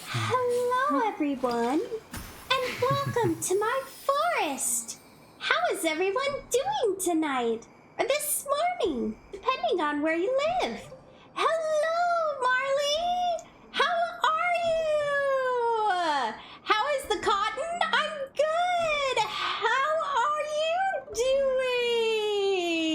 Hello, everyone, and welcome to my forest. How is everyone doing tonight? Or this morning, depending on where you live. Hello, Marley! How are you? How is the cotton? I'm good! How are you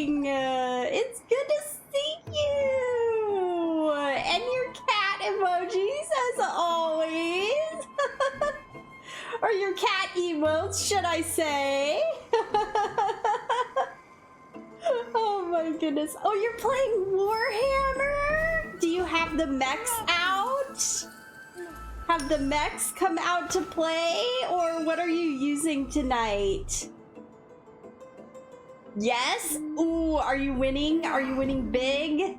doing? It's good to see you! And your cat emojis, as always. Or your cat emotes, should I say? Oh my goodness. Oh, you're playing Warhammer? Do you have the mechs out? Have the mechs come out to play? Or what are you using tonight? Yes? Ooh, are you winning? Are you winning big?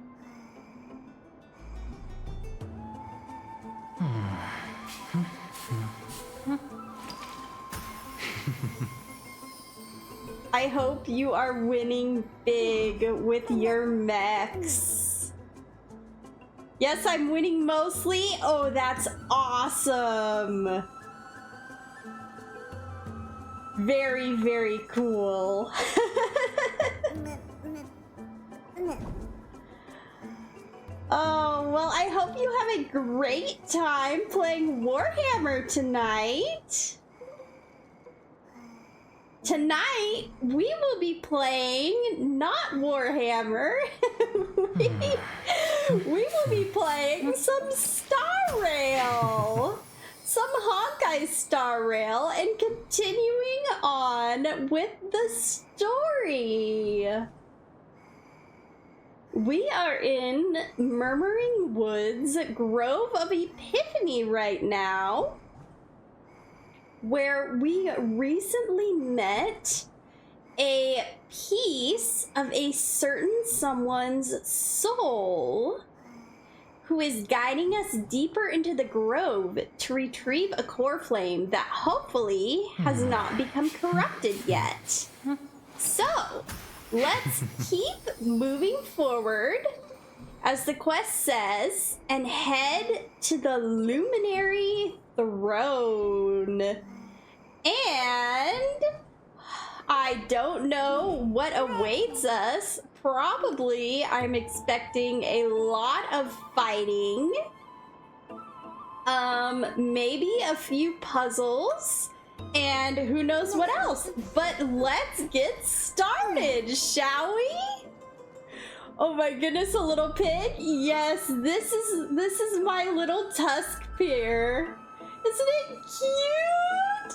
I hope you are winning big with your mechs. Yes, I'm winning mostly. Oh, that's awesome. Very, very cool. Oh, well, I hope you have a great time playing Warhammer tonight. Tonight, we will be playing not Warhammer. we will be playing some Star Rail. Some Honkai Star Rail and continuing on with the story. We are in Murmuring Woods, Grove of Epiphany right now, where we recently met a piece of a certain someone's soul who is guiding us deeper into the grove to retrieve a core flame that hopefully has not become corrupted yet. So, let's keep moving forward, as the quest says, and head to the Luminary Throne. And I don't know what awaits us. Probably I'm expecting a lot of fighting. Maybe a few puzzles. And who knows what else. But let's get started, shall we? Oh my goodness, a little pig? Yes, this is my little tusk peer. Isn't it cute?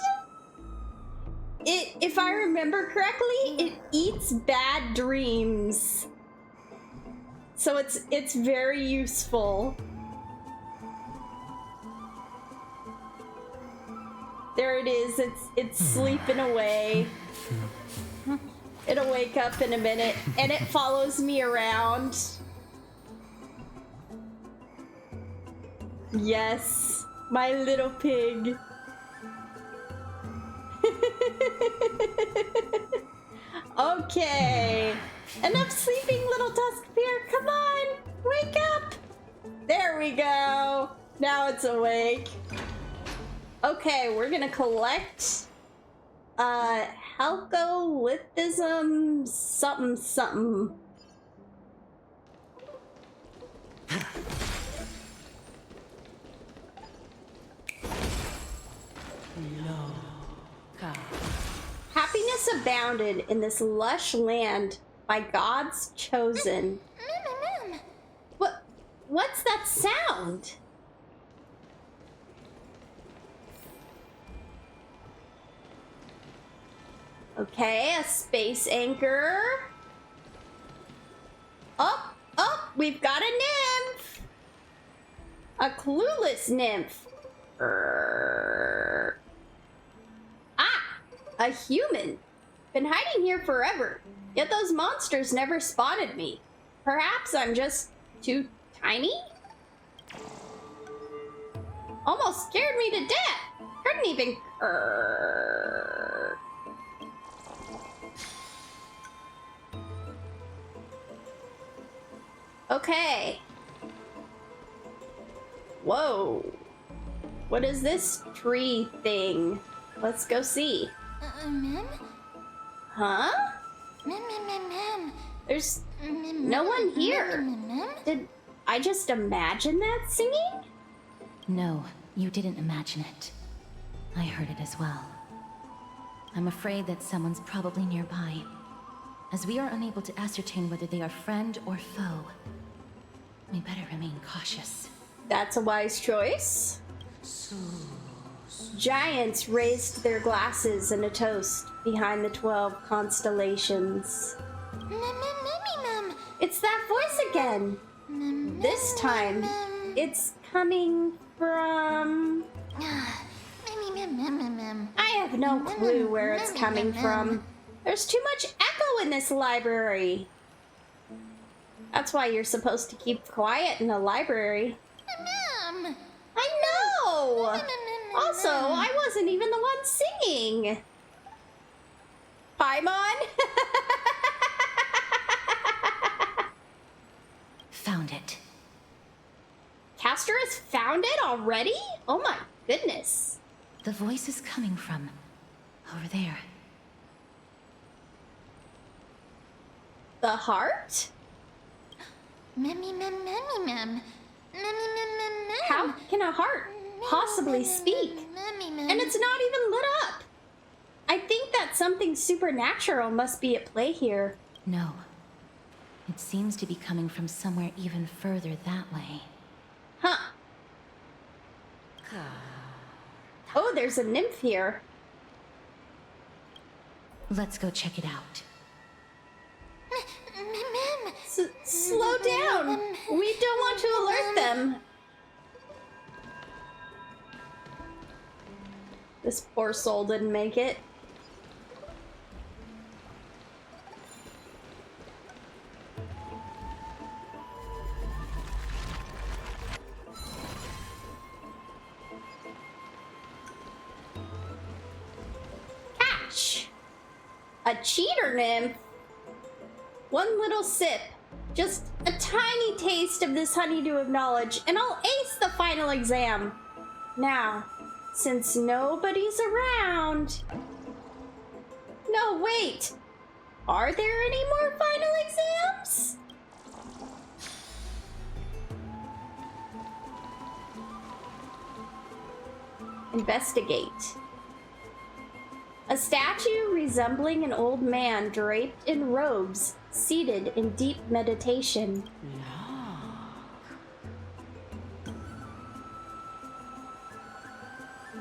If I remember correctly, it eats bad dreams. So it's very useful. There it is. It's sleeping away. It'll wake up in a minute, and it follows me around. Yes, my little pig. Okay, enough sleeping, little tusk peer. Come on, wake up. There we go. Now it's awake. Okay, we're gonna collect Halcolithism something something. Happiness abounded in this lush land by God's chosen. What's that sound? Okay, a space anchor. Oh, we've got a nymph. A clueless nymph. A human. Been hiding here forever, yet those monsters never spotted me. Perhaps I'm just too tiny? Almost scared me to death. Couldn't even... Okay. Whoa. What is this tree thing? Let's go see. Ma'am? Huh? Ma'am. There's no one here. Did I just imagine that singing? No, you didn't imagine it. I heard it as well. I'm afraid that someone's probably nearby, as we are unable to ascertain whether they are friend or foe. We better remain cautious. That's a wise choice. Giants raised their glasses in a toast behind the 12 constellations. Ma'am. It's that voice again. This time, it's coming from... I have no clue where it's coming from. There's too much echo in this library. That's why you're supposed to keep quiet in a library. Ma'am. I know! Also, I wasn't even the one singing. Paimon? Found it. Castor has found it already? Oh my goodness. The voice is coming from over there. The heart? Ma'am. How can a heart possibly speak? And it's not even lit up. I think that something supernatural must be at play here. No. It seems to be coming from somewhere even further that way. Huh. Oh, there's a nymph here. Let's go check it out. Ma'am. Slow down. We don't want to alert them. This poor soul didn't make it. Catch! A cheater nymph? One little sip, just a tiny taste of this honeydew of knowledge, and I'll ace the final exam. Now, since nobody's around... No, wait! Are there any more final exams? Investigate. A statue resembling an old man draped in robes, seated in deep meditation.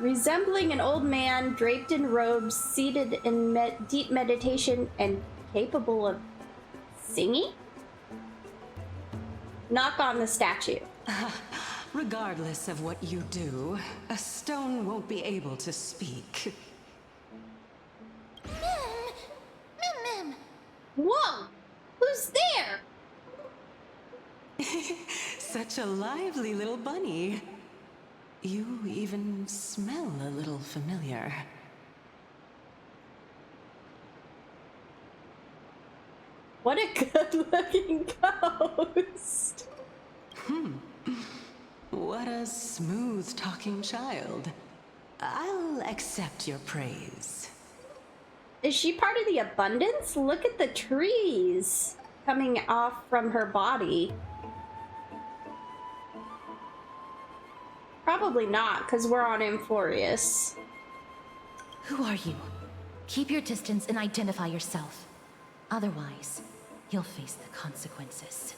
Resembling an old man draped in robes, seated in deep meditation and capable of singing? Knock on the statue. Regardless of what you do, a stone won't be able to speak. Ma'am. Whoa! Who's there? Such a lively little bunny. You even smell a little familiar. What a good-looking ghost. What a smooth-talking child. I'll accept your praise. Is she part of the abundance? Look at the trees coming off from her body. Probably not, because we're on Amphorius. Who are you? Keep your distance and identify yourself. Otherwise, you'll face the consequences.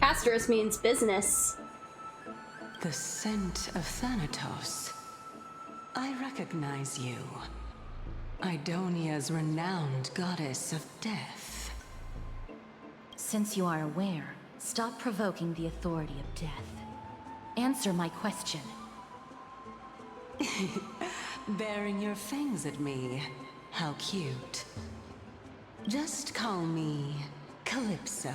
Castros means business. The scent of Thanatos. I recognize you. Idonia's renowned goddess of death. Since you are aware, stop provoking the authority of death. Answer my question. Baring your fangs at me. How cute. Just call me Calypso.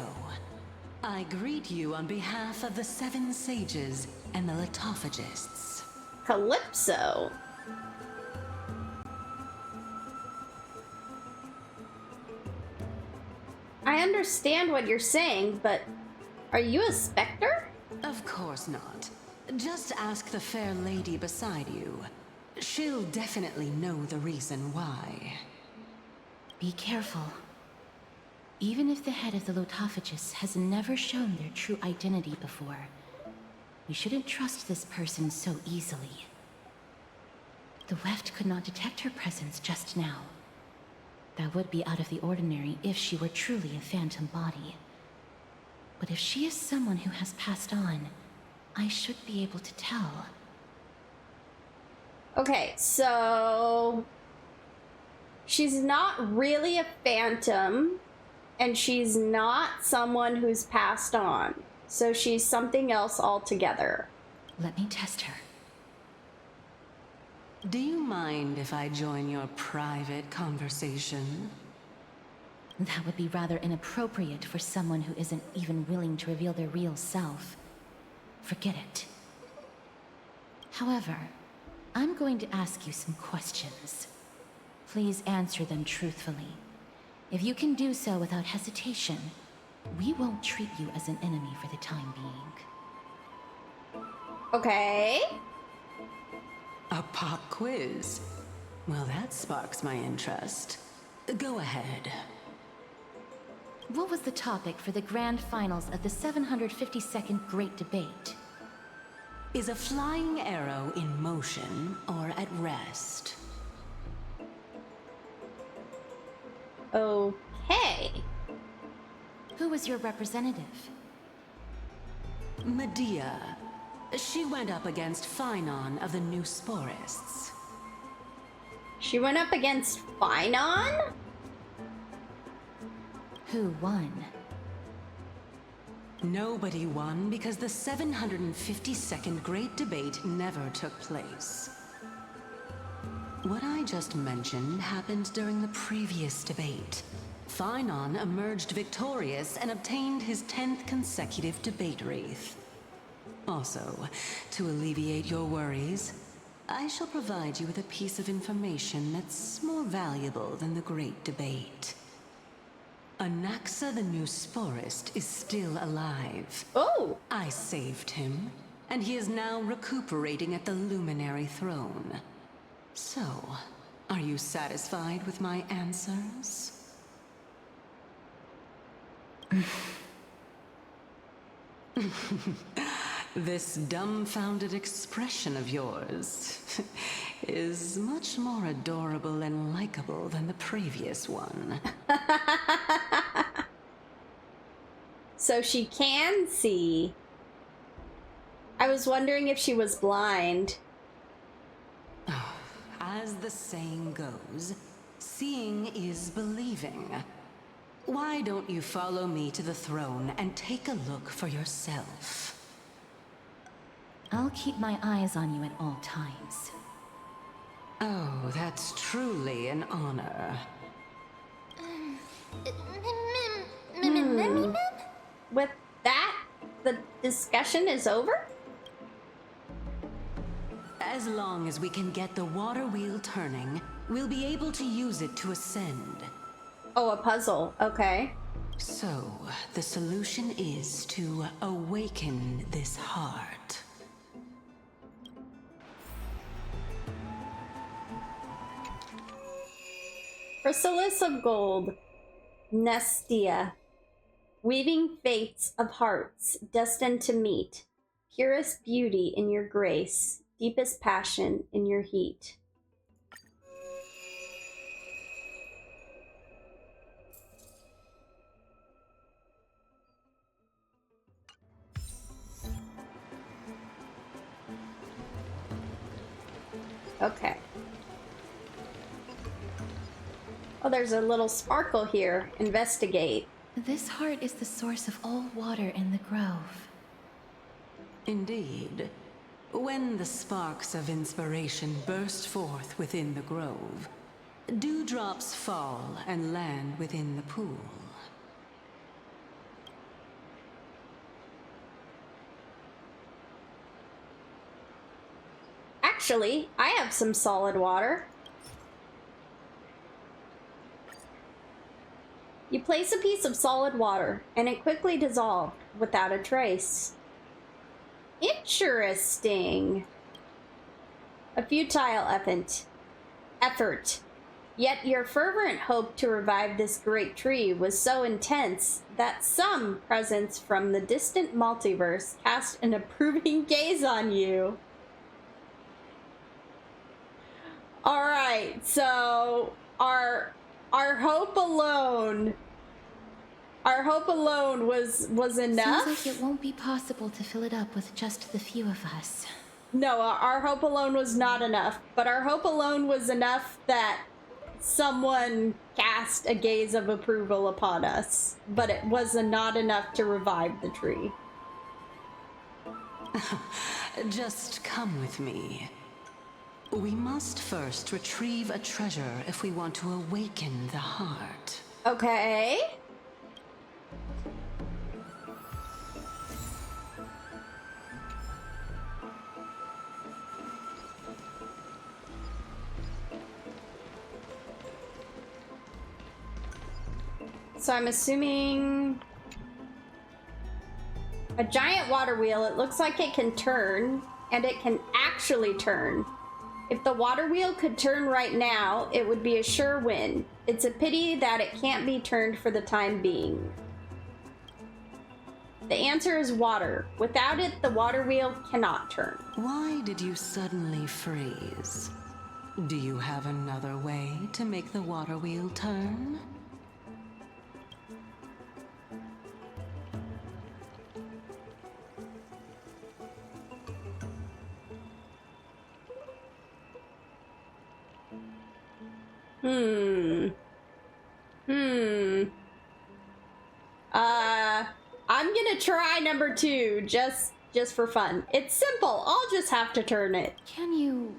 I greet you on behalf of the 7 sages and the litophagists. Calypso. I understand what you're saying, but are you a specter? Of course not. Just ask the fair lady beside you. She'll definitely know the reason why. Be careful. Even if the head of the Lotophagus has never shown their true identity before, we shouldn't trust this person so easily. The Weft could not detect her presence just now. That would be out of the ordinary if she were truly a phantom body. But if she is someone who has passed on, I should be able to tell. Okay, so she's not really a phantom, and she's not someone who's passed on. So she's something else altogether. Let me test her. Do you mind if I join your private conversation? That would be rather inappropriate for someone who isn't even willing to reveal their real self. Forget it. However, I'm going to ask you some questions. Please answer them truthfully. If you can do so without hesitation, we won't treat you as an enemy for the time being. Okay. A pop quiz? Well, that sparks my interest. Go ahead. What was the topic for the grand finals of the 752nd Great Debate? Is a flying arrow in motion or at rest? Okay. Who was your representative? Medea. She went up against Phynon of the New Sporists. She went up against Phynon? Who won? Nobody won because the 752nd Great Debate never took place. What I just mentioned happened during the previous debate. Phynon emerged victorious and obtained his 10th consecutive debate wreath. Also, to alleviate your worries, I shall provide you with a piece of information that's more valuable than the Great Debate. Anaxa the New Sporist is still alive. Oh! I saved him, and he is now recuperating at the Luminary Throne. So, are you satisfied with my answers? This dumbfounded expression of yours is much more adorable and likable than the previous one. So she can see. I was wondering if she was blind. As the saying goes, seeing is believing. Why don't you follow me to the throne and take a look for yourself? I'll keep my eyes on you at all times. Oh, that's truly an honor. With that, the discussion is over? As long as we can get the water wheel turning, we'll be able to use it to ascend. Oh, a puzzle. Okay. So, the solution is to awaken this heart. Chrysalis of gold. Nestia. Weaving fates of hearts destined to meet. Purest beauty in your grace. Deepest passion in your heat. Okay. Oh, there's a little sparkle here. Investigate. This heart is the source of all water in the grove. Indeed. When the sparks of inspiration burst forth within the grove, dewdrops fall and land within the pool. Actually, I have some solid water. You place a piece of solid water, and it quickly dissolved without a trace. Interesting. Interesting. A futile effort. Yet your fervent hope to revive this great tree was so intense that some presence from the distant multiverse cast an approving gaze on you. Alright, so our hope alone was enough. Seems like it won't be possible to fill it up with just the few of us. No, our hope alone was not enough, but our hope alone was enough that someone cast a gaze of approval upon us, but it was not enough to revive the tree. Just come with me. We must first retrieve a treasure if we want to awaken the heart. Okay. So I'm assuming a giant water wheel. It looks like it can turn, and it can actually turn. If the water wheel could turn right now, it would be a sure win. It's a pity that it can't be turned for the time being. The answer is water. Without it, the water wheel cannot turn. Why did you suddenly freeze? Do you have another way to make the water wheel turn? I'm gonna try number 2, just for fun. It's simple. I'll just have to turn it. Can you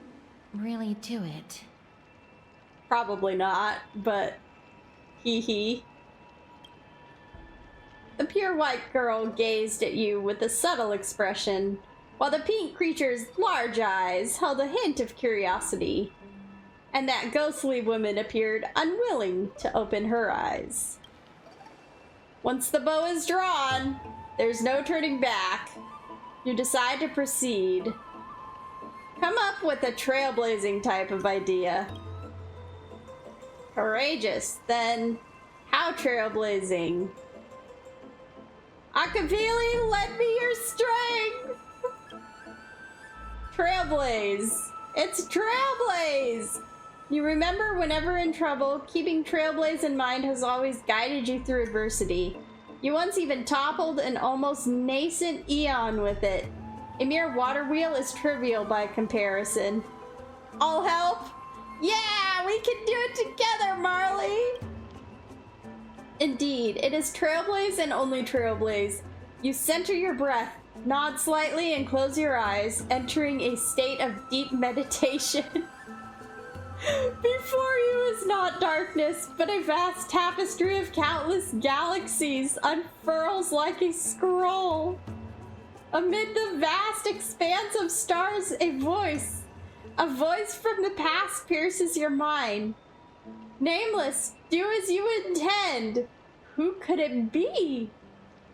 really do it? Probably not, but hee hee. The pure white girl gazed at you with a subtle expression, while the pink creature's large eyes held a hint of curiosity. And that ghostly woman appeared unwilling to open her eyes. Once the bow is drawn, there's no turning back. You decide to proceed. Come up with a trailblazing type of idea. Courageous, then how trailblazing? Akavili, lend me your strength! Trailblaze. It's Trailblaze! You remember, whenever in trouble, keeping Trailblaze in mind has always guided you through adversity. You once even toppled an almost nascent Eon with it. A mere water wheel is trivial by comparison. All help? Yeah, we can do it together, Marley! Indeed, it is Trailblaze and only Trailblaze. You center your breath, nod slightly, and close your eyes, entering a state of deep meditation. Before you is not darkness, but a vast tapestry of countless galaxies unfurls like a scroll. Amid the vast expanse of stars, a voice from the past pierces your mind. Nameless, do as you intend. Who could it be?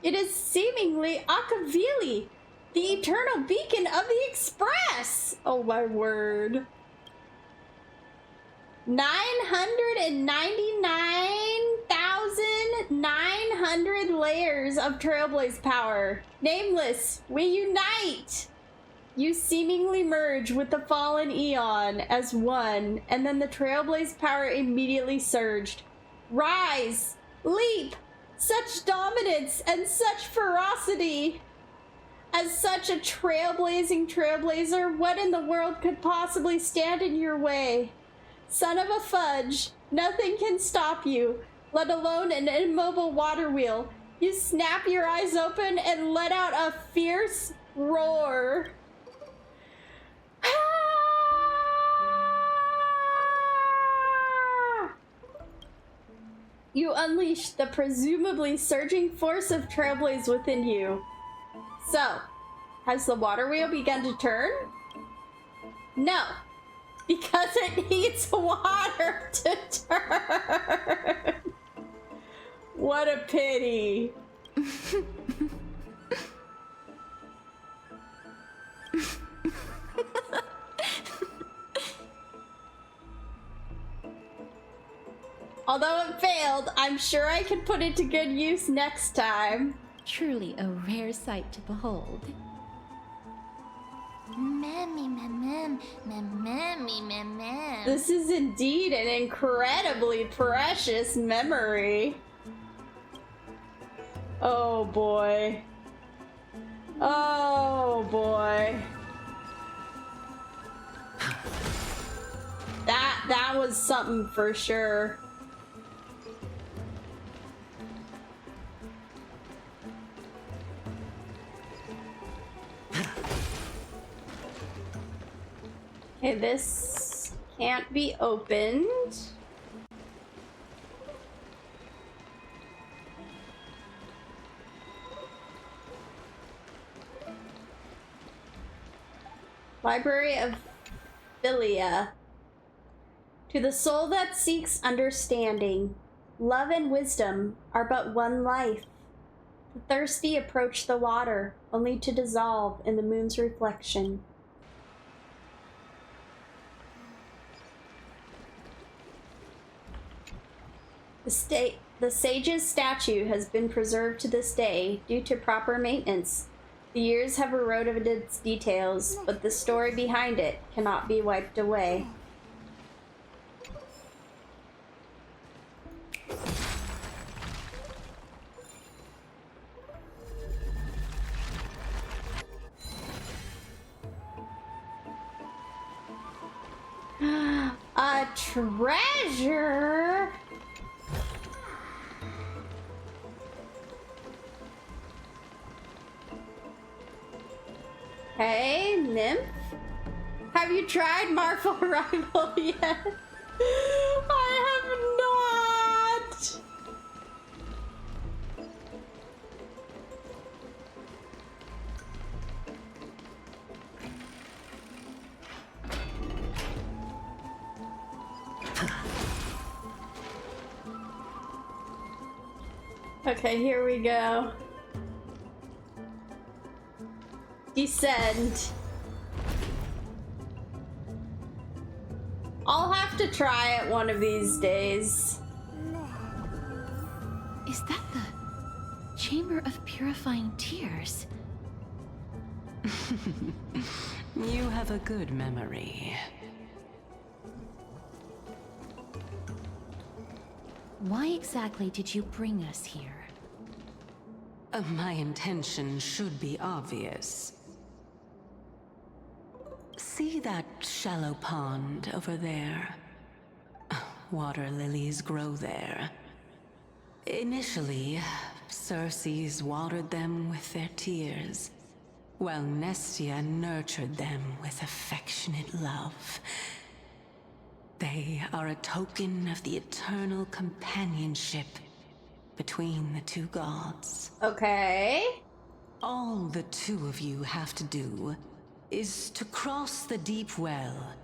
It is seemingly Akavili, the eternal beacon of the Express. Oh my word. 999,900 layers of Trailblaze power. Nameless, we unite! You seemingly merge with the fallen Eon as one, and then the Trailblaze power immediately surged. Rise! Leap! Such dominance and such ferocity! As such a trailblazing trailblazer, what in the world could possibly stand in your way? Son of a fudge, nothing can stop you, let alone an immobile water wheel. You snap your eyes open and let out a fierce roar. You unleash the presumably surging force of Trailblaze within you. So, has the water wheel begun to turn? No. Because it needs water to turn. What a pity. Although it failed, I'm sure I could put it to good use next time. Truly a rare sight to behold. Mammy, mem, mammy, mem. This is indeed an incredibly precious memory. Oh boy. Oh boy. That was something for sure. Okay, this can't be opened. Library of Philia. To the soul that seeks understanding, love and wisdom are but one life. The thirsty approach the water, only to dissolve in the moon's reflection. The sage's statue has been preserved to this day due to proper maintenance. The years have eroded its details, but the story behind it cannot be wiped away. A treasure! Hey, nymph? Have you tried Marvel Rival yet? I have not! Okay, here we go. Descend. I'll have to try it one of these days. Is that the Chamber of Purifying Tears? You have a good memory. Why exactly did you bring us here? My intention should be obvious. See that shallow pond over there? Water lilies grow there. Initially, Circes watered them with their tears, while Nestia nurtured them with affectionate love. They are a token of the eternal companionship between the two gods. Okay. All the two of you have to do is to cross the deep well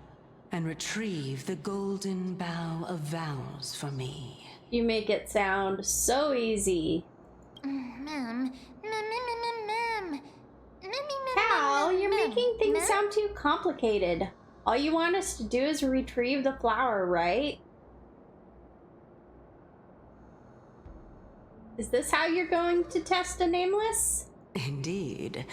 and retrieve the golden bough of vows for me. You make it sound so easy. Mem. Cal, you're making things sound too complicated. All you want us to do is retrieve the flower, right? Is this how you're going to test a nameless? Indeed.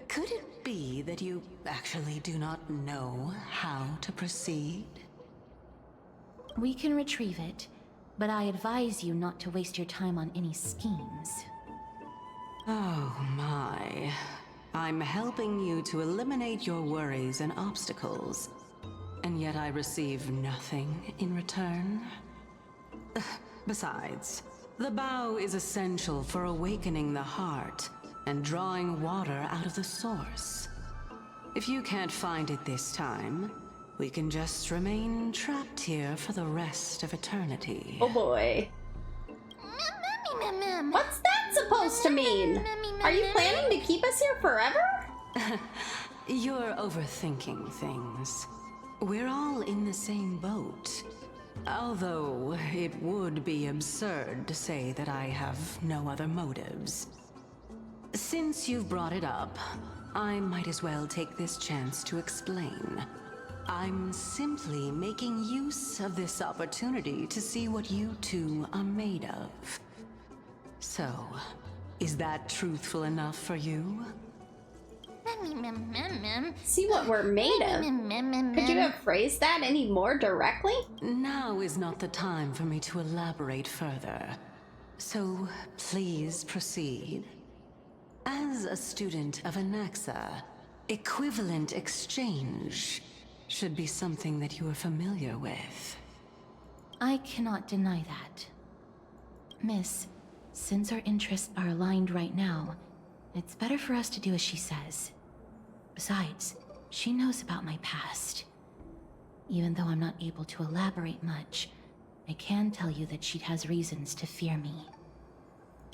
Could it be that you actually do not know how to proceed? We can retrieve it, but I advise you not to waste your time on any schemes. Oh my. I'm helping you to eliminate your worries and obstacles, and yet I receive nothing in return. Besides, the bow is essential for awakening the heart and drawing water out of the source. If you can't find it this time, we can just remain trapped here for the rest of eternity. Oh boy. What's that supposed to mean? Are you planning to keep us here forever? You're overthinking things. We're all in the same boat. Although it would be absurd to say that I have no other motives. Since you've brought it up, I might as well take this chance to explain. I'm simply making use of this opportunity to see what you two are made of. So, is that truthful enough for you? See what we're made of. Could you have phrased that any more directly? Now is not the time for me to elaborate further. So, please proceed. As a student of Anaxa, equivalent exchange should be something that you are familiar with. I cannot deny that. Miss, since our interests are aligned right now, it's better for us to do as she says. Besides, she knows about my past. Even though I'm not able to elaborate much, I can tell you that she has reasons to fear me.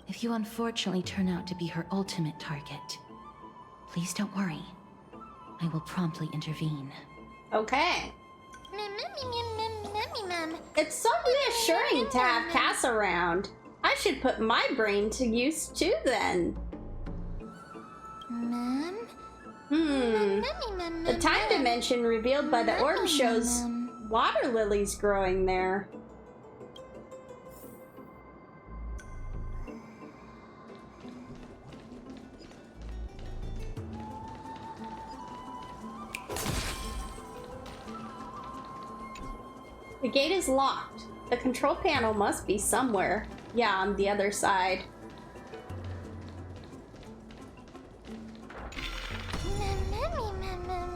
If you unfortunately turn out to be her ultimate target, please don't worry. I will promptly intervene. Okay. It's so reassuring to have Cass around. I should put my brain to use too then. The time dimension revealed by the orb shows water lilies growing there. The gate is locked. The control panel must be somewhere. Yeah, on the other side.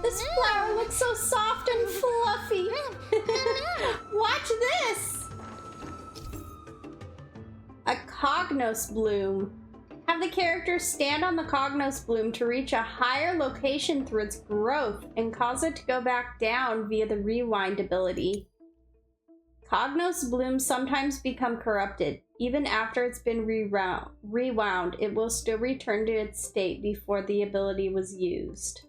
This flower looks so soft and fluffy. Watch this! A Cognos bloom. Have the character stand on the Cognos bloom to reach a higher location through its growth and cause it to go back down via the rewind ability. Cognos blooms sometimes become corrupted. Even after it's been rewound, it will still return to its state before the ability was used.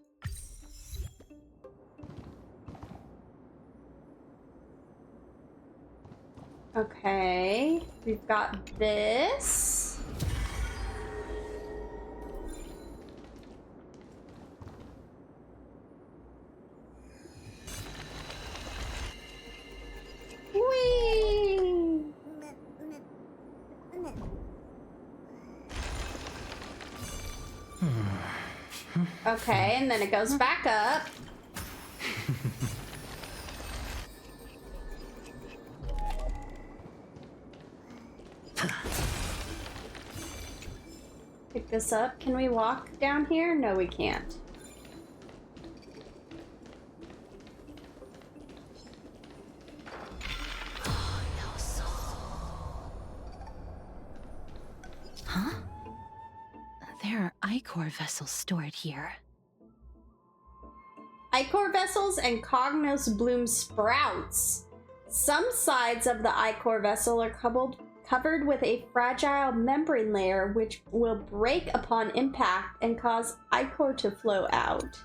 Okay, we've got this. Whee! Okay, and then it goes back up. Pick this up. Can we walk down here? No, we can't. Huh? There are Ichor vessels stored here. Ichor vessels and Cognos bloom sprouts. Some sides of the Ichor vessel are covered with a fragile membrane layer which will break upon impact and cause Ichor to flow out.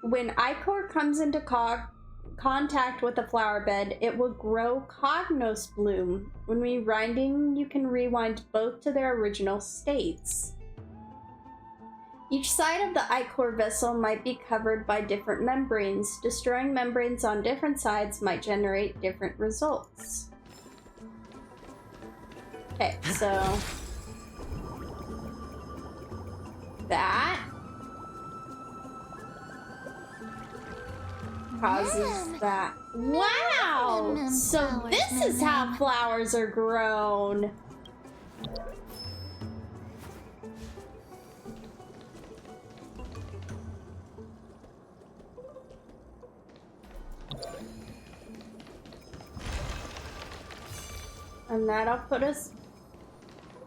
When Ichor comes into contact with the flower bed, it will grow Cognos bloom. When rewinding, you can rewind both to their original states. Each side of the Ichor vessel might be covered by different membranes. Destroying membranes on different sides might generate different results. Okay, so that causes that. Wow! So this is how flowers are grown. And that'll put us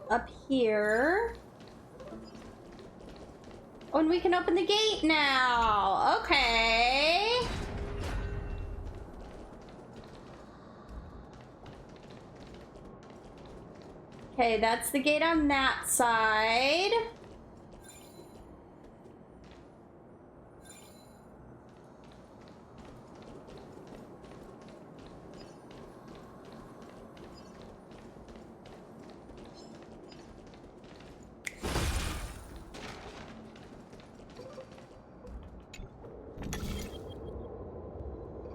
up here. Oh, and we can open the gate now. Okay. Okay, that's the gate on that side.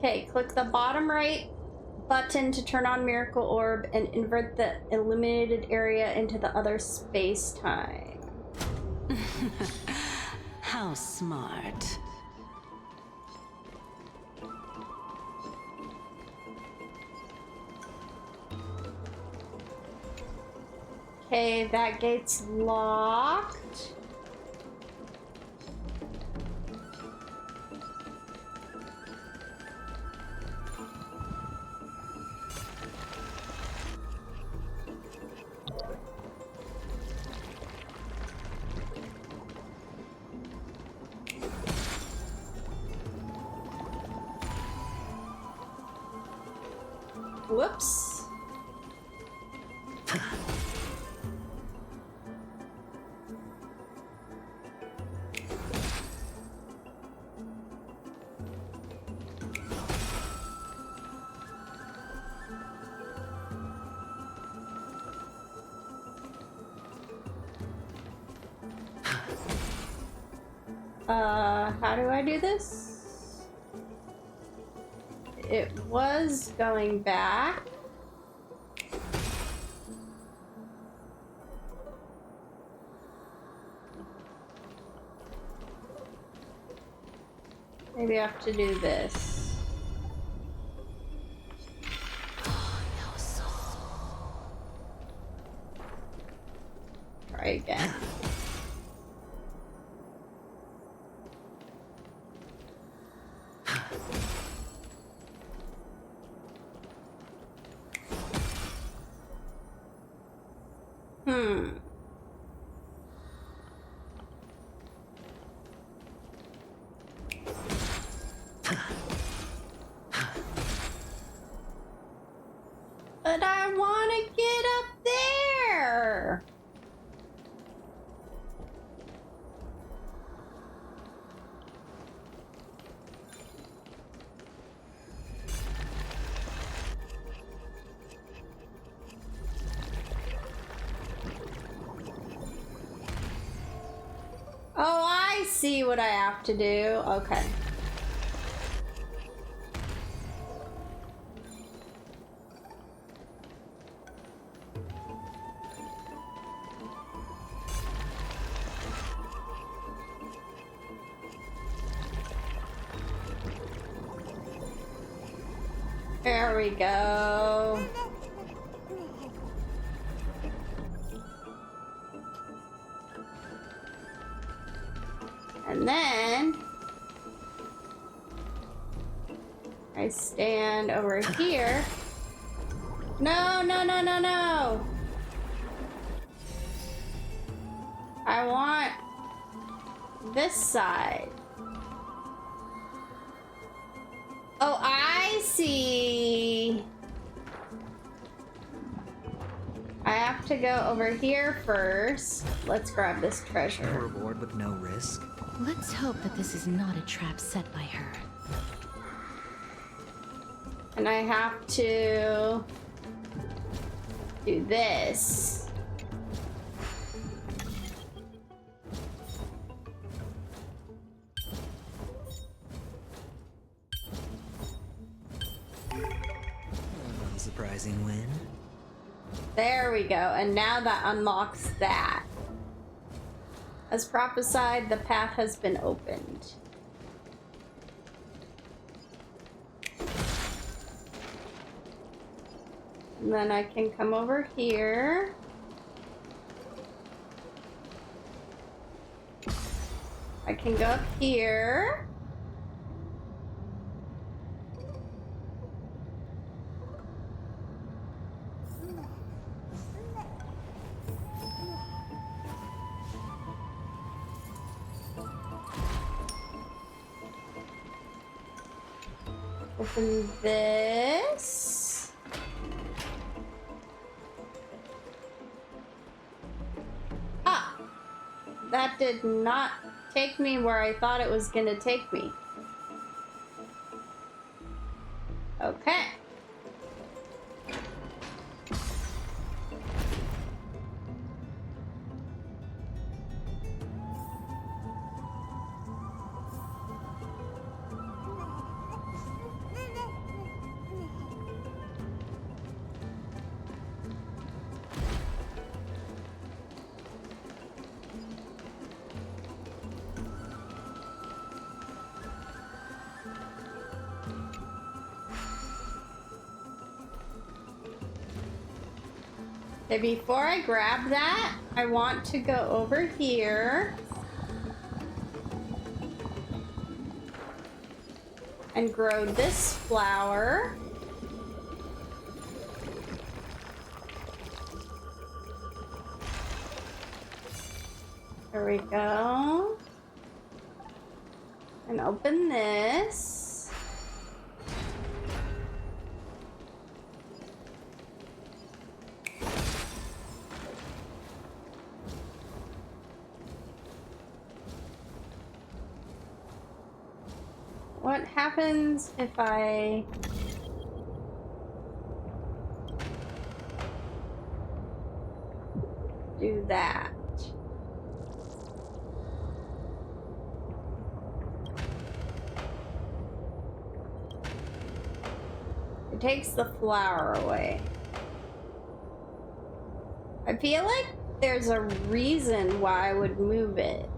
Okay, click the bottom right button to turn on Miracle Orb and invert the illuminated area into the other space-time. How smart. Okay, that gate's locked. Whoops. How do I do this? It was going back. Maybe I have to do this. Try again. But I want to get up there. Oh, I see what I have to do. Okay. There we go. And then I stand over here. No, no, no, no, no. I want this side. Oh, I see. I have to go over here first. Let's grab this A treasure. reward with no risk. Let's hope that this is not a trap set by her. And I have to do this. Unsurprising win. There we go. And now that unlocks that. As prophesied, the path has been opened. And then I can come over here. I can go up here. Open this. Ah! That did not take me where I thought it was gonna take me. Okay. Okay, before I grab that, I want to go over here and grow this flower. There we go. And open this. What happens if I do that? It takes the flower away. I feel like there's a reason why I would move it.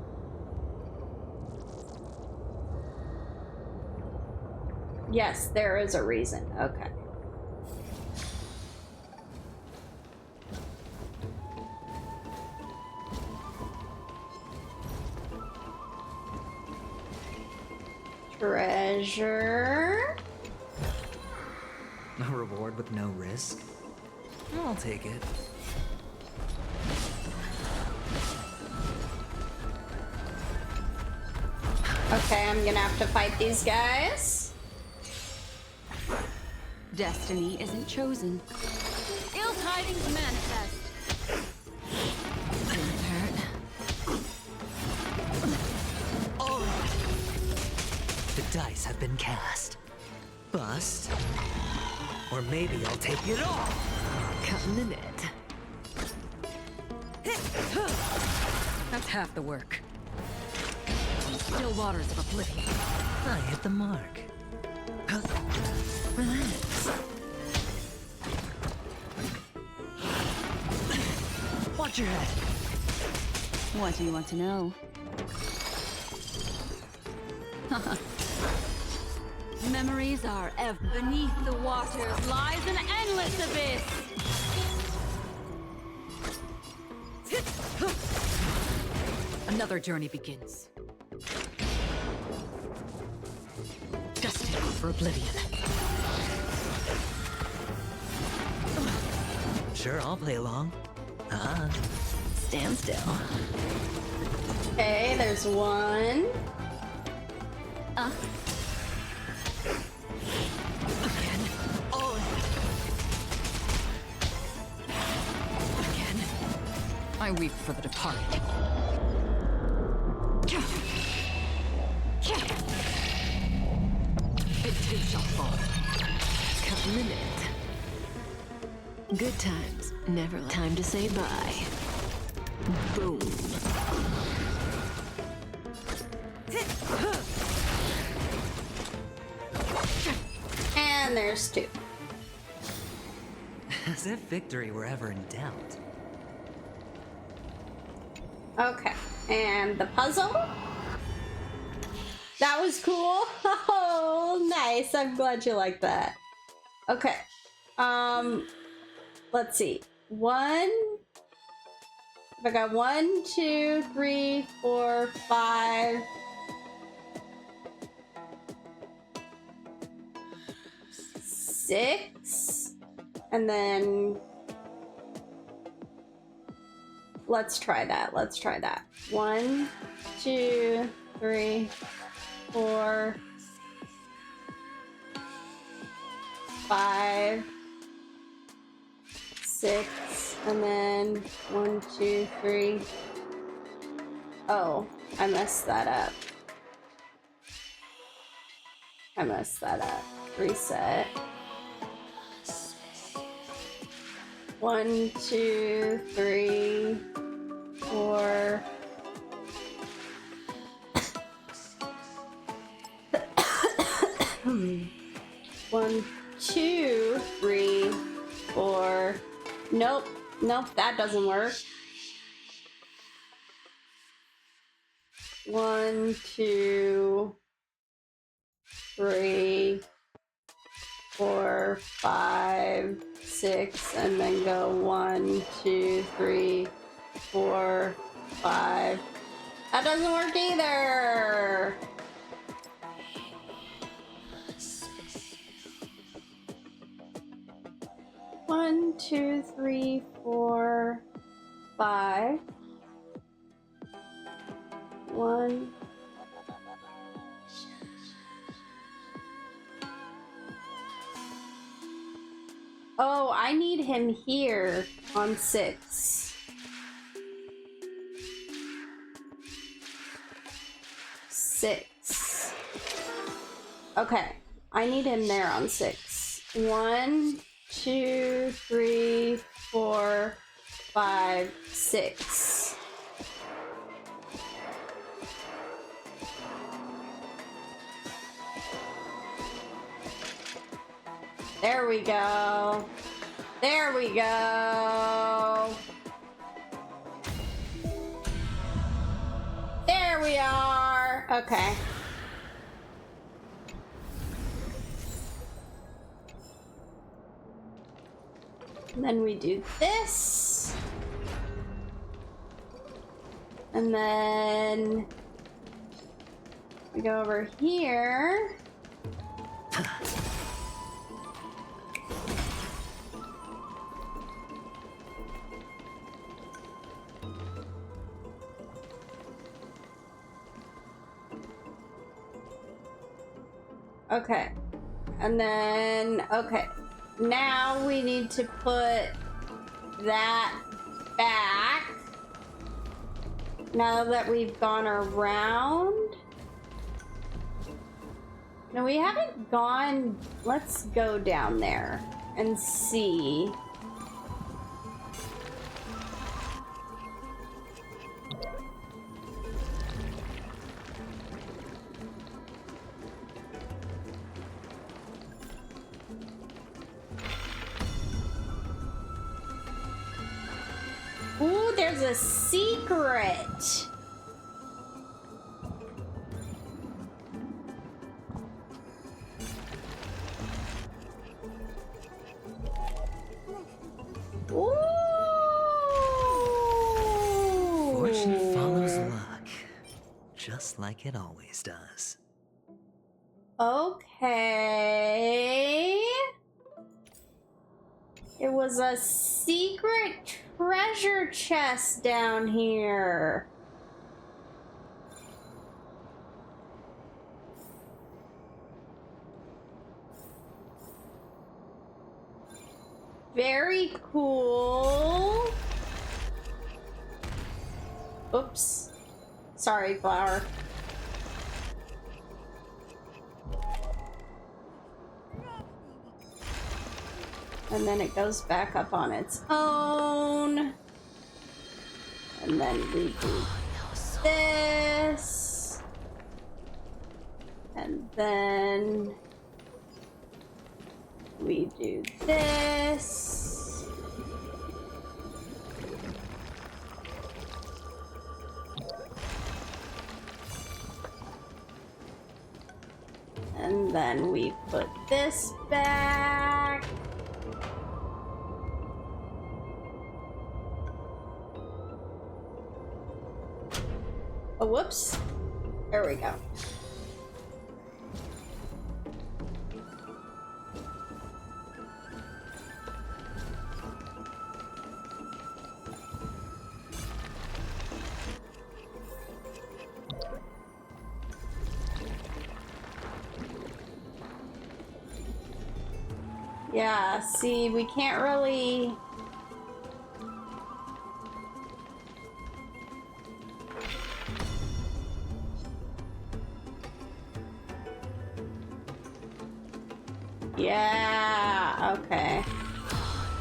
Yes, there is a reason. Okay. Treasure. A reward with no risk? I'll take it. Okay, I'm gonna have to fight these guys. Destiny isn't chosen. Ill tidings manifest. Didn't hurt. The dice have been cast. Bust. Or maybe I'll take it all. Cutting the net. That's half the work. Still waters of oblivion. I hit the mark. Relax. Watch your head. What do you want to know? Memories are ever beneath the waters lies an endless abyss. Another journey begins. Destined for oblivion. Sure, I'll play along. Stand still. Okay, there's one. Again. Again. I weep for the departed. It too shall fall. Cutting the net. Good times, never time to say bye. Boom. And there's two. As if victory were ever in doubt. Okay, and the puzzle? That was cool. Oh, nice. I'm glad you like that. Okay. Let's see. I got 1, 2, 3, 4, 5. 6. And then let's try that. 1, 2, 3, 4, 5, 6, and then 1, 2, 3. Oh, I messed that up. Reset. 1, 2, 3, 4. 1, 2, 3, 4. Nope, that doesn't work. 1, 2, 3, 4, 5, 6 and then go 1, 2, 3, 4, 5. That doesn't work either. One, 2, 3, 4, 5. 1. Oh, I need him here on 6. 6. Okay, I need him there on 6. 1, 2, 3, 4, 5, 6. There we go. There we go. There we are. Okay. And then we do this. And then we go over here. Okay, and then, okay, now we need to put that back, now that we've gone around. No, we haven't gone, let's go down there and see. Ooh, there's a secret. Ooh. Fortune follows luck, just like it always does. Okay. It was a secret treasure chest down here. Very cool. Oops. Sorry, flower. And then it goes back up on its own. And then we do this. And then we do this. And then we put this back. Oh, whoops. There we go. Yeah, see, we can't really... Yeah, okay.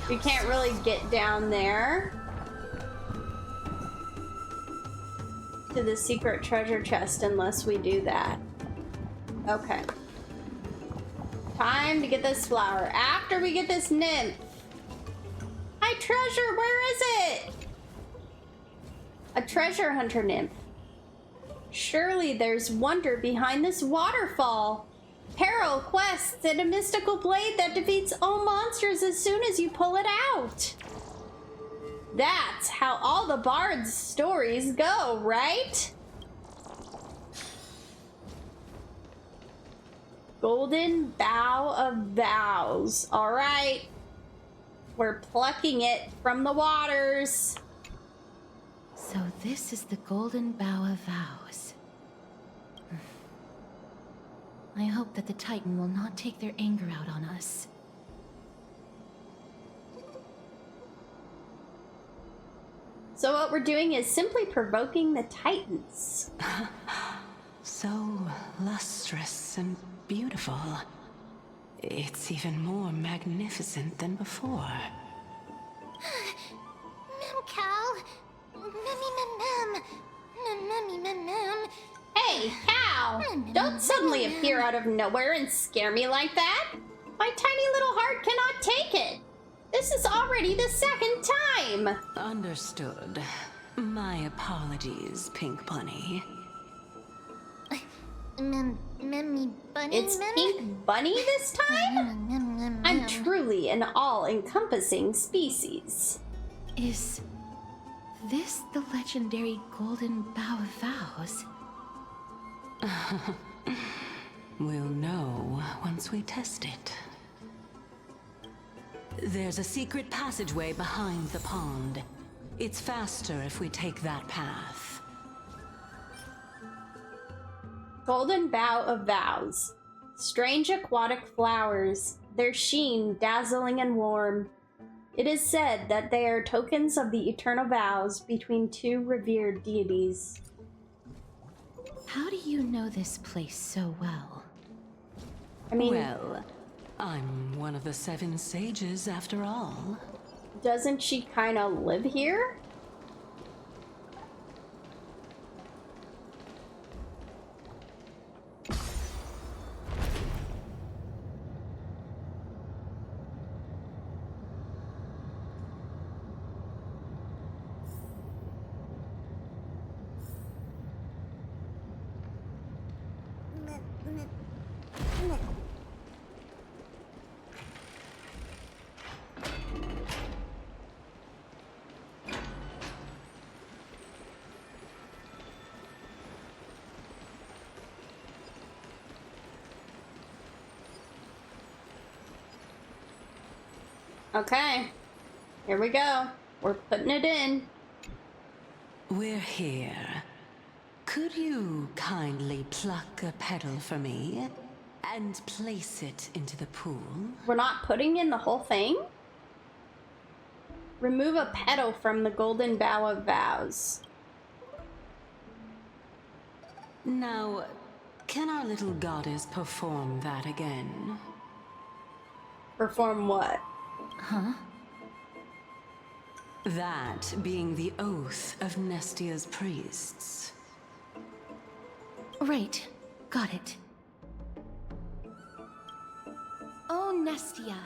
We can't really get down there to the secret treasure chest unless we do that. Okay. Time to get this flower. After we get this nymph. Hi, treasure, where is it? A treasure hunter nymph. Surely there's wonder behind this waterfall. Pair peril, quests, and a mystical blade that defeats all monsters as soon as you pull it out. That's how all the bards' stories go, right? Golden Bough of Vows. All right. We're plucking it from the waters. So this is the Golden Bough of Vows. I hope that the Titan will not take their anger out on us. So what we're doing is simply provoking the Titans. So lustrous and beautiful. It's even more magnificent than before. Mem Cal. Mem. Hey, Cal! Don't suddenly appear out of nowhere and scare me like that. My tiny little heart cannot take it. This is already the second time. Understood. My apologies, Pink Bunny. Memmy Bunny. It's Pink Bunny this time? I'm truly an all-encompassing species. Is this the legendary Golden Bough of Vows? We'll know once we test it. There's a secret passageway behind the pond. It's faster if we take that path. Golden Bough of Vows. Strange aquatic flowers, their sheen dazzling and warm. It is said that they are tokens of the eternal vows between two revered deities. How do you know this place so well? I mean, Well, I'm one of the 7 sages after all. doesn't she kind of live here? Okay, here we go. We're putting it in. We're here. Could you kindly pluck a petal for me and place it into the pool? We're not putting in the whole thing? Remove a petal from the Golden Bough of Vows. Now, can our little goddess perform that again? Perform what? Huh? That being the oath of Nestia's priests. Right. Got it. O Nestia,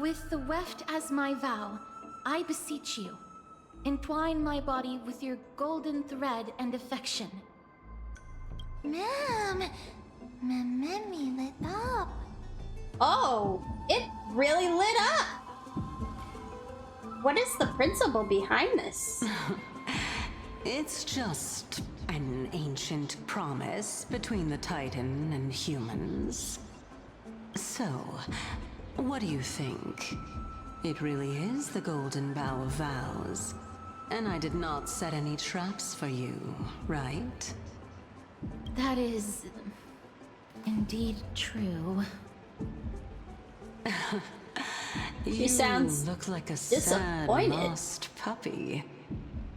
with the weft as my vow, I beseech you, entwine my body with your golden thread and affection. Memmy lit up. Oh, it really lit up! What is the principle behind this? It's just an ancient promise between the Titan and humans. So, what do you think? It really is the Golden Bough of Vows. And I did not set any traps for you, right? That is indeed true. She sounds You look like a disappointed. sad, lost puppy.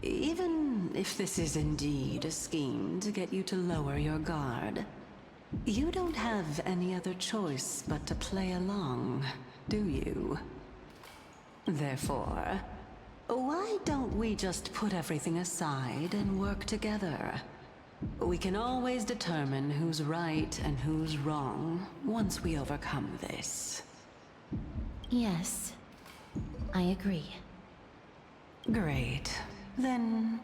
Even if this is indeed a scheme to get you to lower your guard, you don't have any other choice but to play along, do you? Therefore, why don't we just put everything aside and work together? We can always determine who's right and who's wrong once we overcome this. Yes, I agree. Great. Then,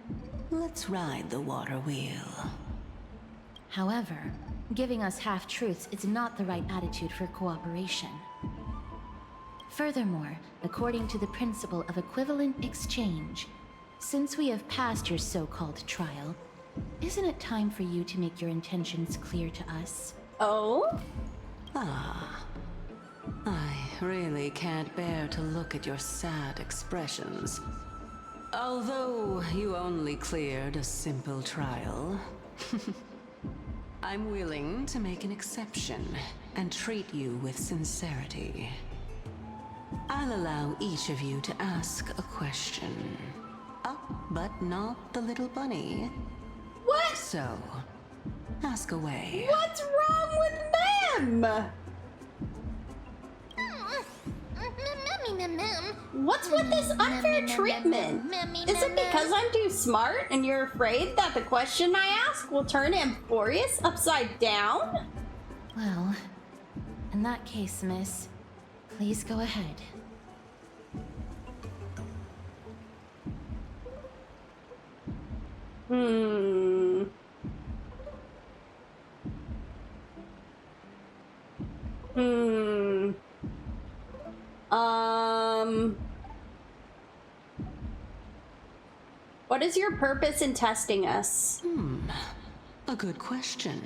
let's ride the water wheel. However, giving us half-truths is not the right attitude for cooperation. Furthermore, according to the principle of equivalent exchange, since we have passed your so-called trial, isn't it time for you to make your intentions clear to us? Oh? Ah. I really can't bear to look at your sad expressions. Although you only cleared a simple trial, I'm willing to make an exception and treat you with sincerity. I'll allow each of you to ask a question. But not the little bunny. What? So, ask away. What's wrong with them? What's with this unfair treatment? Is it because I'm too smart and you're afraid that the question I ask will turn Amphorius upside down? Well, in that case, miss, please go ahead. What is your purpose in testing us? A good question.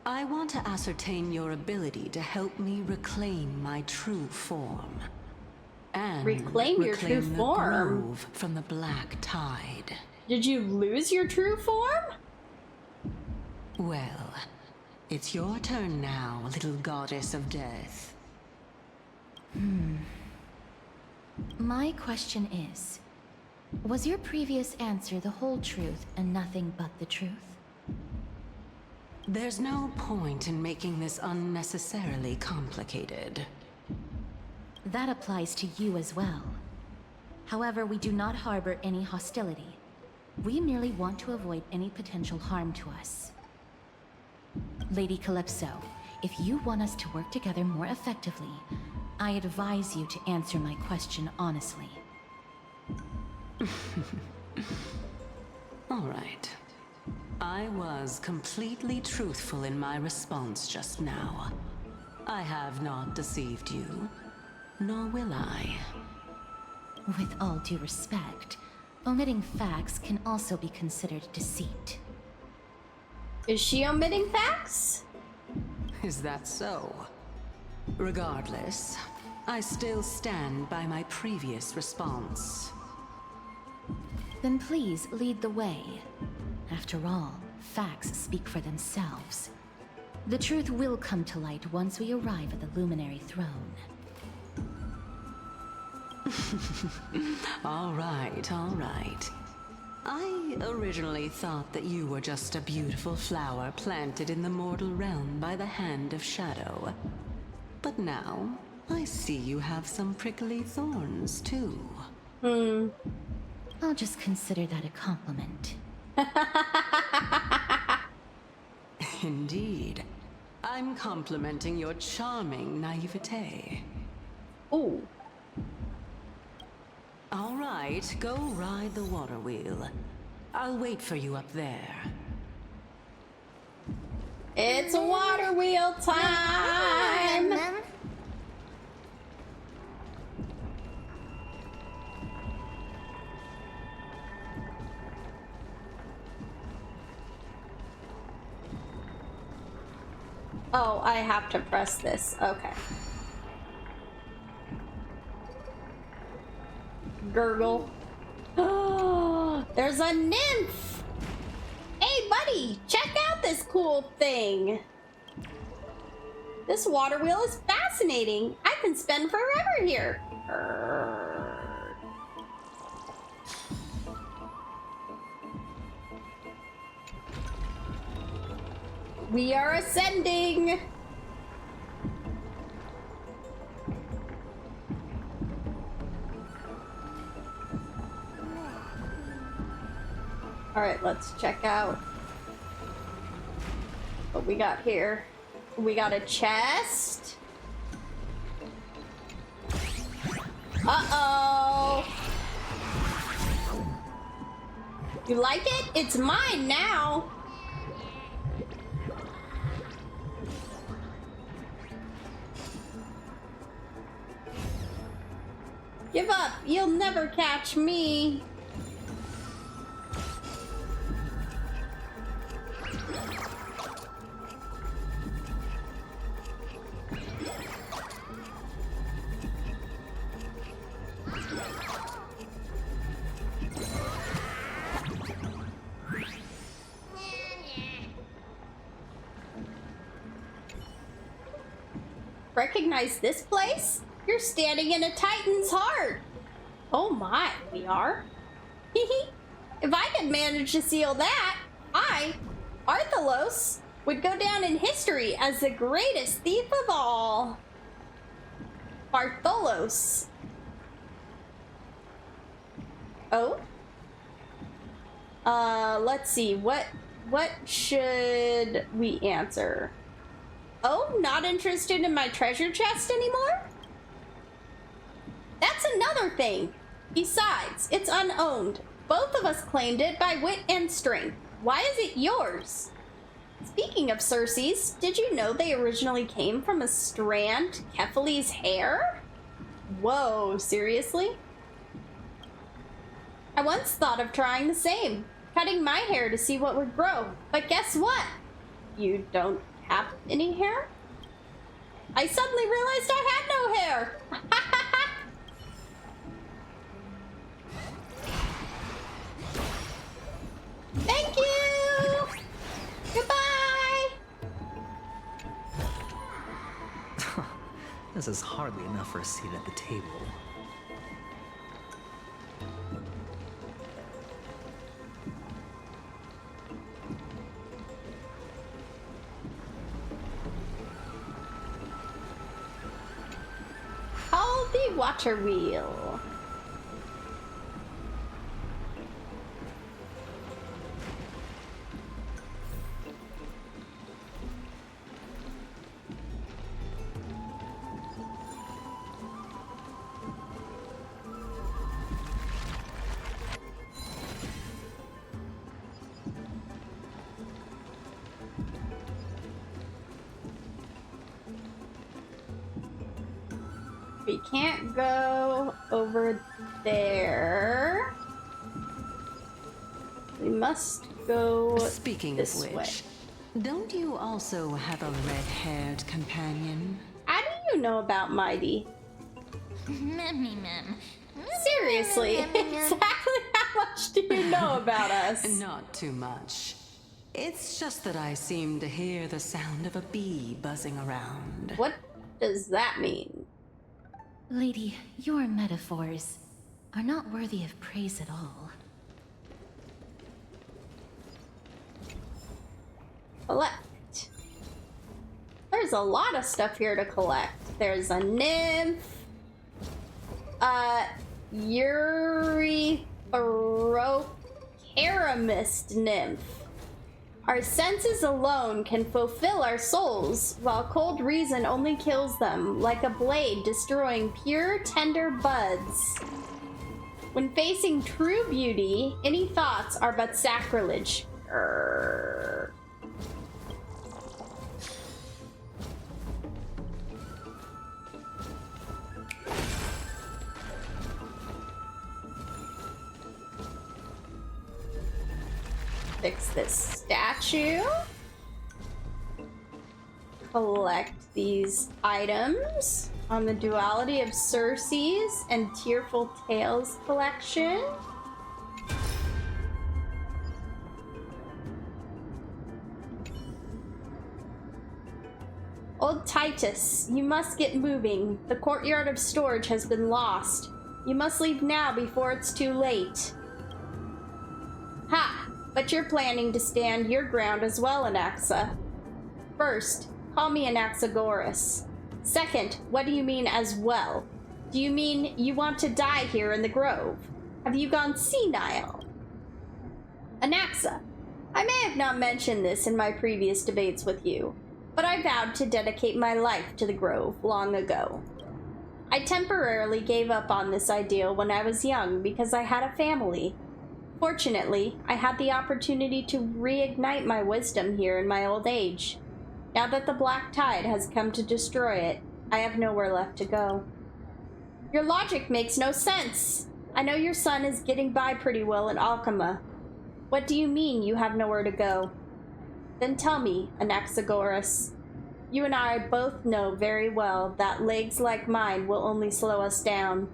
I want to ascertain your ability to help me reclaim my true form. And Reclaim your true the form? Grove from the black tide. Did you lose your true form? Well, it's your turn now, little goddess of death. My question is, was your previous answer the whole truth and nothing but the truth? There's no point in making this unnecessarily complicated. That applies to you as well. However, we do not harbor any hostility. We merely want to avoid any potential harm to us. Lady Calypso, if you want us to work together more effectively, I advise you to answer my question honestly. All right. I was completely truthful in my response just now. I have not deceived you, nor will I. With all due respect, omitting facts can also be considered deceit. Is she omitting facts? Is that so? Regardless, I still stand by my previous response. Then please lead the way. After all, facts speak for themselves. The truth will come to light once we arrive at the Luminary Throne. All right, all right. I originally thought that you were just a beautiful flower planted in the mortal realm by the hand of Shadow. But now, I see you have some prickly thorns, too. I'll just consider that a compliment. Indeed. I'm complimenting your charming naivete. Ooh. All right, go ride the water wheel. I'll wait for you up there. It's water wheel time! Oh, I have to press this. Okay. Gurgle. Oh, there's a nymph! Hey, buddy! Check out this cool thing! This water wheel is fascinating! I can spend forever here! We are ascending! Alright, let's check out what we got here. We got a chest. Uh-oh! You like it? It's mine now! Give up. You'll never catch me. Recognize this place? You're standing in a Titan's heart. Oh my, we are? If I could manage to seal that, I, Arthalos, would go down in history as the greatest thief of all. Bartholos. Oh? Let's see, what should we answer? Oh, not interested in my treasure chest anymore? That's another thing. Besides, it's unowned. Both of us claimed it by wit and strength. Why is it yours? Speaking of Circe's, did you know they originally came from a strand Kephales's hair? Whoa, seriously? I once thought of trying the same, cutting my hair to see what would grow. But guess what? You don't have any hair? I suddenly realized I had no hair. Thank you. Goodbye. This is hardly enough for a seat at the table. Call the water wheel. We can't go over there. We must go Speaking this of way. which, don't you also have a red-haired companion? How do you know about Mighty? Memmy mem. Seriously, exactly how much do you know about us? Not too much. It's just that I seem to hear the sound of a bee buzzing around. What does that mean? Lady, your metaphors are not worthy of praise at all. Collect. There's a lot of stuff here to collect. There's a nymph. Eurythrocaramist nymph. Our senses alone can fulfill our souls, while cold reason only kills them, like a blade destroying pure, tender buds. When facing true beauty, any thoughts are but sacrilege. Grrr. Fix this statue. Collect these items on the Duality of Circe's and Tearful Tales collection. Old Titus, you must get moving. The courtyard of storage has been lost. You must leave now before it's too late. Ha! But you're planning to stand your ground as well, Anaxa. First, call me Anaxagoras. Second, what do you mean as well? Do you mean you want to die here in the Grove? Have you gone senile? Anaxa, I may have not mentioned this in my previous debates with you, but I vowed to dedicate my life to the Grove long ago. I temporarily gave up on this ideal when I was young because I had a family. Fortunately, I had the opportunity to reignite my wisdom here in my old age. Now that the black tide has come to destroy it, I have nowhere left to go. Your logic makes no sense. I know your son is getting by pretty well in Alchema. What do you mean you have nowhere to go? Then tell me, Anaxagoras. You and I both know very well that legs like mine will only slow us down.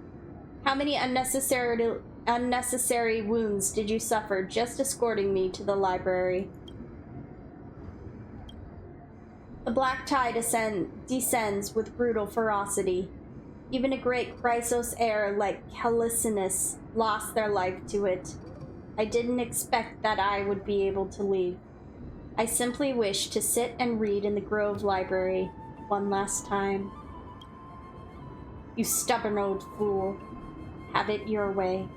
How many unnecessary wounds did you suffer just escorting me to the library? The black tide descends with brutal ferocity. Even a great Chrysos heir like Calicinus lost their life to it. I didn't expect that I would be able to leave. I simply wish to sit and read in the Grove Library one last time. You stubborn old fool. Have it your way.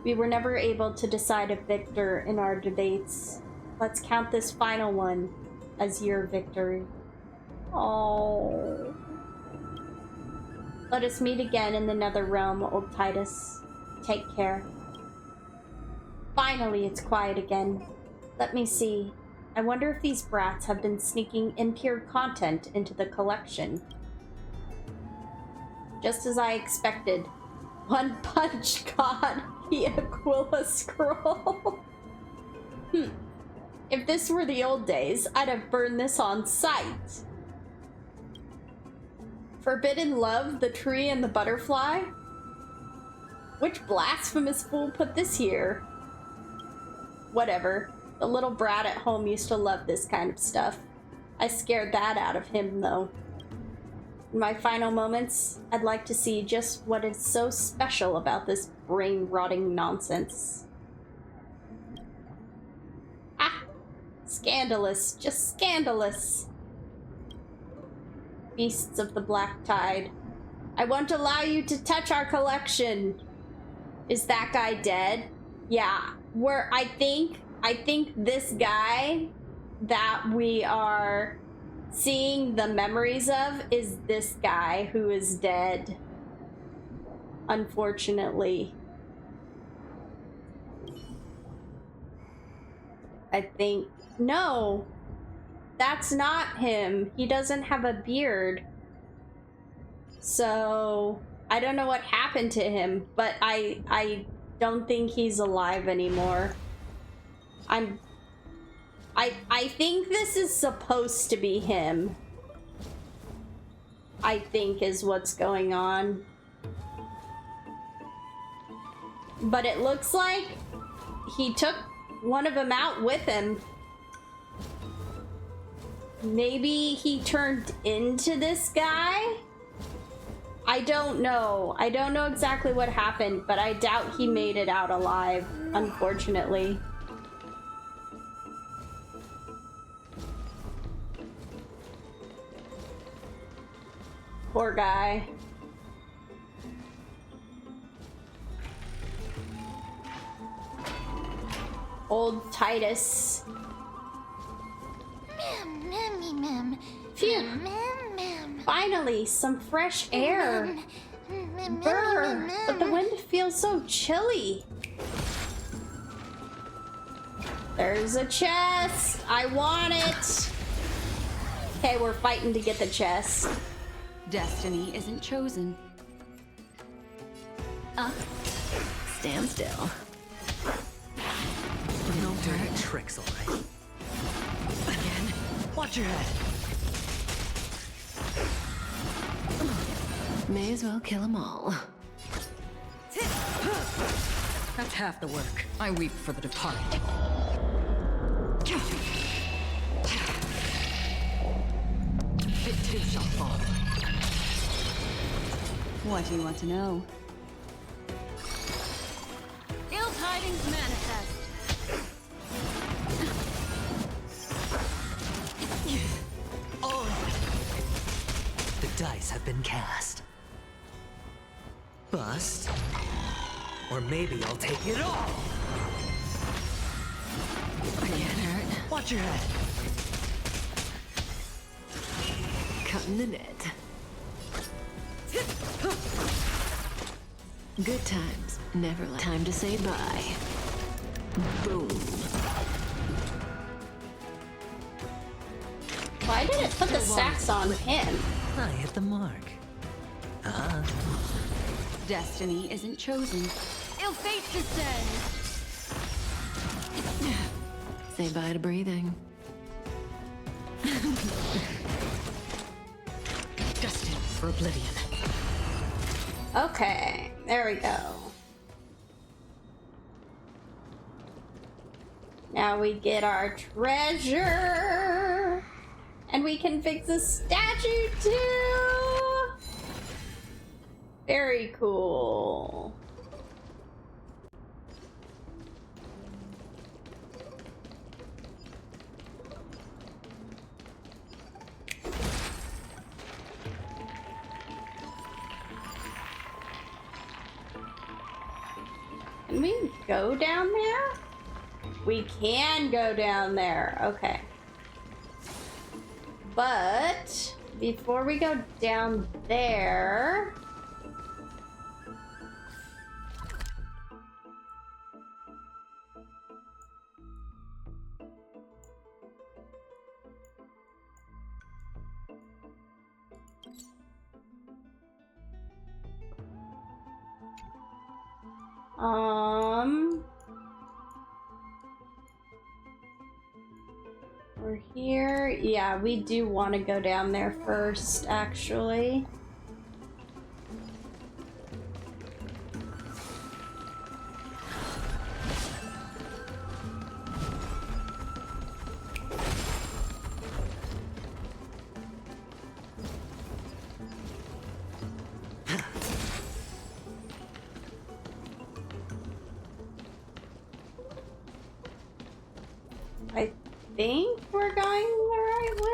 We were never able to decide a victor in our debates. Let's count this final one as your victory. Oh. Let us meet again in the nether realm, old Titus. Take care. Finally, it's quiet again. Let me see. I wonder if these brats have been sneaking impure content into the collection. Just as I expected. One punch god the Aquila scroll. If this were the old days, I'd have burned this on sight. Forbidden love, the tree, and the butterfly? Which blasphemous fool put this here? Whatever. The little brat at home used to love this kind of stuff. I scared that out of him, though. In my final moments, I'd like to see just what is so special about this brain-rotting nonsense. Ah! Scandalous. Just scandalous. Beasts of the Black Tide. I won't allow you to touch our collection. Is that guy dead? Yeah. I think this guy that we are seeing the memories of is this guy who is dead. Unfortunately. I think... No! That's not him. He doesn't have a beard. So... I don't know what happened to him, but I don't think he's alive anymore. I think this is supposed to be him. I think is what's going on. But it looks like he took one of them out with him. Maybe he turned into this guy? I don't know. I don't know exactly what happened, but I doubt he made it out alive, unfortunately. Poor guy. Old Titus. Phew. Finally, some fresh air. Brr, but the wind feels so chilly. There's a chest. I want it. Okay, we're fighting to get the chest. Destiny isn't chosen. Stand still. No dirty tricks, alright. Again. Watch your head. May as well kill them all. That's half the work. I weep for the departed. It too shall fall. What do you want to know? Ill tidings manifest. All of it. The dice have been cast. Bust. Or maybe I'll take it all. I get hurt. Watch your head. Cutting the net. Good times. Never time to say bye. Boom. Why did it put the sacks on him? I hit the mark. Destiny isn't chosen. Ill-fate descends. Say bye to breathing. Destined for oblivion. Okay, there we go. Now we get our treasure. And we can fix a statue too. Very cool. Can we go down there? We can go down there. Okay. But before we go down there, we're here. Yeah, we do want to go down there first, actually. I think we're going the right way.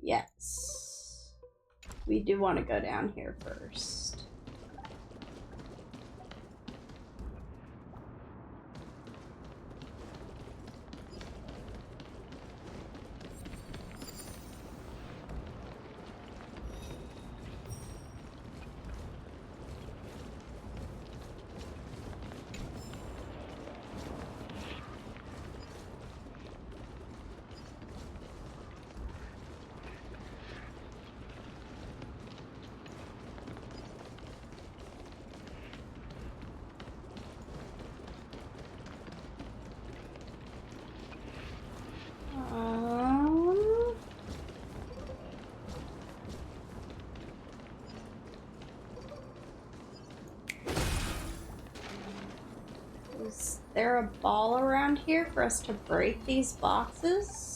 Yes. We do want to go down here first. Is there a ball around here for us to break these boxes?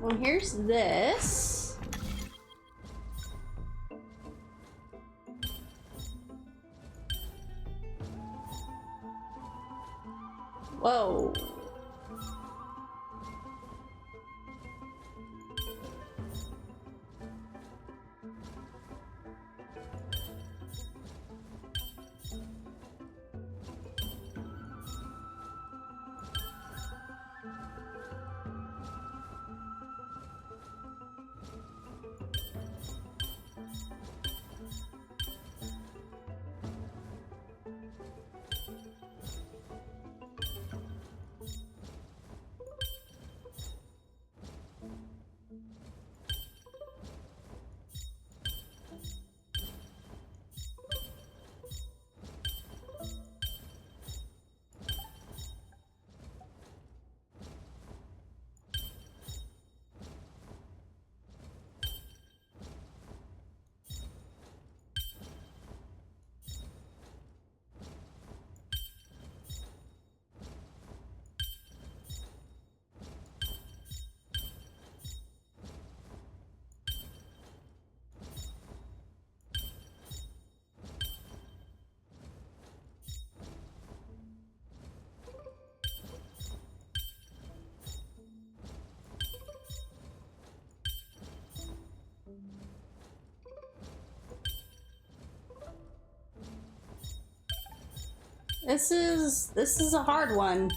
Well, here's this. Whoa. This is a hard one.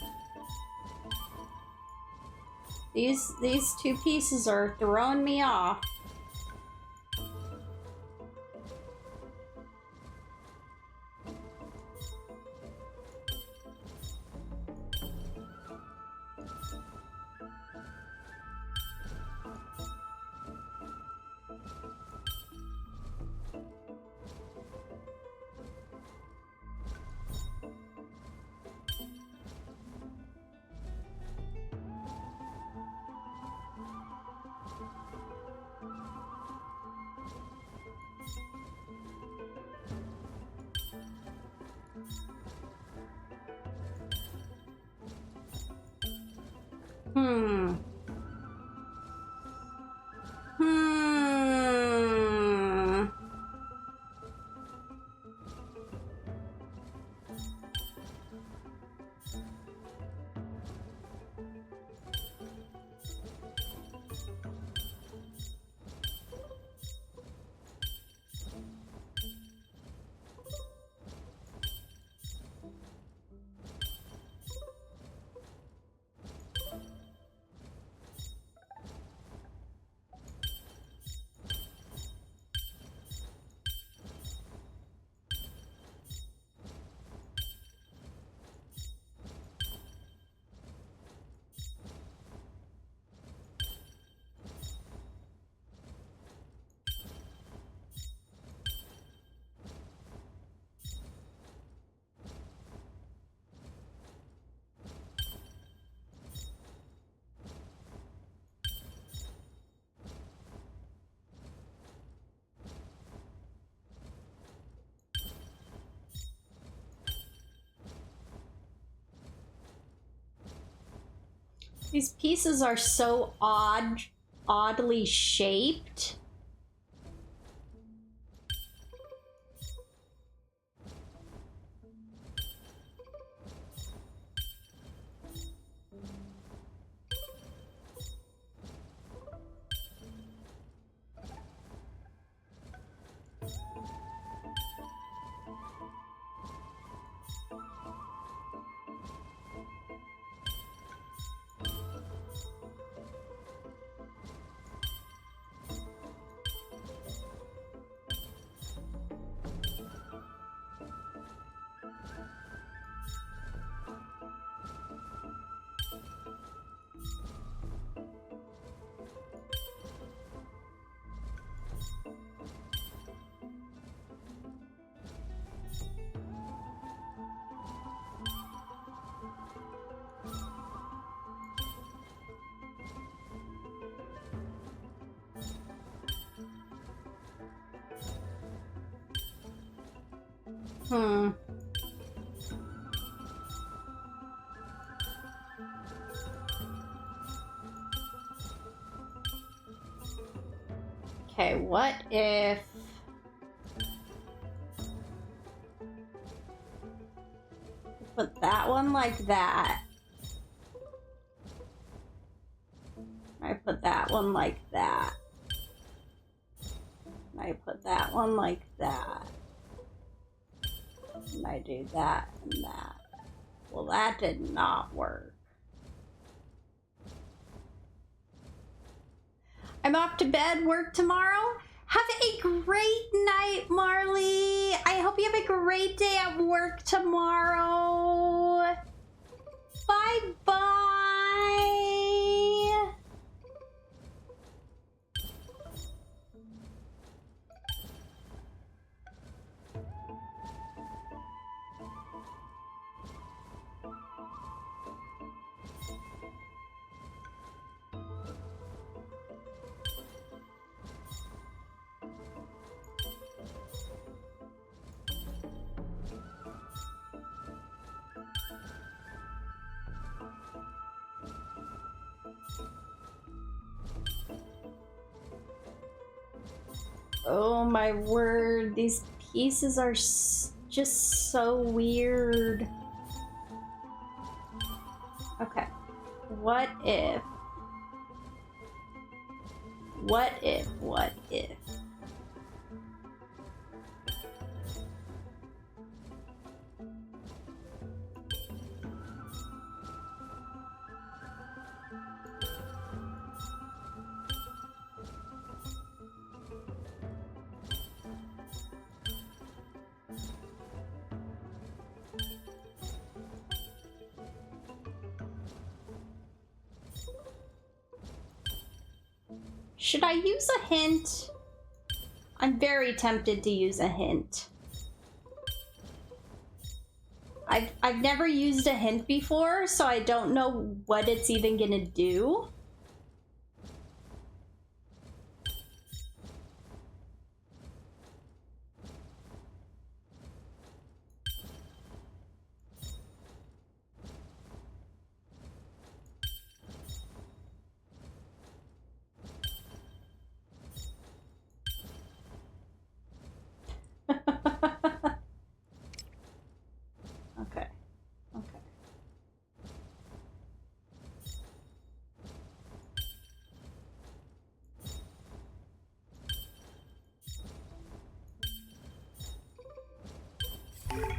These two pieces are throwing me off. Hmm. These pieces are so oddly shaped. Okay, what if... put that one like that. I put that one like that. I put that one like that. And I do that and that. Well, that did not work. I'm off to bed, work tomorrow. Have a great night, Marley. I hope you have a great day at work tomorrow. Bye-bye. Oh my word, these pieces are just so weird. Okay, what if? What if? What if? Should I use a hint? I'm very tempted to use a hint. I've never used a hint before, so I don't know what it's even gonna do. Okay. Okay.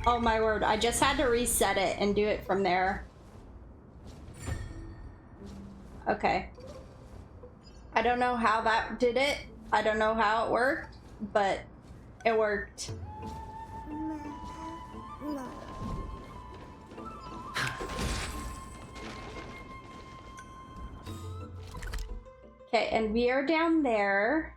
Oh my word, I just had to reset it and do it from there. Okay. I don't know how that did it. I don't know how it worked, but it worked. Okay, and we are down there.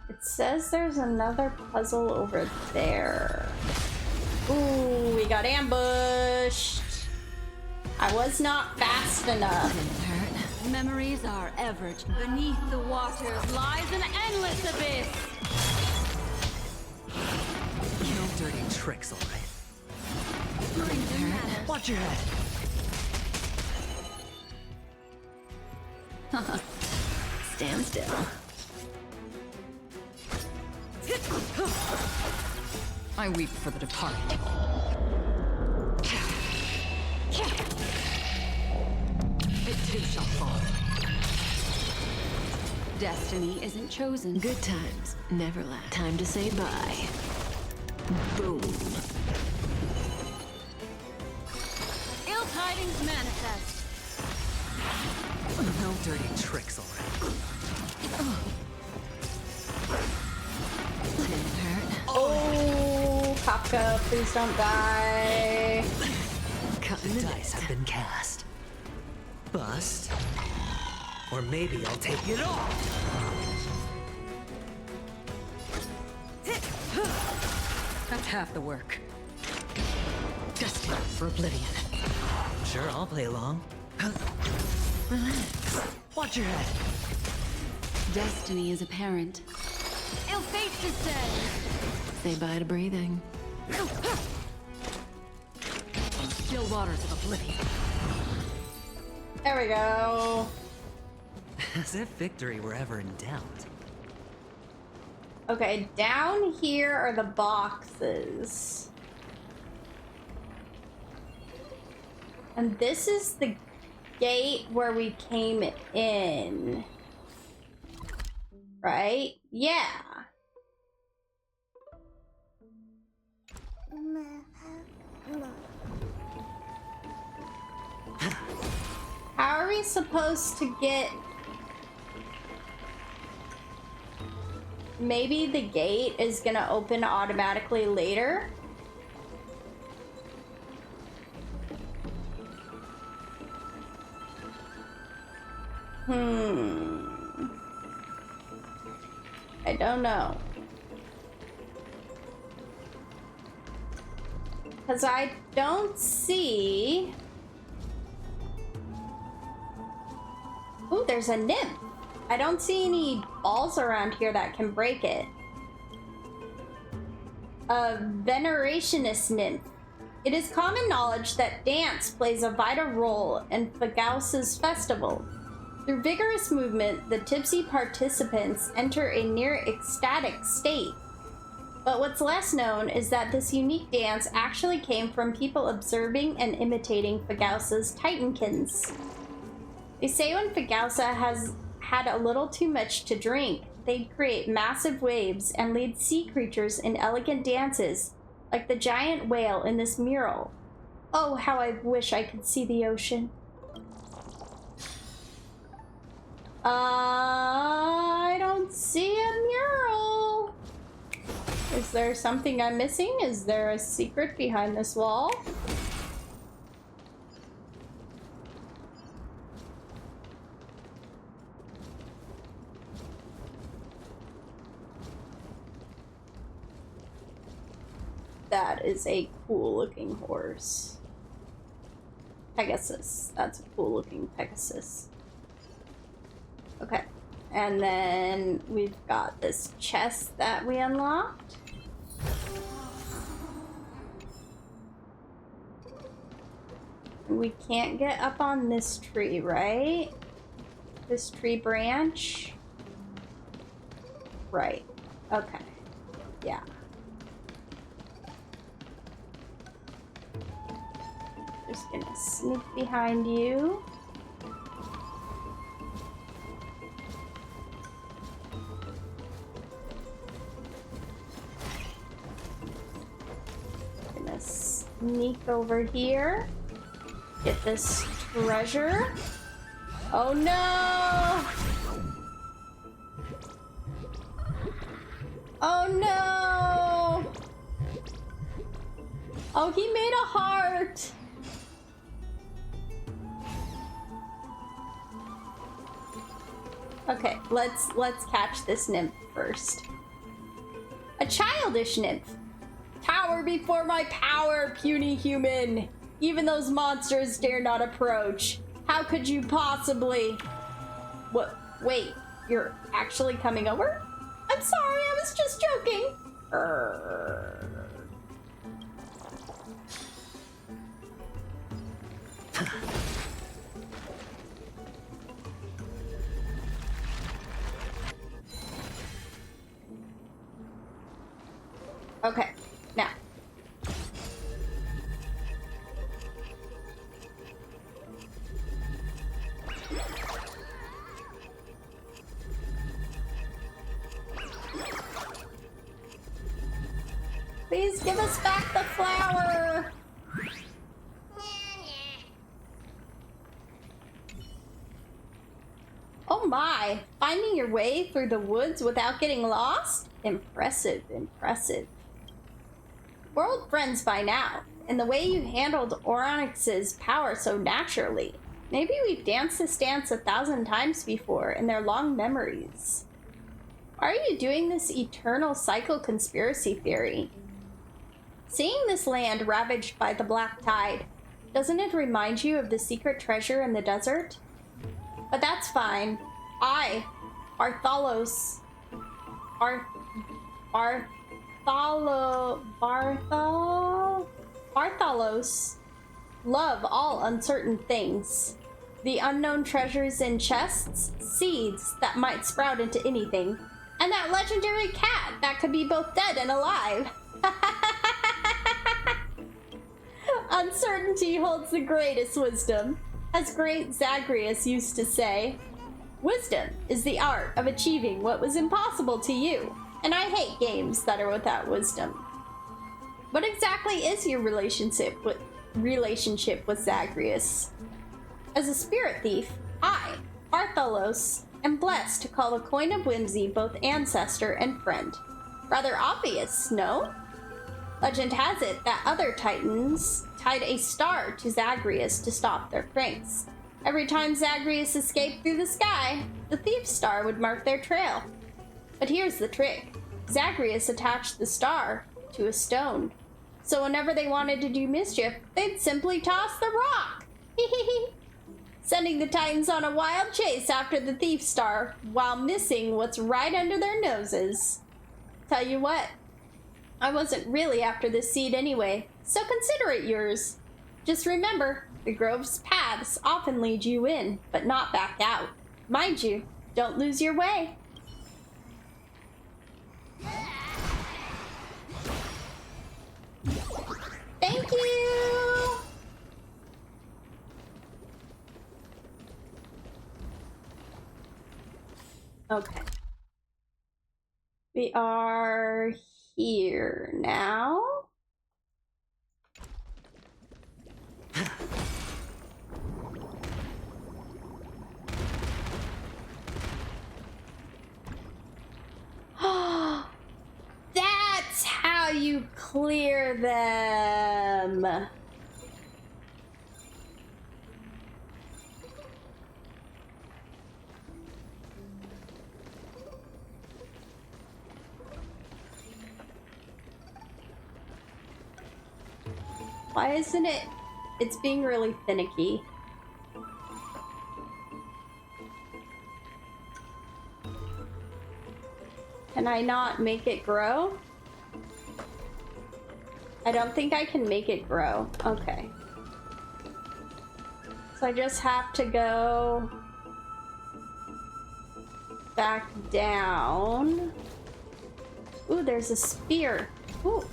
It says there's another puzzle over there. Ooh, we got ambushed. I was not fast enough. Memories are ever. Beneath the waters lies an endless abyss. No dirty tricks, alright? Watch your head. Stand still. I weep for the departed. It too shall fall. Destiny isn't chosen. Good times never last. Time to say bye. Boom. Ill tidings manifest. No dirty tricks, alright? Didn't hurt. Oh, Kafka, please don't die. Cutting The the dice have been cast. Bust. Or maybe I'll take it off. That's half the work. Destined for oblivion. Sure, I'll play along. Relax. Watch your head. Destiny is apparent. Ill fate descends. Say bye to breathing. Still waters of oblivion. There we go. As if victory were ever in doubt. Okay, down here are the boxes. And this is the gate where we came in. Right? Yeah. How are we supposed to get... Maybe the gate is gonna open automatically later? I don't know. Because I don't see... Ooh, there's a nymph. I don't see any balls around here that can break it. A venerationist nymph. It is common knowledge that dance plays a vital role in Fagaus's festival. Through vigorous movement, the tipsy participants enter a near ecstatic state. But what's less known is that this unique dance actually came from people observing and imitating Fagaus's Titankins. They say when Fagausa has had a little too much to drink, they'd create massive waves and lead sea creatures in elegant dances, like the giant whale in this mural. Oh, how I wish I could see the ocean. I don't see a mural. Is there something I'm missing? Is there a secret behind this wall? That is a cool looking horse. Pegasus. That's a cool looking Pegasus. Okay. And then we've got this chest that we unlocked. We can't get up on this tree, right? This tree branch? Right. Okay. Yeah. Just gonna sneak behind you. Gonna sneak over here. Get this treasure. Oh no! Oh no! Oh, he made a heart! Okay, let's catch this nymph first. A childish nymph. Cower before my power, puny human. Even those monsters dare not approach. How could you possibly... What? Wait, you're actually coming over? I'm sorry, I was just joking. Okay, now. Please give us back the flower. Oh my, finding your way through the woods without getting lost? Impressive, impressive. We're old friends by now, and the way you handled Oryx's power so naturally. Maybe we've danced this dance 1,000 times before in their long memories. Why are you doing this eternal cycle conspiracy theory? Seeing this land ravaged by the black tide, doesn't it remind you of the secret treasure in the desert? But that's fine. I, Bartholos, Bartholos, love all uncertain things. The unknown treasures in chests, seeds that might sprout into anything, and that legendary cat that could be both dead and alive. Uncertainty holds the greatest wisdom, as great Zagreus used to say. Wisdom is the art of achieving what was impossible to you, and I hate games that are without wisdom. What exactly is your relationship with Zagreus? As a spirit thief, I, Bartholos, am blessed to call the coin of whimsy both ancestor and friend. Rather obvious, no? Legend has it that other titans tied a star to Zagreus to stop their pranks. Every time Zagreus escaped through the sky, the thief's star would mark their trail. But here's the trick. Zagreus attached the star to a stone. So whenever they wanted to do mischief, they'd simply toss the rock. Sending the titans on a wild chase after the thief's star while missing what's right under their noses. Tell you what, I wasn't really after this seed anyway, so consider it yours. Just remember, the Grove's paths often lead you in, but not back out. Mind you, don't lose your way. Thank you! Okay. We are here now. That's how you clear them. Why isn't it? It's being really finicky. Can I not make it grow? I don't think I can make it grow. Okay. So I just have to go back down. Ooh, there's a spear. Ooh.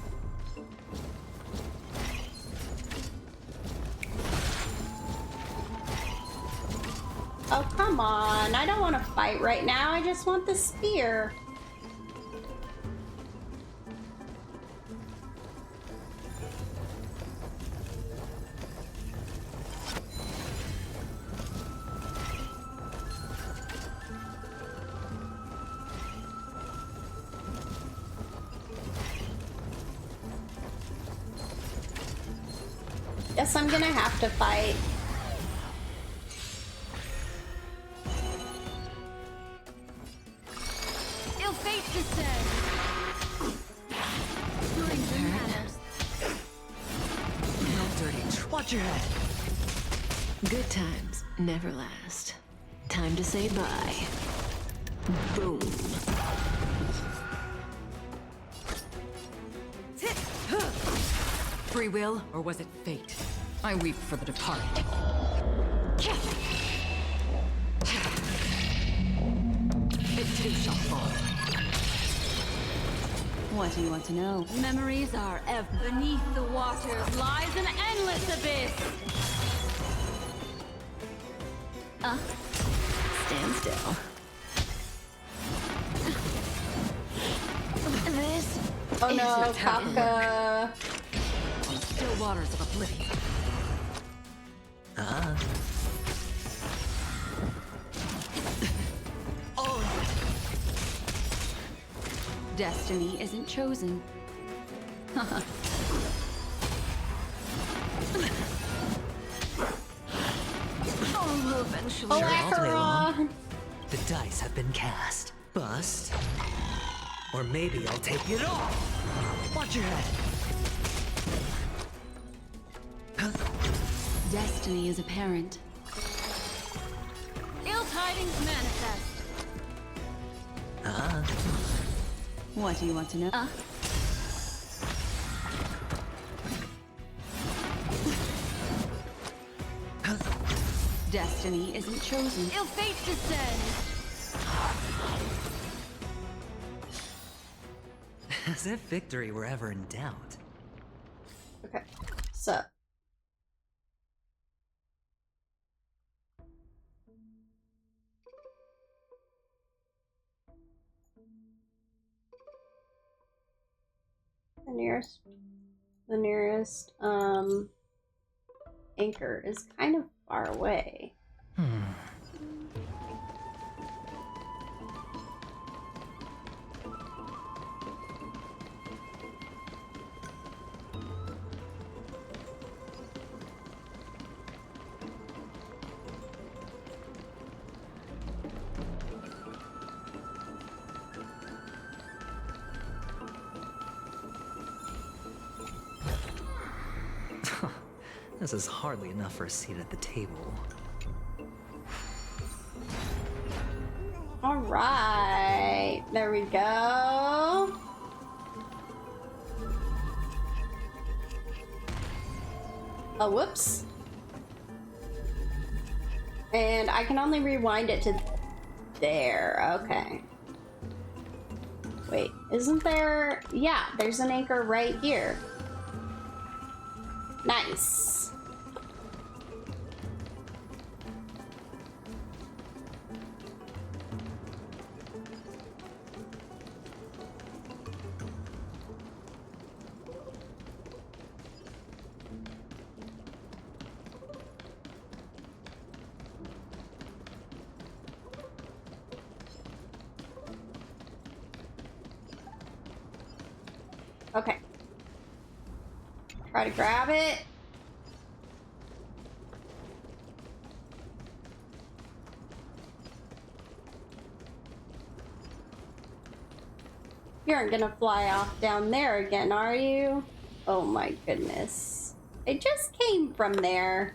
Oh, come on. I don't want to fight right now. I just want the spear. Guess I'm gonna have to fight. Ill fate descends. Stranger manners. No dirty. Watch your head. Good times never last. Time to say bye. Boom. Free will, or was it fate? I weep for the departed. It too shall fall. What do you want to know? Memories are ever beneath the waters lies an endless abyss. Stand still. This Oh is no, your time. Kafka. On the still waters of oblivion. Destiny isn't chosen. Oh, we'll eventually. Oh, Sure, all day long. Acheron. The dice have been cast. Bust. Or maybe I'll take it all. Watch your head. Destiny is apparent. Ill tidings manifest. What do you want to know? Destiny isn't chosen. Ill fate descends. As if victory were ever in doubt. Okay, so. The nearest anchor is kind of far away. This is hardly enough for a seat at the table. All right, there we go. Oh, whoops. And I can only rewind it to there. Okay. Wait, isn't there? Yeah, there's an anchor right here. Nice. Okay. Try to grab it. You aren't gonna fly off down there again, are you? Oh my goodness. I just came from there.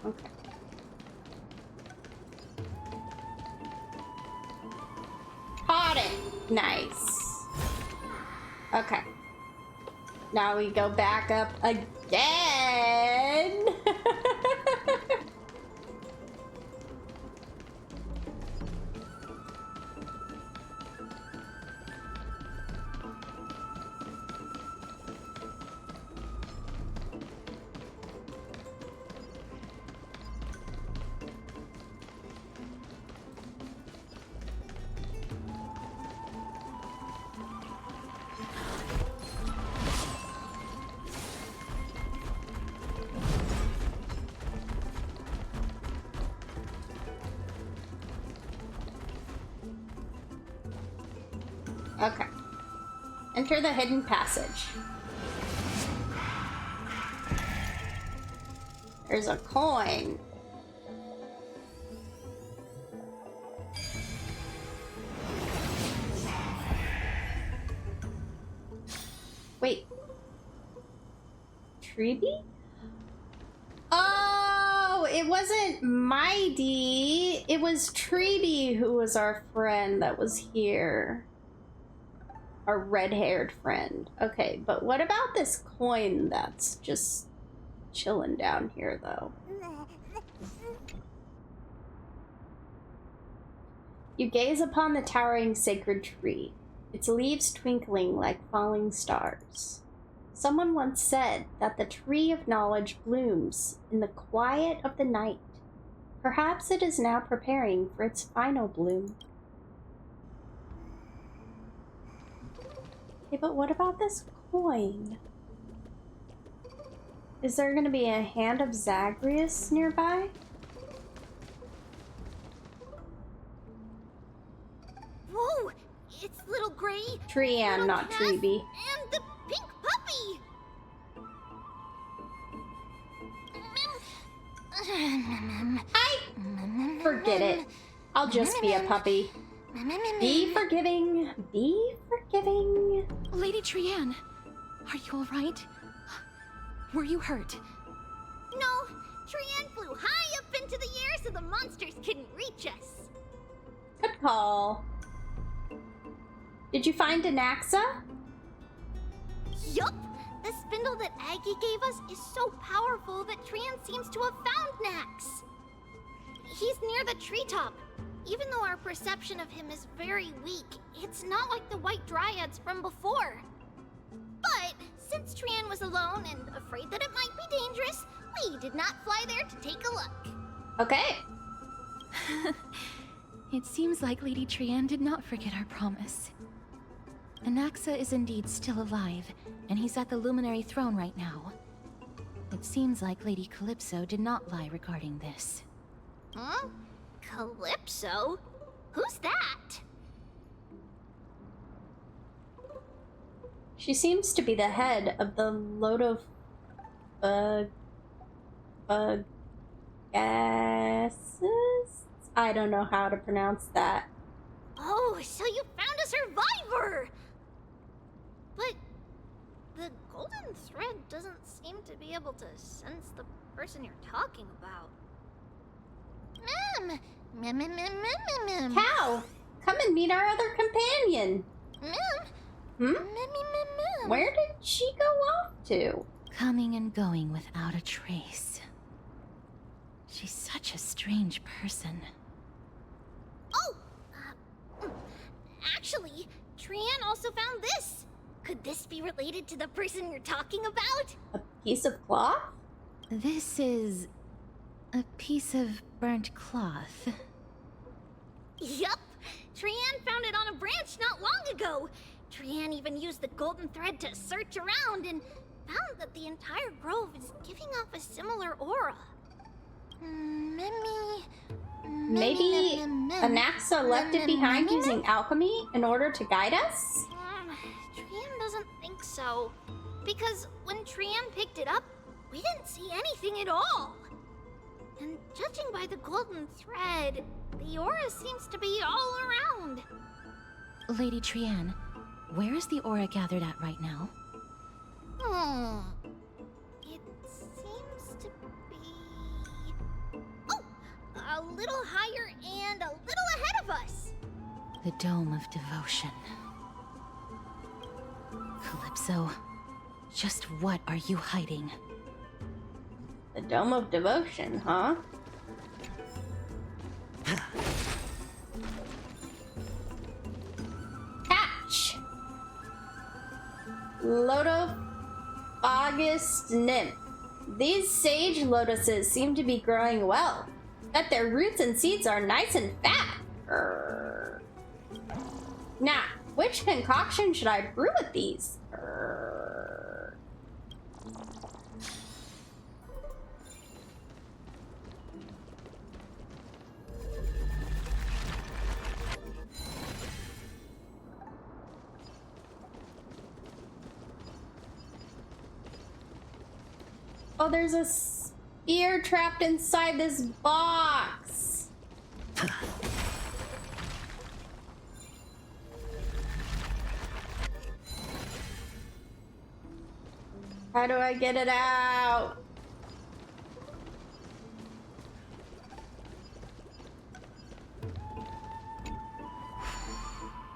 Okay. Caught it. Nice. Okay. Now we go back up again. Okay. Enter the hidden passage. There's a coin. Wait. Treeby? Oh, it wasn't Mighty. It was Treeby who was our friend that was here. Our red-haired friend. Okay, but what about this coin that's just chilling down here, though? You gaze upon the towering sacred tree, its leaves twinkling like falling stars. Someone once said that the tree of knowledge blooms in the quiet of the night. Perhaps it is now preparing for its final bloom. Okay, but what about this coin? Is there going to be a hand of Zagreus nearby? Whoa! It's little Gray. Trian, not Cass, Treeby. And the pink puppy! Forget it. I'll just be a puppy. Be forgiving. Be forgiving. Lady Trian, are you all right? Were you hurt? No, Trian flew high up into the air so the monsters couldn't reach us. Good call. Did you find Anaxa? Yup! The spindle that Aggie gave us is so powerful that Trian seems to have found Nax. He's near the treetop. Even though our perception of him is very weak, it's not like the White Dryads from before. But since Trian was alone and afraid that it might be dangerous, we did not fly there to take a look. Okay. It seems like Lady Trian did not forget our promise. Anaxa is indeed still alive, and he's at the Luminary Throne right now. It seems like Lady Calypso did not lie regarding this. Huh? Calypso? Who's that? She seems to be the head of the Gases? I don't know how to pronounce that. Oh, so you found a survivor! But the golden thread doesn't seem to be able to sense the person you're talking about. Cow, come and meet our other companion. Hmm? Where did she go off to? Coming and going without a trace. She's such a strange person. Oh! Actually, Trian also found this. Could this be related to the person you're talking about? A piece of cloth? This is a piece of burnt cloth. Yup! Trian found it on a branch not long ago. Trian even used the golden thread to search around, and found that the entire grove is giving off a similar aura. Maybe Anaxa left it behind using alchemy in order to guide us? Trian doesn't think so. Because when Trian picked it up, we didn't see anything at all. And judging by the golden thread, the aura seems to be all around. Lady Trian, where is the aura gathered at right now? It seems to be... Oh! A little higher and a little ahead of us! The Dome of Devotion. Calypso, just what are you hiding? The Dome of Devotion, huh? Catch! Lotophagous nymph. These sage lotuses seem to be growing well. Bet their roots and seeds are nice and fat. Now, which concoction should I brew with these? Oh, there's a spear trapped inside this box. How do I get it out?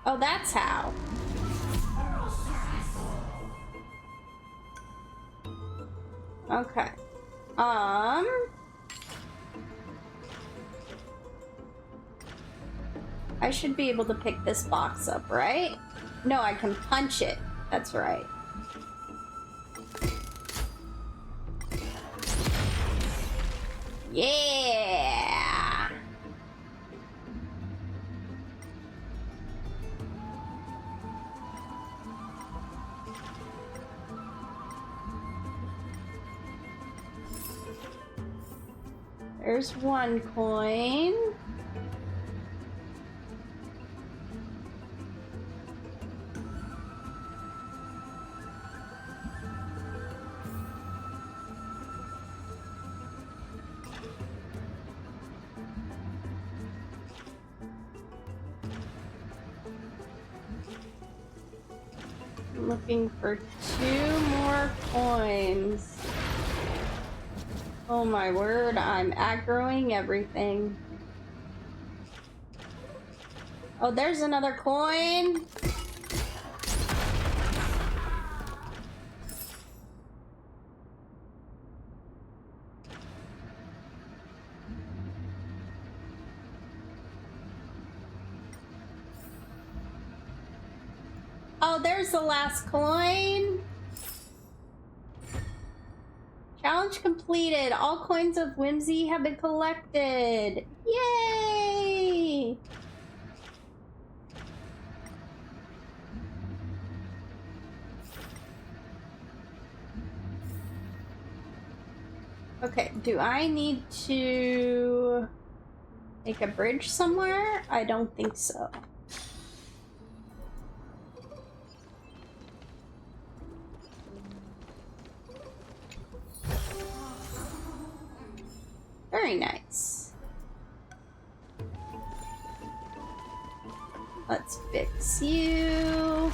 Oh, that's how. Okay. I should be able to pick this box up, right? No, I can punch it. That's right. Yeah! There's one coin. I'm looking for 2 more coins. Oh my word, I'm aggroing everything. Oh, there's another coin. Oh, there's the last coin. Challenge completed. All coins of whimsy have been collected. Yay! Okay, do I need to make a bridge somewhere? I don't think so. Very nice. Let's fix you.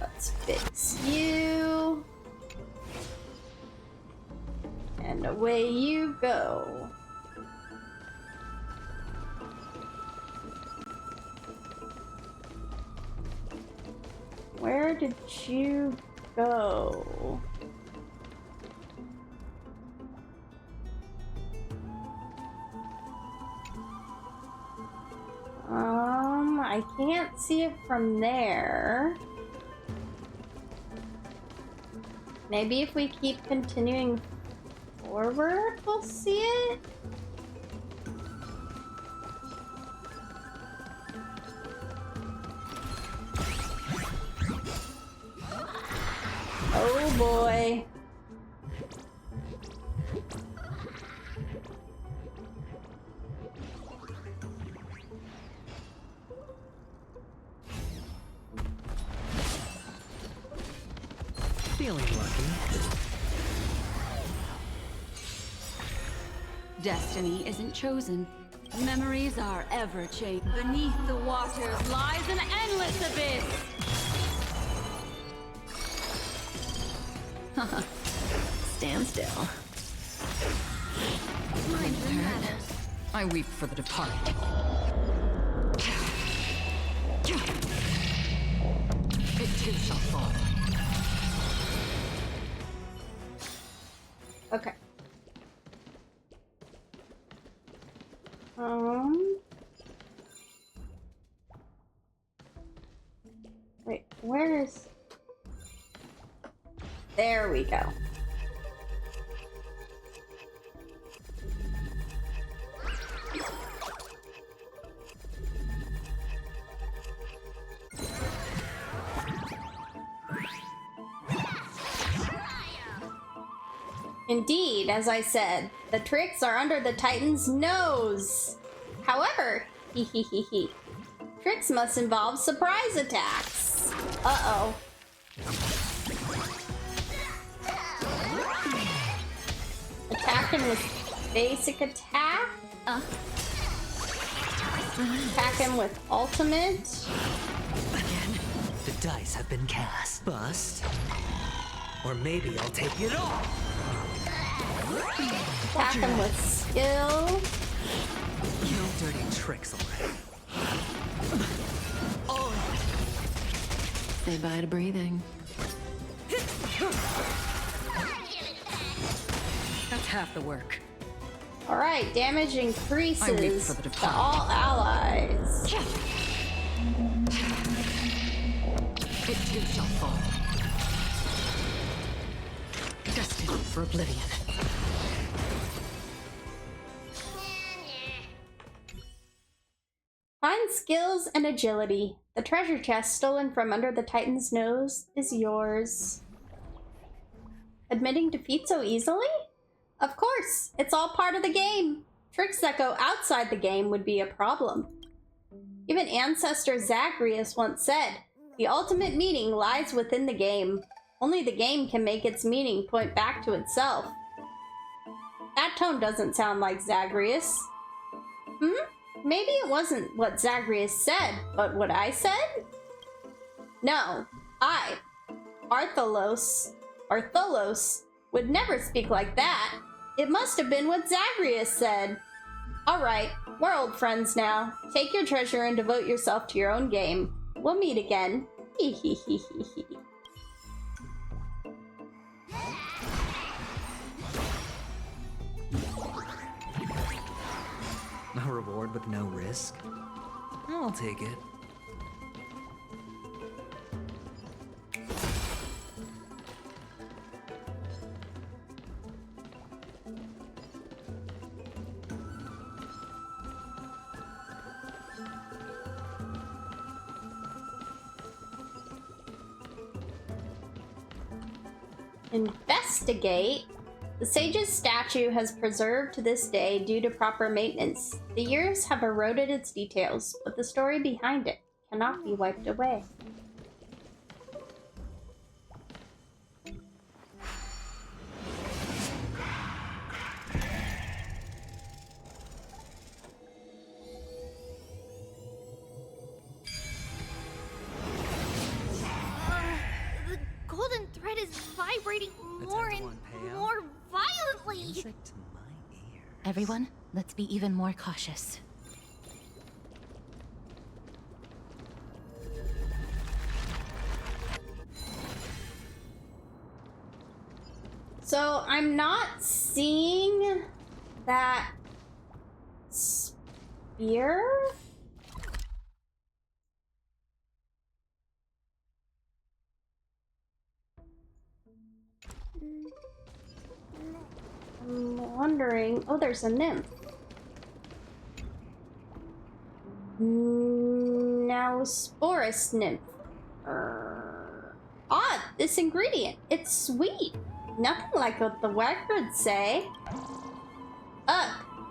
Let's fix you. And away you go. Where did you go? I can't see it from there. Maybe if we keep continuing forward, we'll see it. Oh boy. Feeling lucky. Destiny isn't chosen. Memories are ever changed. Beneath the waters lies an endless abyss. Stand still. I weep for the departed. It too shall fall. Okay. Wait, where is... There we go. Indeed, as I said, the tricks are under the Titan's nose. However, tricks must involve surprise attacks. Uh-oh. Attack him with basic attack. Attack him with ultimate. Again, the dice have been cast. Bust. Or maybe I'll take it all. Attack him with skill. No dirty tricks already. Say bye to breathing. That's half the work. Alright, damage I weep increases for the to departed. all allies. It too shall fall. Destined for oblivion. Find skills and agility. The treasure chest stolen from under the Titan's nose is yours. Admitting defeat so easily? Of course, it's all part of the game. Tricks that go outside the game would be a problem. Even Ancestor Zagreus once said, the ultimate meaning lies within the game. Only the game can make its meaning point back to itself. That tone doesn't sound like Zagreus. Maybe it wasn't what Zagreus said, but what I said? No, I, Artholos, would never speak like that. It must have been what Zagreus said. Alright, we're old friends now. Take your treasure and devote yourself to your own game. We'll meet again. Hee hee hee hee hee. A reward with no risk? I'll take it. Investigate. The sage's statue has preserved to this day due to proper maintenance. The years have eroded its details, but the story behind it cannot be wiped away. The golden thread is vibrating more and more violently. Music to my ear. Everyone, let's be even more cautious. So I'm not seeing that spear. I'm wondering. Oh, there's a nymph. Now, Sporus nymph. Odd this ingredient. It's sweet. Nothing like what the records say.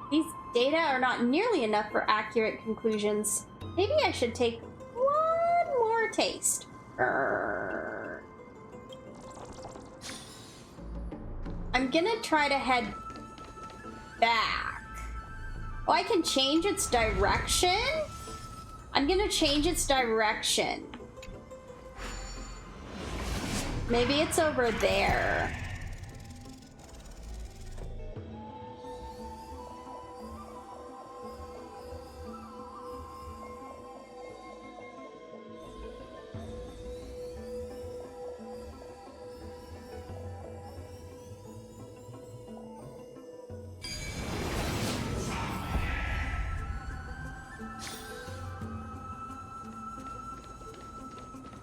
These data are not nearly enough for accurate conclusions. Maybe I should take one more taste. I'm gonna try to head back. Oh, I can change its direction? I'm gonna change its direction. Maybe it's over there.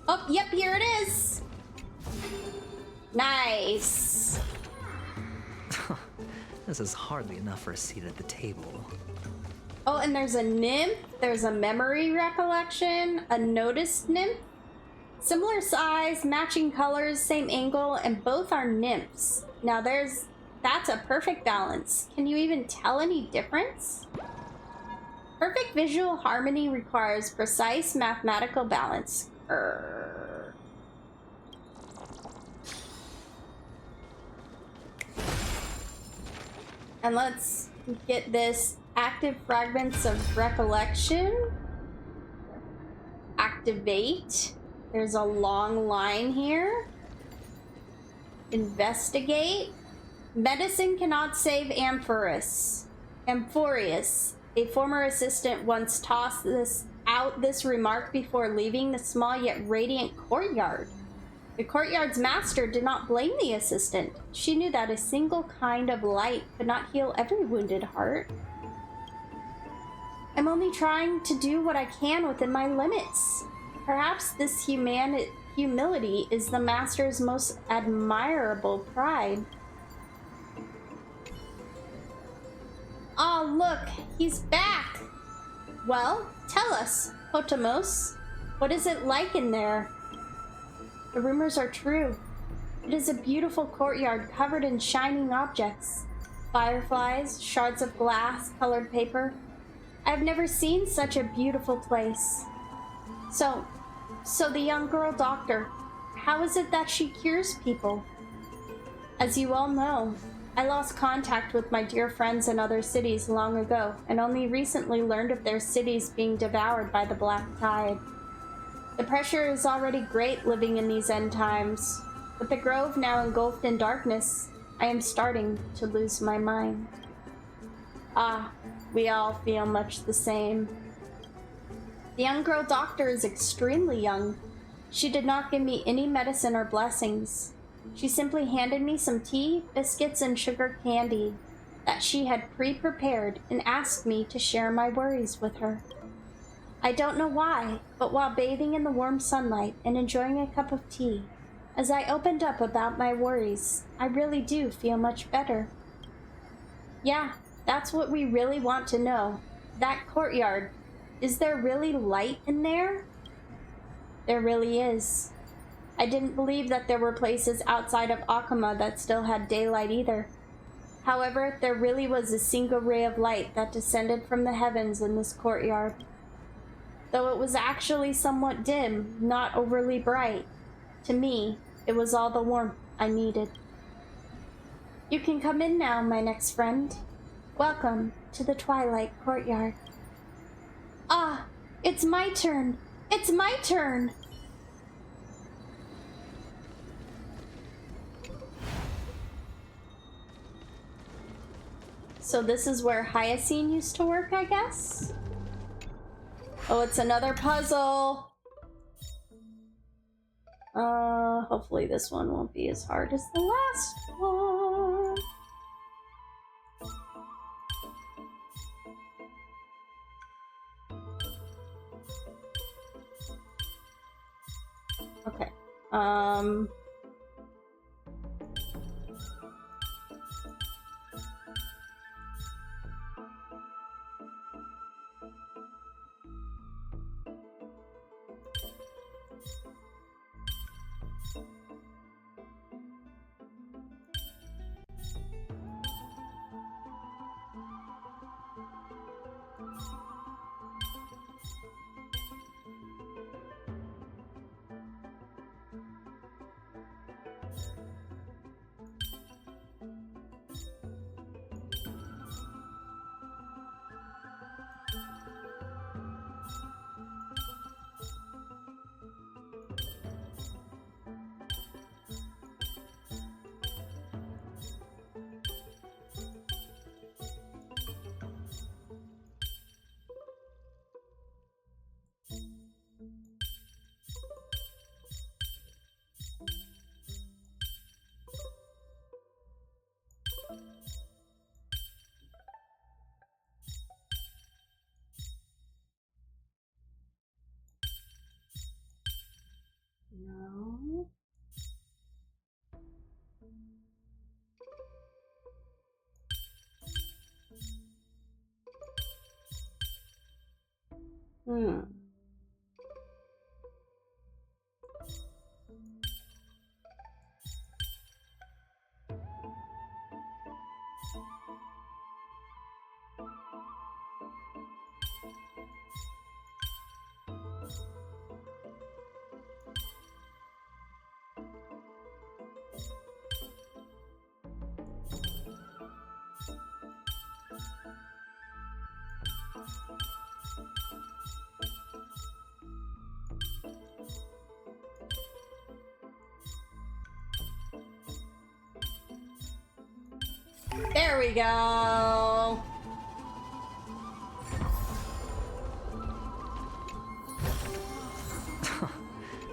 Oh, yep, here it is. Nice. This is hardly enough for a seat at the table. Oh, and there's a nymph, there's a memory recollection, a noticed nymph. Similar size, matching colors, same angle, and both are nymphs. Now that's a perfect balance. Can you even tell any difference? Perfect visual harmony requires precise mathematical balance. And let's get this active fragments of recollection. Activate. There's a long line here. Investigate. Medicine cannot save Amphorus. Amphorius, a former assistant, once tossed this remark before leaving the small yet radiant courtyard. The courtyard's master did not blame the assistant. She knew that a single kind of light could not heal every wounded heart. I'm only trying to do what I can within my limits. Perhaps this humility is the master's most admirable pride. Ah, look, he's back! Well, tell us, Potamos, what is it like in there? The rumors are true. It is a beautiful courtyard covered in shining objects. Fireflies, shards of glass, colored paper. I have never seen such a beautiful place. So the young girl doctor, how is it that she cures people? As you all know, I lost contact with my dear friends in other cities long ago, and only recently learned of their cities being devoured by the Black Tide. The pressure is already great living in these end times. With the grove now engulfed in darkness, I am starting to lose my mind. Ah, we all feel much the same. The young girl doctor is extremely young. She did not give me any medicine or blessings. She simply handed me some tea, biscuits, and sugar candy that she had pre-prepared and asked me to share my worries with her. I don't know why, but while bathing in the warm sunlight and enjoying a cup of tea, as I opened up about my worries, I really do feel much better. Yeah, that's what we really want to know. That courtyard, is there really light in there? There really is. I didn't believe that there were places outside of Akama that still had daylight either. However, there really was a single ray of light that descended from the heavens in this courtyard. Though it was actually somewhat dim, not overly bright, to me, it was all the warmth I needed. You can come in now, my next friend. Welcome to the Twilight Courtyard. Ah, it's my turn! It's my turn! So this is where Hyacine used to work, I guess? Oh, it's another puzzle! Hopefully this one won't be as hard as the last one. Okay. No. Hmm. There we go.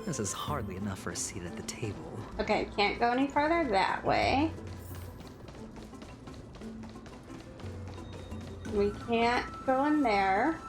This is hardly enough for a seat at the table. Okay, can't go any further that way. We can't go in there.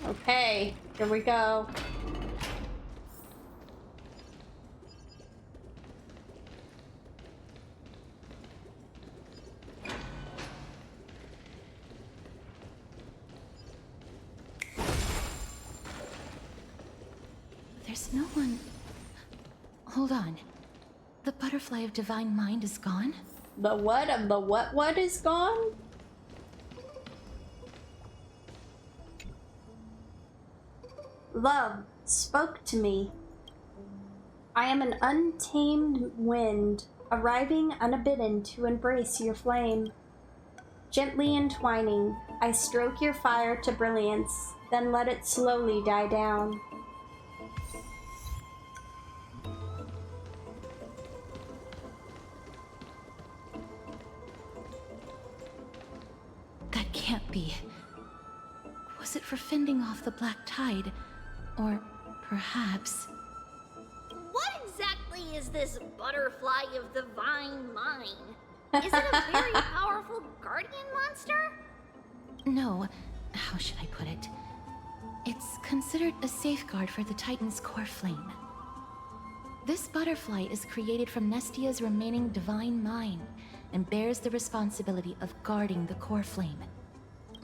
Okay, here we go. There's no one... Hold on. The butterfly of divine mind is gone? The what of the what is gone? Love spoke to me. I am an untamed wind, arriving unbidden to embrace your flame. Gently entwining, I stroke your fire to brilliance, then let it slowly die down. That can't be. Was it for fending off the black tide? Or perhaps... What exactly is this butterfly of divine mind? Is it a very powerful guardian monster? No. How should I put it? It's considered a safeguard for the Titan's core flame. This butterfly is created from Nestia's remaining divine mind and bears the responsibility of guarding the core flame.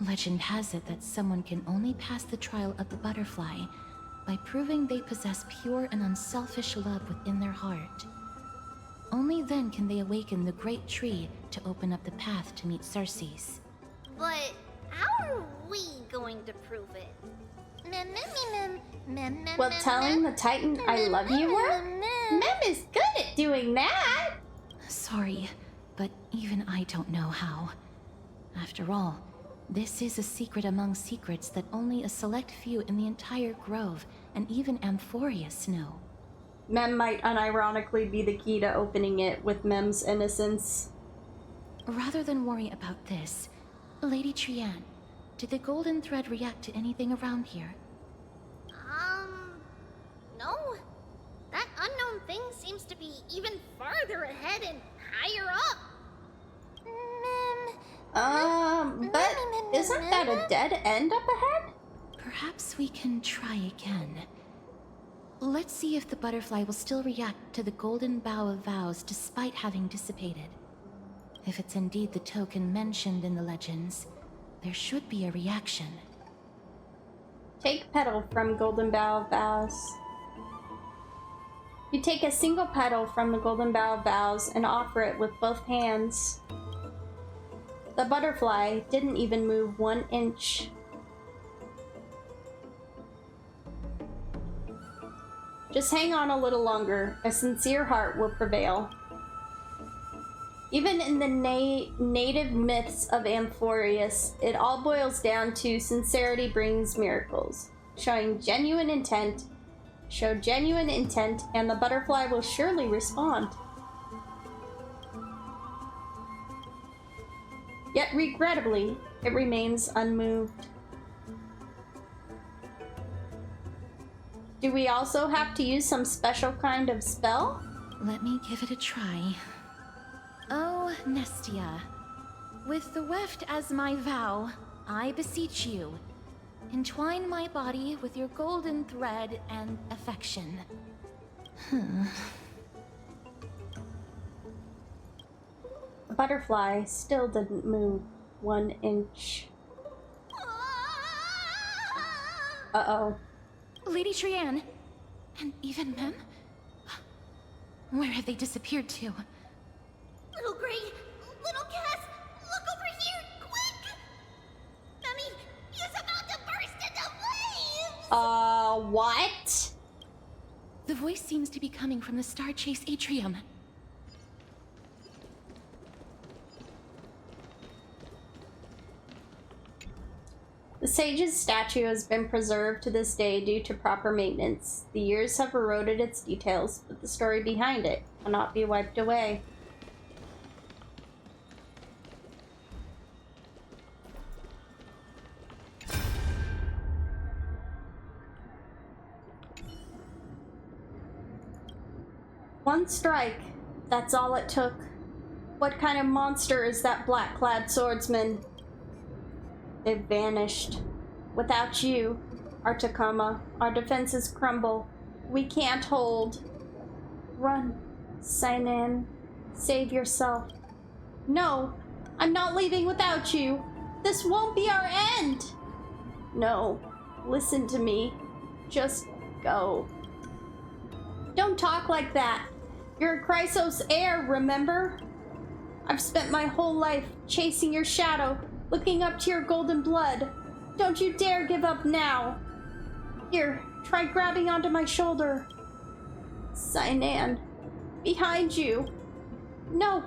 Legend has it that someone can only pass the trial of the butterfly by proving they possess pure and unselfish love within their heart. Only then can they awaken the great tree to open up the path to meet Circes. But how are we going to prove it? Well, telling the Titan I love you work? Mem is good at doing that! Sorry, but even I don't know how. After all, this is a secret among secrets that only a select few in the entire Grove, and even Amphorius, know. Mem might unironically be the key to opening it with Mem's innocence. Rather than worry about this, Lady Trianne, did the golden thread react to anything around here? No. That unknown thing seems to be even farther ahead and higher up. But isn't that a dead end up ahead? Perhaps we can try again. Let's see if the butterfly will still react to the golden bough of vows despite having dissipated. If it's indeed the token mentioned in the legends, there should be a reaction. Take petal from Golden Bough of Vows. You take a single petal from the Golden Bough of Vows and offer it with both hands. The butterfly didn't even move 1 inch Just hang on a little longer. A sincere heart will prevail. Even in the native myths of Amphorius, it all boils down to sincerity brings miracles. Show genuine intent, and the butterfly will surely respond. Yet regrettably, it remains unmoved. Do we also have to use some special kind of spell? Let me give it a try. Oh, Nestia, with the weft as my vow, I beseech you, entwine my body with your golden thread and affection. The butterfly still didn't move 1 inch. Uh-oh. Lady Trianne, and even Mem? Where have they disappeared to? Little Gray, Little Cass, look over here, quick! Mummy, he's about to burst into flames! What? The voice seems to be coming from the Star Chase atrium. The sage's statue has been preserved to this day due to proper maintenance. The years have eroded its details, but the story behind it cannot be wiped away. One strike, that's all it took. What kind of monster is that black-clad swordsman? They've vanished. Without you, Artakama, our defenses crumble. We can't hold. Run, Sinan. Save yourself. No, I'm not leaving without you. This won't be our end. No, listen to me. Just go. Don't talk like that. You're a Chrysos heir, remember? I've spent my whole life chasing your shadow, looking up to your golden blood. Don't you dare give up now. Here, try grabbing onto my shoulder. Sinan, behind you. No,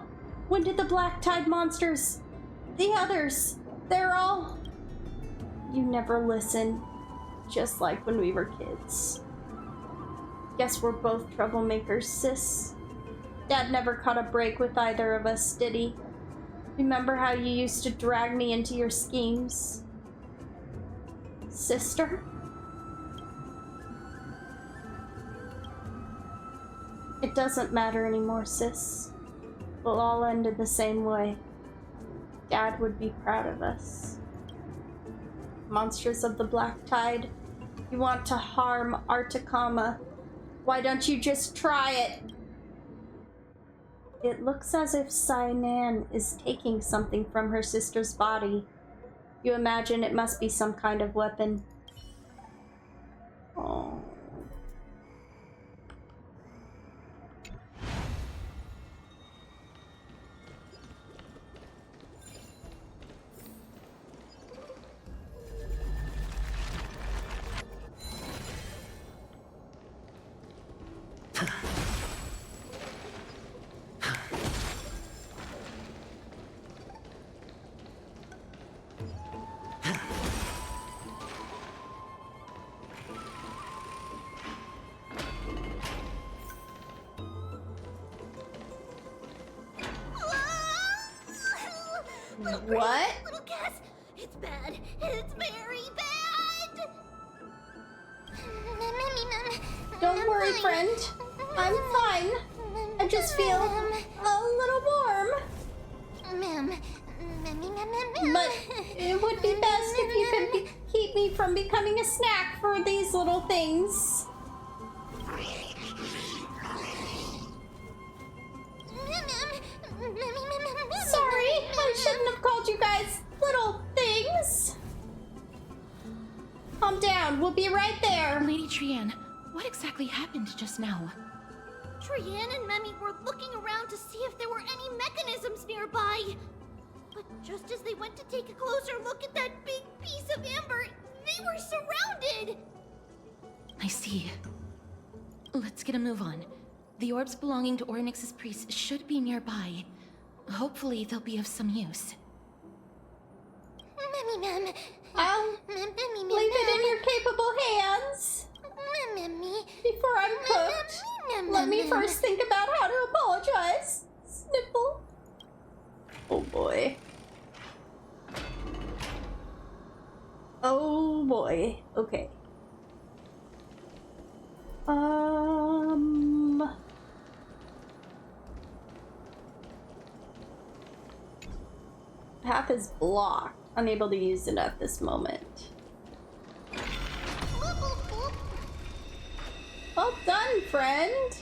when did the black tide monsters? The others, they're all... You never listen, just like when we were kids. Guess we're both troublemakers, sis. Dad never caught a break with either of us, did he? Remember how you used to drag me into your schemes? Sister? It doesn't matter anymore, sis. We'll all end in the same way. Dad would be proud of us. Monsters of the Black Tide, you want to harm Artakama. Why don't you just try it? It looks as if Sinan is taking something from her sister's body. You imagine it must be some kind of weapon. Oh. What? Little Cass, it's bad. It's very bad. Don't worry, friend. I'm fine. I just feel a little warm. But it would be best if you could keep me from becoming a snack for these little things. Sorry, I shouldn't have called you guys little things. Calm down, we'll be right there. Lady Trianne, what exactly happened just now? Trianne and Memmy were looking around to see if there were any mechanisms nearby. But just as they went to take a closer look at that big piece of amber, they were surrounded. I see. Let's get a move on. The orbs belonging to Ornyx's priests should be nearby. Hopefully, they'll be of some use. I'll leave it in your capable hands. Before I'm cooked, let me first think about how to apologize. Sniffle. Oh boy. Oh boy. Okay. Path is blocked. Unable to use it at this moment. Well done, friend.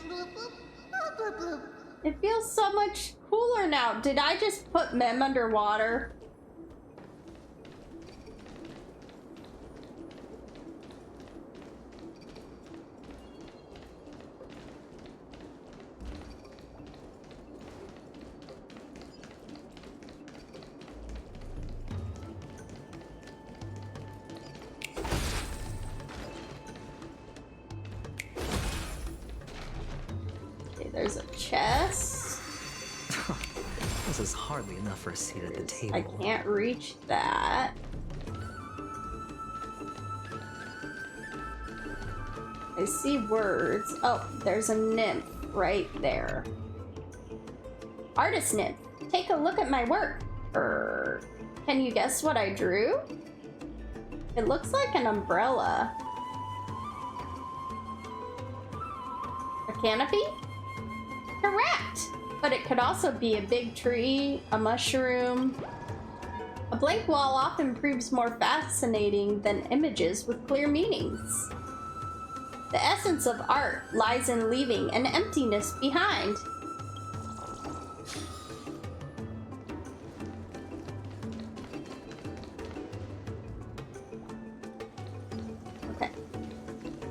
It feels so much cooler now. Did I just put Mem underwater? There's a chest. This is hardly enough for a seat at the table. I can't reach that. I see words. Oh, there's a nymph right there. Artist nymph, take a look at my work. Can you guess what I drew? It looks like an umbrella. A canopy? Correct! But it could also be a big tree, a mushroom. A blank wall often proves more fascinating than images with clear meanings. The essence of art lies in leaving an emptiness behind. Okay.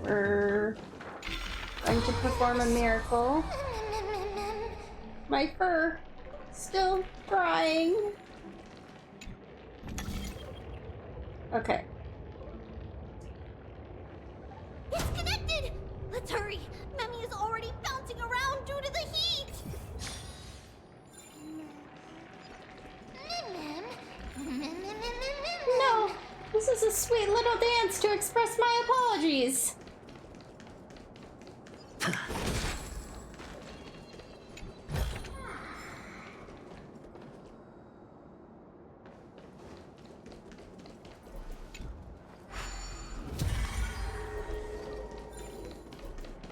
We're going to perform a miracle. My fur still drying. Okay. It's connected! Let's hurry! Memmy is already bouncing around due to the heat! No! This is a sweet little dance to express my apologies.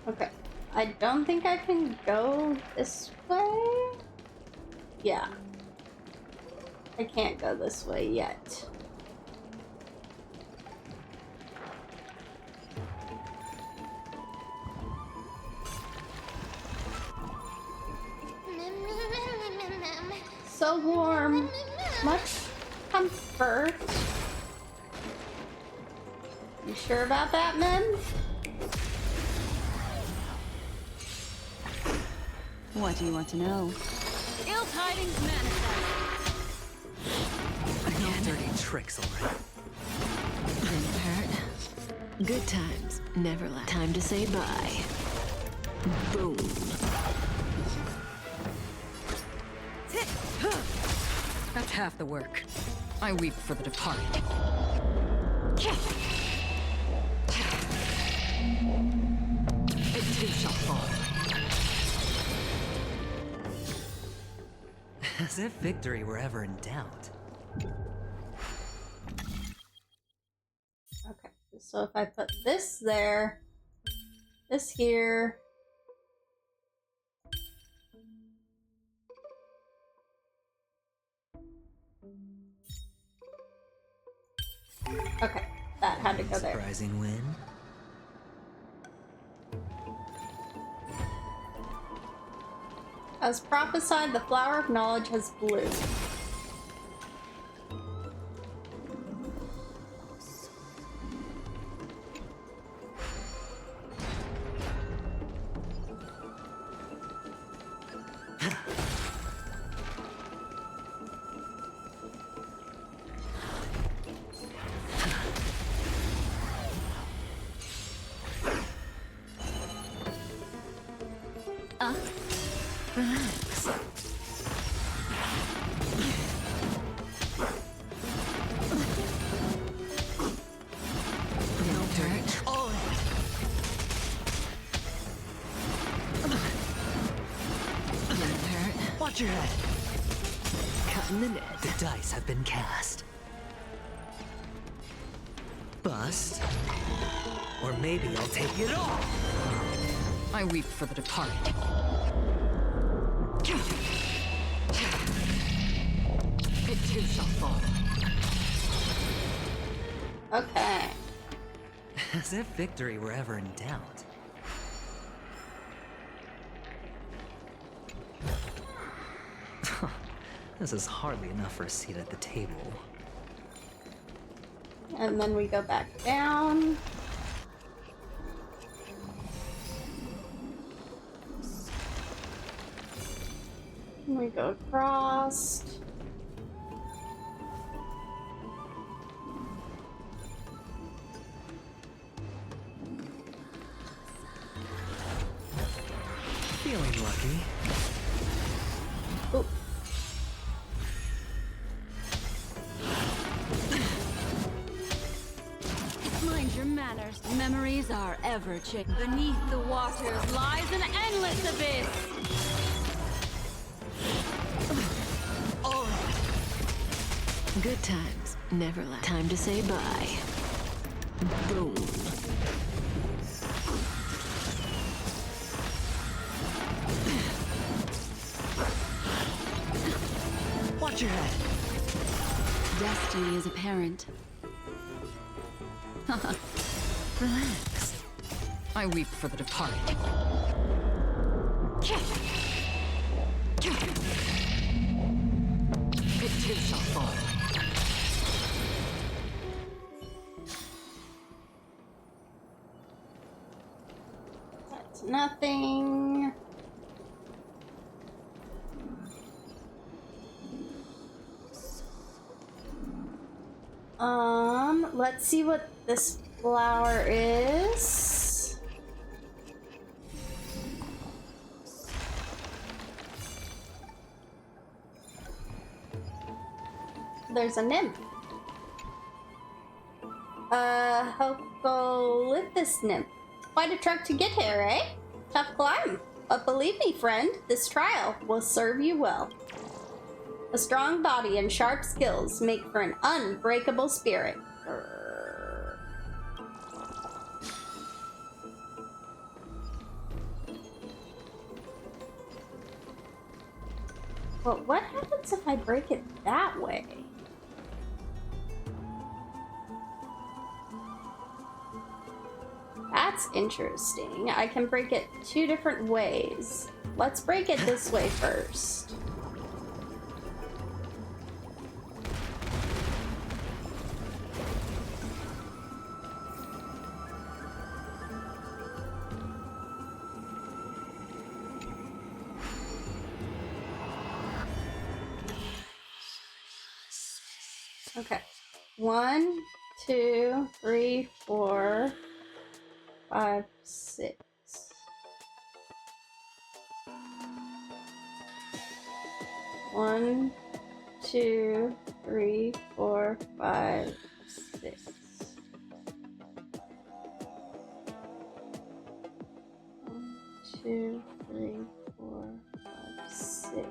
Okay, I don't think I can go this way. Yeah. I can't go this way yet. So warm. Much comfort. You sure about that, Mem? What do you want to know? Ill tidings manifest. No dirty tricks already. Didn't hurt. Good times never last. Time to say bye. Boom. That's half the work. I weep for the departed. It too shall fall. As if victory were ever in doubt. Okay, so if I put this there, this here. Okay, that had to go there. Surprising win. As prophesied, the flower of knowledge has bloomed. Watch your head. Cutting the net. The dice have been cast. Bust. Or maybe I'll take it all. I weep for the departed. It too shall fall. Okay. As if victory were ever in doubt. This is hardly enough for a seat at the table. And then we go back down. And we go across. Feeling lucky. Oop. Mind your manners. Memories are ever changing. Beneath the waters lies an endless abyss. All right. Good times never last. Time to say bye. Boom. Watch your head. Destiny is apparent. Relax. I weep for the departed. It too shall fall. That's nothing. Let's see what this flower is. There's a nymph. Help go lift this nymph. Quite a trek to get here, eh? Tough climb. But believe me, friend, this trial will serve you well. A strong body and sharp skills make for an unbreakable spirit. But what happens if I break it that way? That's interesting. I can break it two different ways. Let's break it this way first. Okay. 1, 2, 3, 4, 5, 6. One, 2, 3, 4, 5, 6. 1, 2, 3, 4, 5, 6.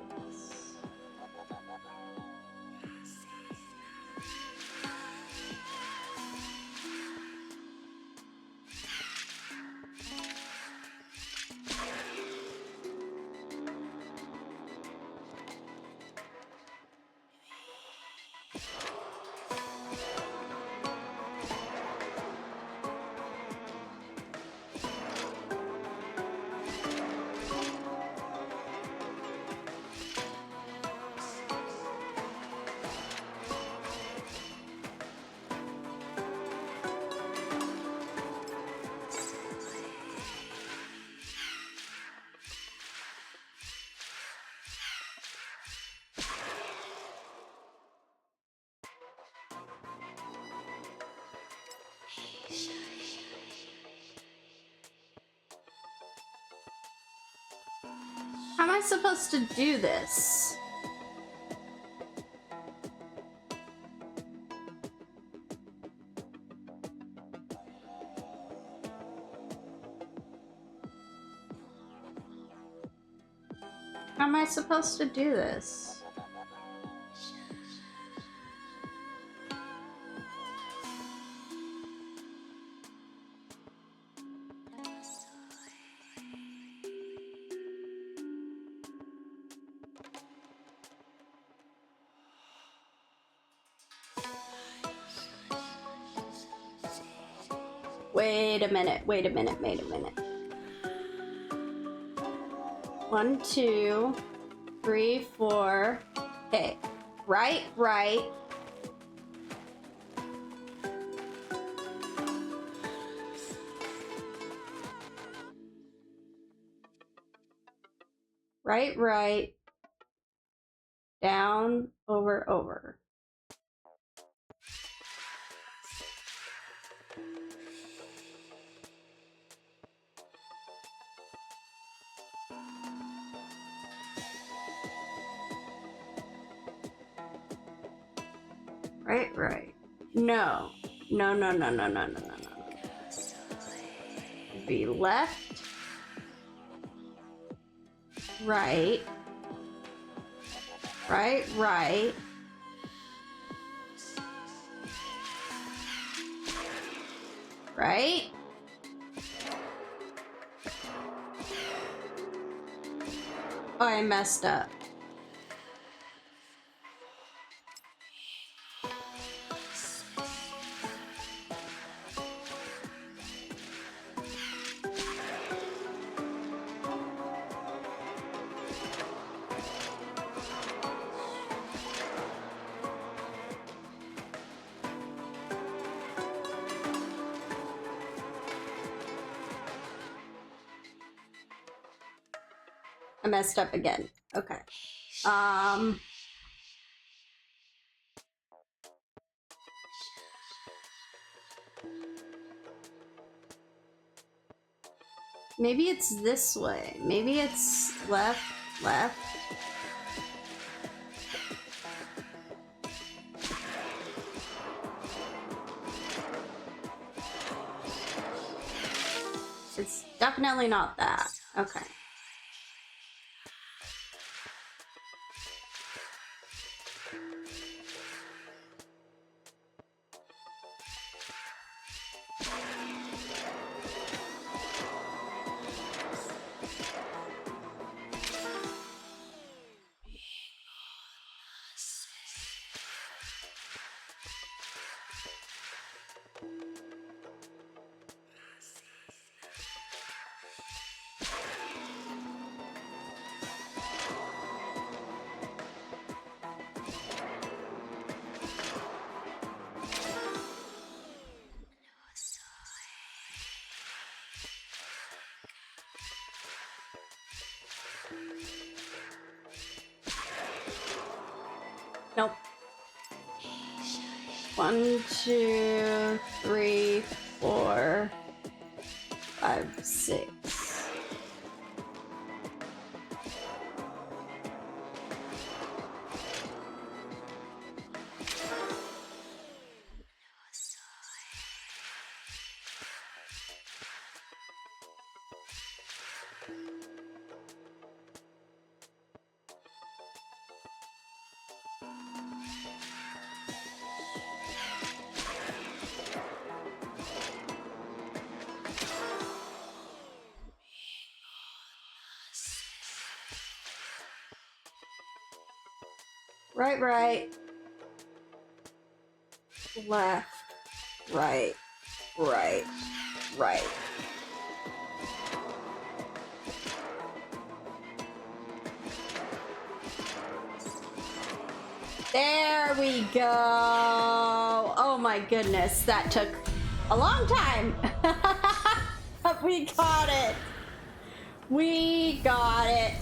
How am I supposed to do this? How am I supposed to do this? Wait a minute, wait a minute, wait a minute. 1, 2, 3, 4. Okay. Right, right. Right, right. Down, over, over. Right, right. No. No, no, no, no, no, no, no, no. Be left. Right. Right, right. Right? Oh, I messed up. I messed up again. Okay. Maybe it's this way. Maybe it's left, left. It's definitely not that. Okay. Nope. 1, 2, 3, 4, 5, 6. Right, right. Left, right, right, right. There we go. Oh my goodness, that took a long time. But we got it. We got it.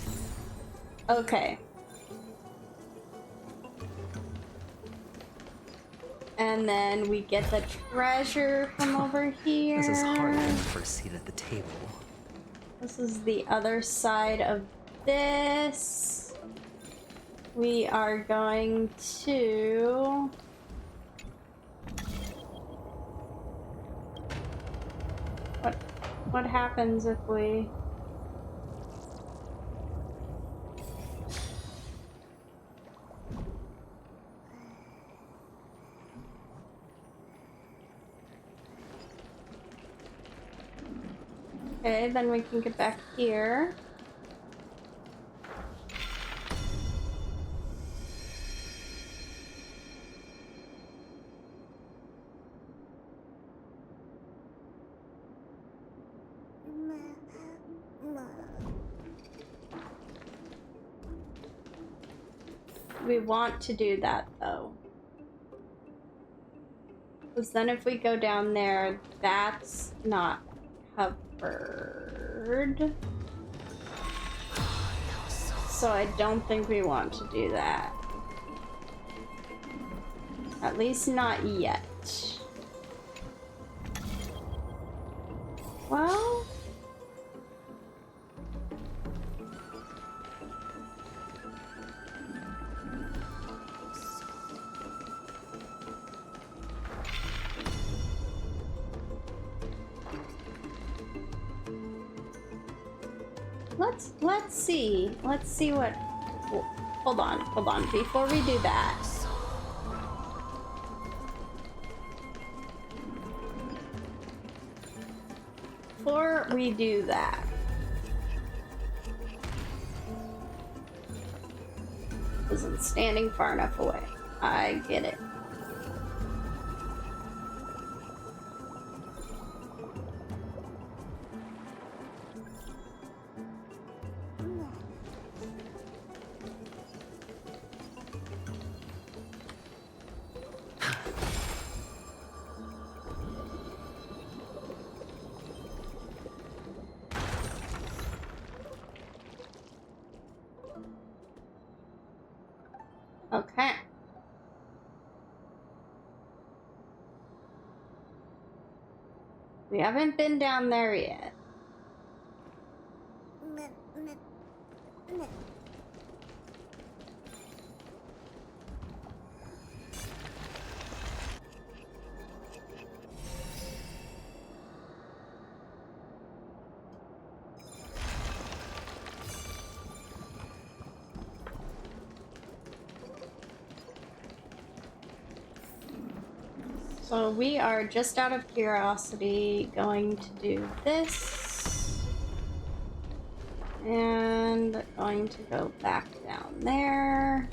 Okay. And then we get the treasure from over here. This is harder than the first seat at the table. This is the other side of this. We are going to... What happens if we... Okay, then we can get back here. We want to do that though. Because then if we go down there, that's not covered. So I don't think we want to do that. At least not yet. Well... Let's see. Let's see what... Hold on. Before we do that... Before we do that... Wasn't standing far enough away. I get it. Okay. We haven't been down there yet. So we are just out of curiosity going to do this. And going to go back down there.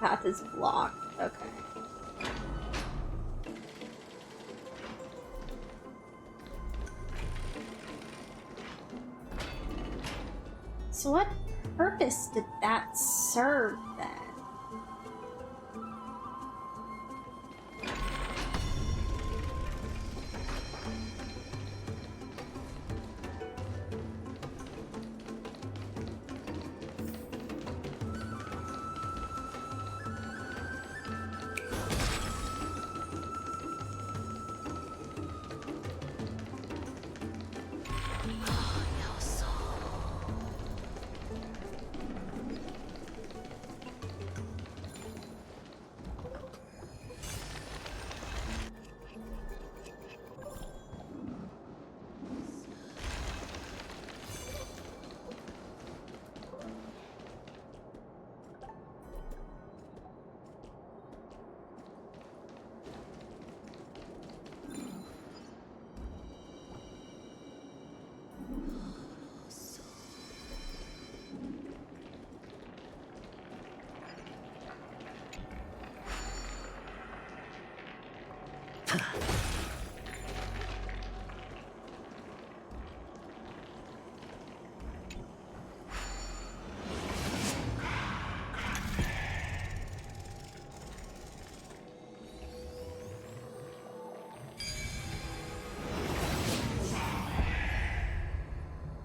Path is blocked. Okay. So what purpose did that serve then?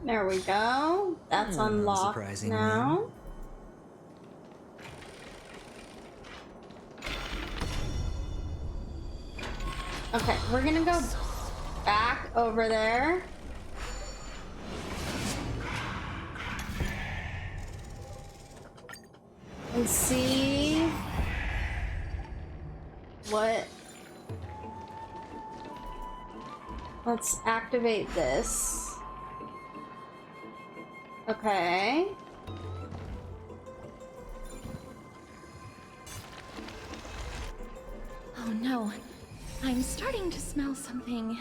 There we go. That's unlocked now. Okay, we're gonna go back over there. And see what Let's activate this. Okay. Oh no. I'm starting to smell something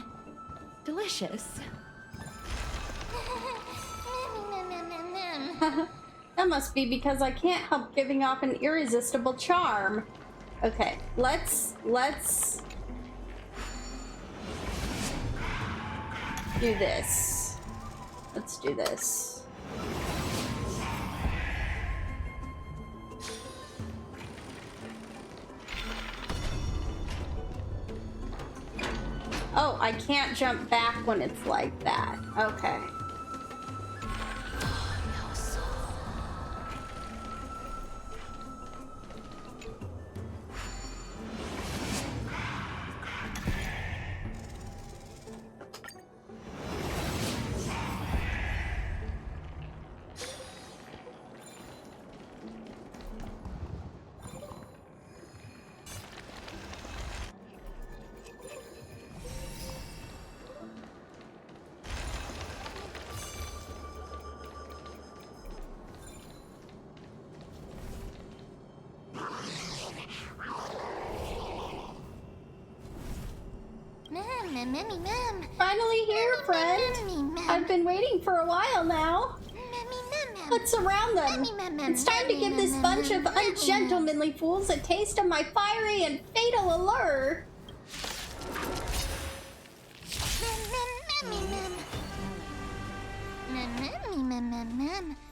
delicious. That must be because I can't help giving off an irresistible charm. Okay, let's do this. Let's do this. Oh, I can't jump back when it's like that. Okay. Finally here, friend. I've been waiting for a while now. Let's surround them. It's time to give this bunch of ungentlemanly fools a taste of my fiery and fatal allure.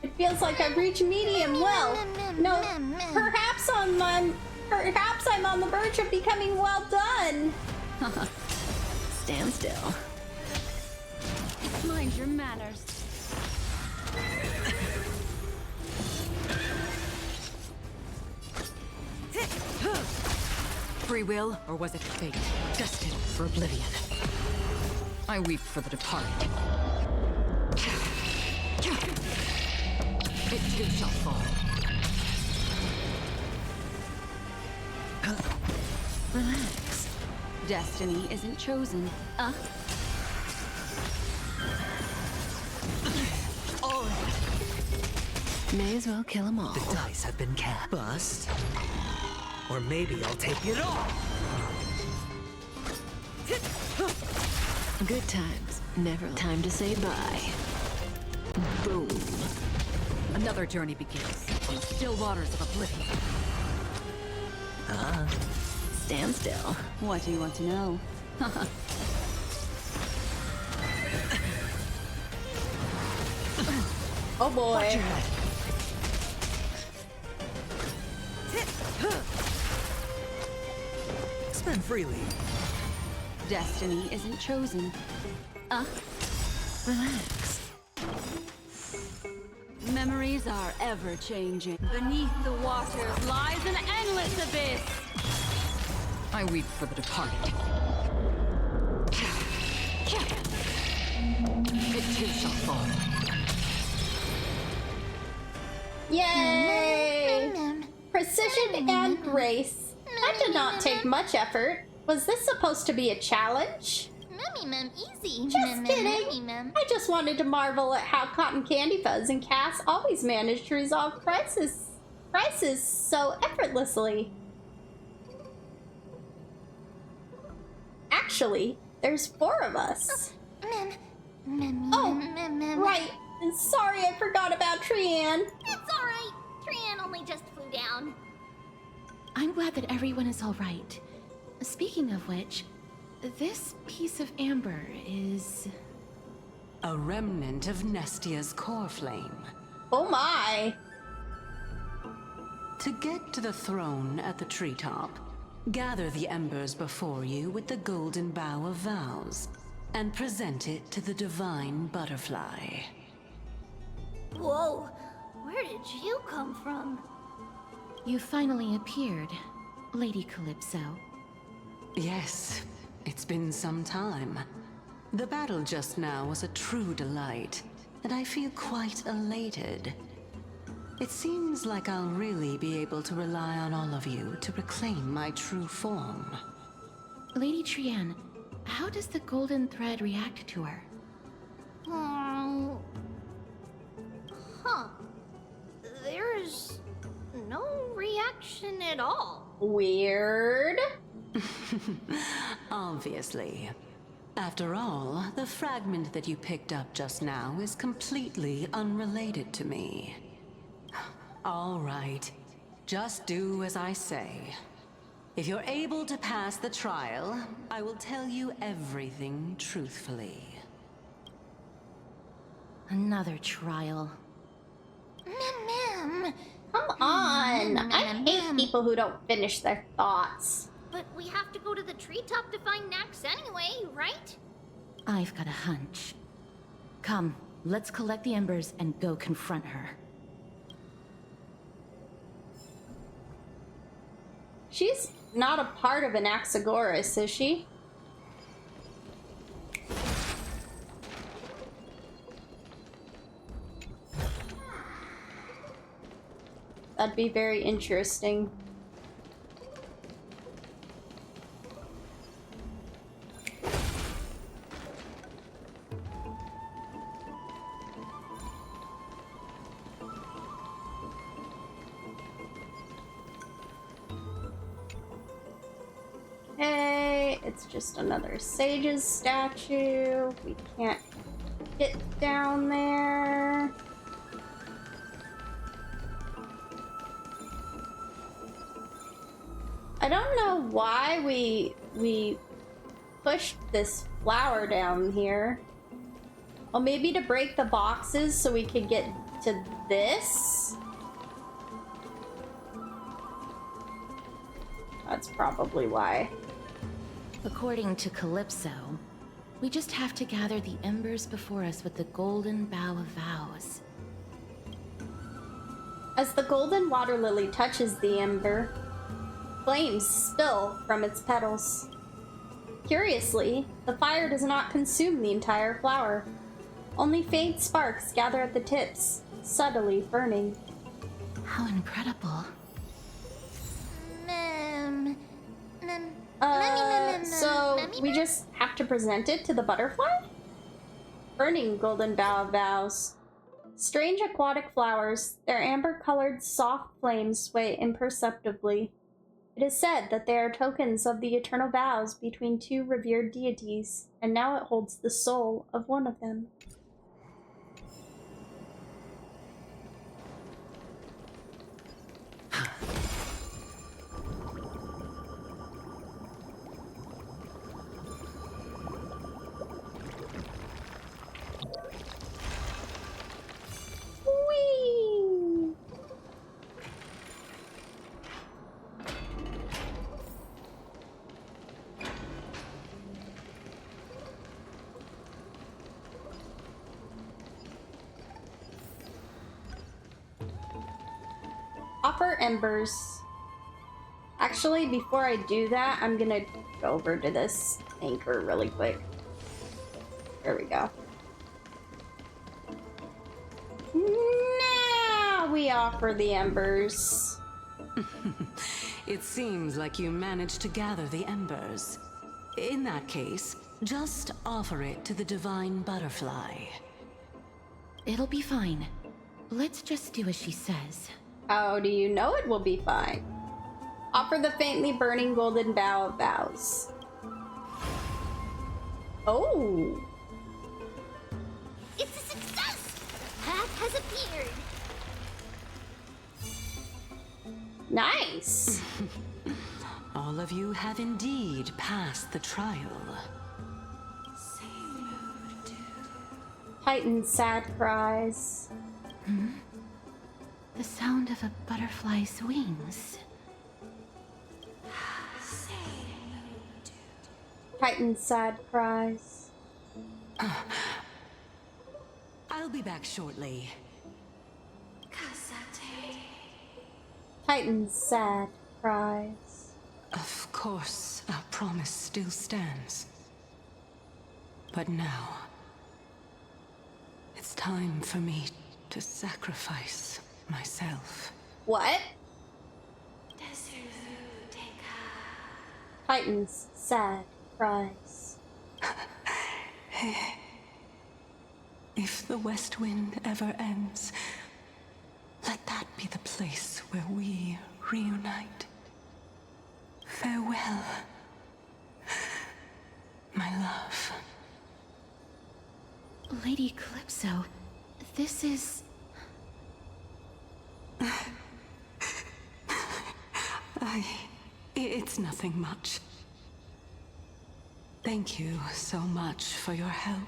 It feels like I've reached medium well. No, perhaps I'm on the verge of becoming well done. Stand still. Mind your manners. Free will, or was it fate? Destined for oblivion. I weep for the departed. It too shall fall. Relax. Destiny isn't chosen. May as well kill them all. The dice have been cast. Bust. Or maybe I'll take it all. Good times. Never time to say bye. Boom. Another journey begins on the still waters of oblivion. Stand still. What do you want to know? Oh boy. Spend freely. Destiny isn't chosen. Relax. Memories are ever changing. Beneath the waters lies an endless abyss. I weep for the departed. It too shall fall. Yay! Precision and grace. That did not take much effort. Was this supposed to be a challenge? Easy. Just kidding. I just wanted to marvel at how CottonCandyFuzz and Cass always manage to resolve crises so effortlessly. Actually, there's 4 of us. Oh, right. Sorry, I forgot about Trianne. It's alright. Trianne only just flew down. I'm glad that everyone is all right. Speaking of which, this piece of amber is... A remnant of Nestia's core flame. Oh my. To get to the throne at the treetop, gather the embers before you with the golden bough of vows, and present it to the divine butterfly. Whoa, where did you come from? You finally appeared, Lady Calypso. Yes, it's been some time. The battle just now was a true delight, and I feel quite elated. It seems like I'll really be able to rely on all of you to reclaim my true form. Lady Trianne, How does the golden thread react to her? Huh. There's no reaction at all. Weird. Obviously. After all, the fragment that you picked up just now is completely unrelated to me. All right. Just do as I say. If you're able to pass the trial, I will tell you everything truthfully. Another trial. Ma'am. Come on. I hate people who don't finish their thoughts. But we have to go to the treetop to find Nax anyway, right? I've got a hunch. Come, let's collect the embers and go confront her. She's not a part of Anaxagoras, is she? That'd be very interesting. Hey, it's just another Sage's statue. We can't get down there. I don't know why we pushed this flower down here. Oh, maybe to break the boxes so we could get to this? That's probably why. According to Calypso, we just have to gather the embers before us with the golden bough of vows. As the golden water lily touches the ember, flames spill from its petals. Curiously, the fire does not consume the entire flower. Only faint sparks gather at the tips, subtly burning. How incredible. So we just have to present it to the butterfly? Burning golden bough of vows. Strange aquatic flowers, their amber-colored soft flames sway imperceptibly. It is said that they are tokens of the eternal vows between two revered deities, and now it holds the soul of one of them. Whee! Offer embers. Actually, before I do that, I'm gonna go over to this anchor really quick. There we go. Now we offer the embers. It seems like you managed to gather the embers. In that case, just offer it to the divine butterfly. It'll be fine. Let's just do as she says. How do you know it will be fine? Offer the faintly burning golden bough of vows. Oh! It's a success! Path has appeared. Nice! All of you have indeed passed the trial. Titan's sad cries. The sound of a butterfly's wings. Titan's sad cries. I'll be back shortly. Titan's sad cries. Of course, our promise still stands. But now, it's time for me to sacrifice myself. What? Titan's sad cries. If the West Wind ever ends, let that be the place where we reunite. Farewell, my love. Lady Calypso, this is... It's nothing much. Thank you so much for your help.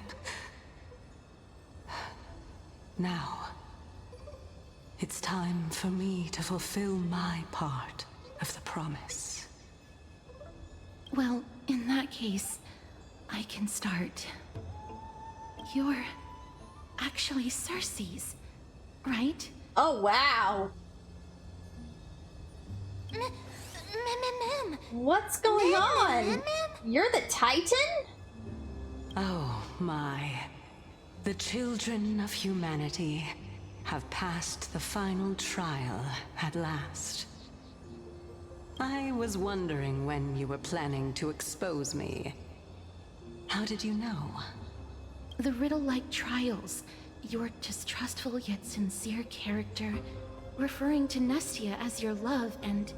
Now, it's time for me to fulfill my part of the promise. Well, in that case, I can start. You're actually Cersei's, right? Oh, wow. What's going on? You're the Titan? Oh my. The children of humanity have passed the final trial at last. I was wondering when you were planning to expose me. How did you know? The riddle-like trials, your distrustful yet sincere character, referring to Nestia as your love, and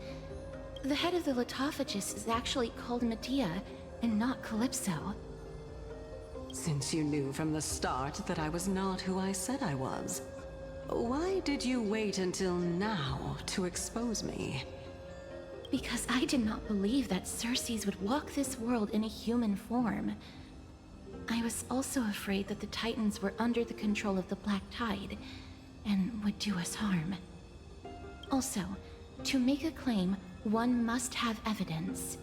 the head of the Litophagus is actually called Medea and not Calypso. Since you knew from the start that I was not who I said I was, why did you wait until now to expose me? Because I did not believe that Cersei's would walk this world in a human form. I was also afraid that the Titans were under the control of the Black Tide and would do us harm. Also, to make a claim, one must have evidence.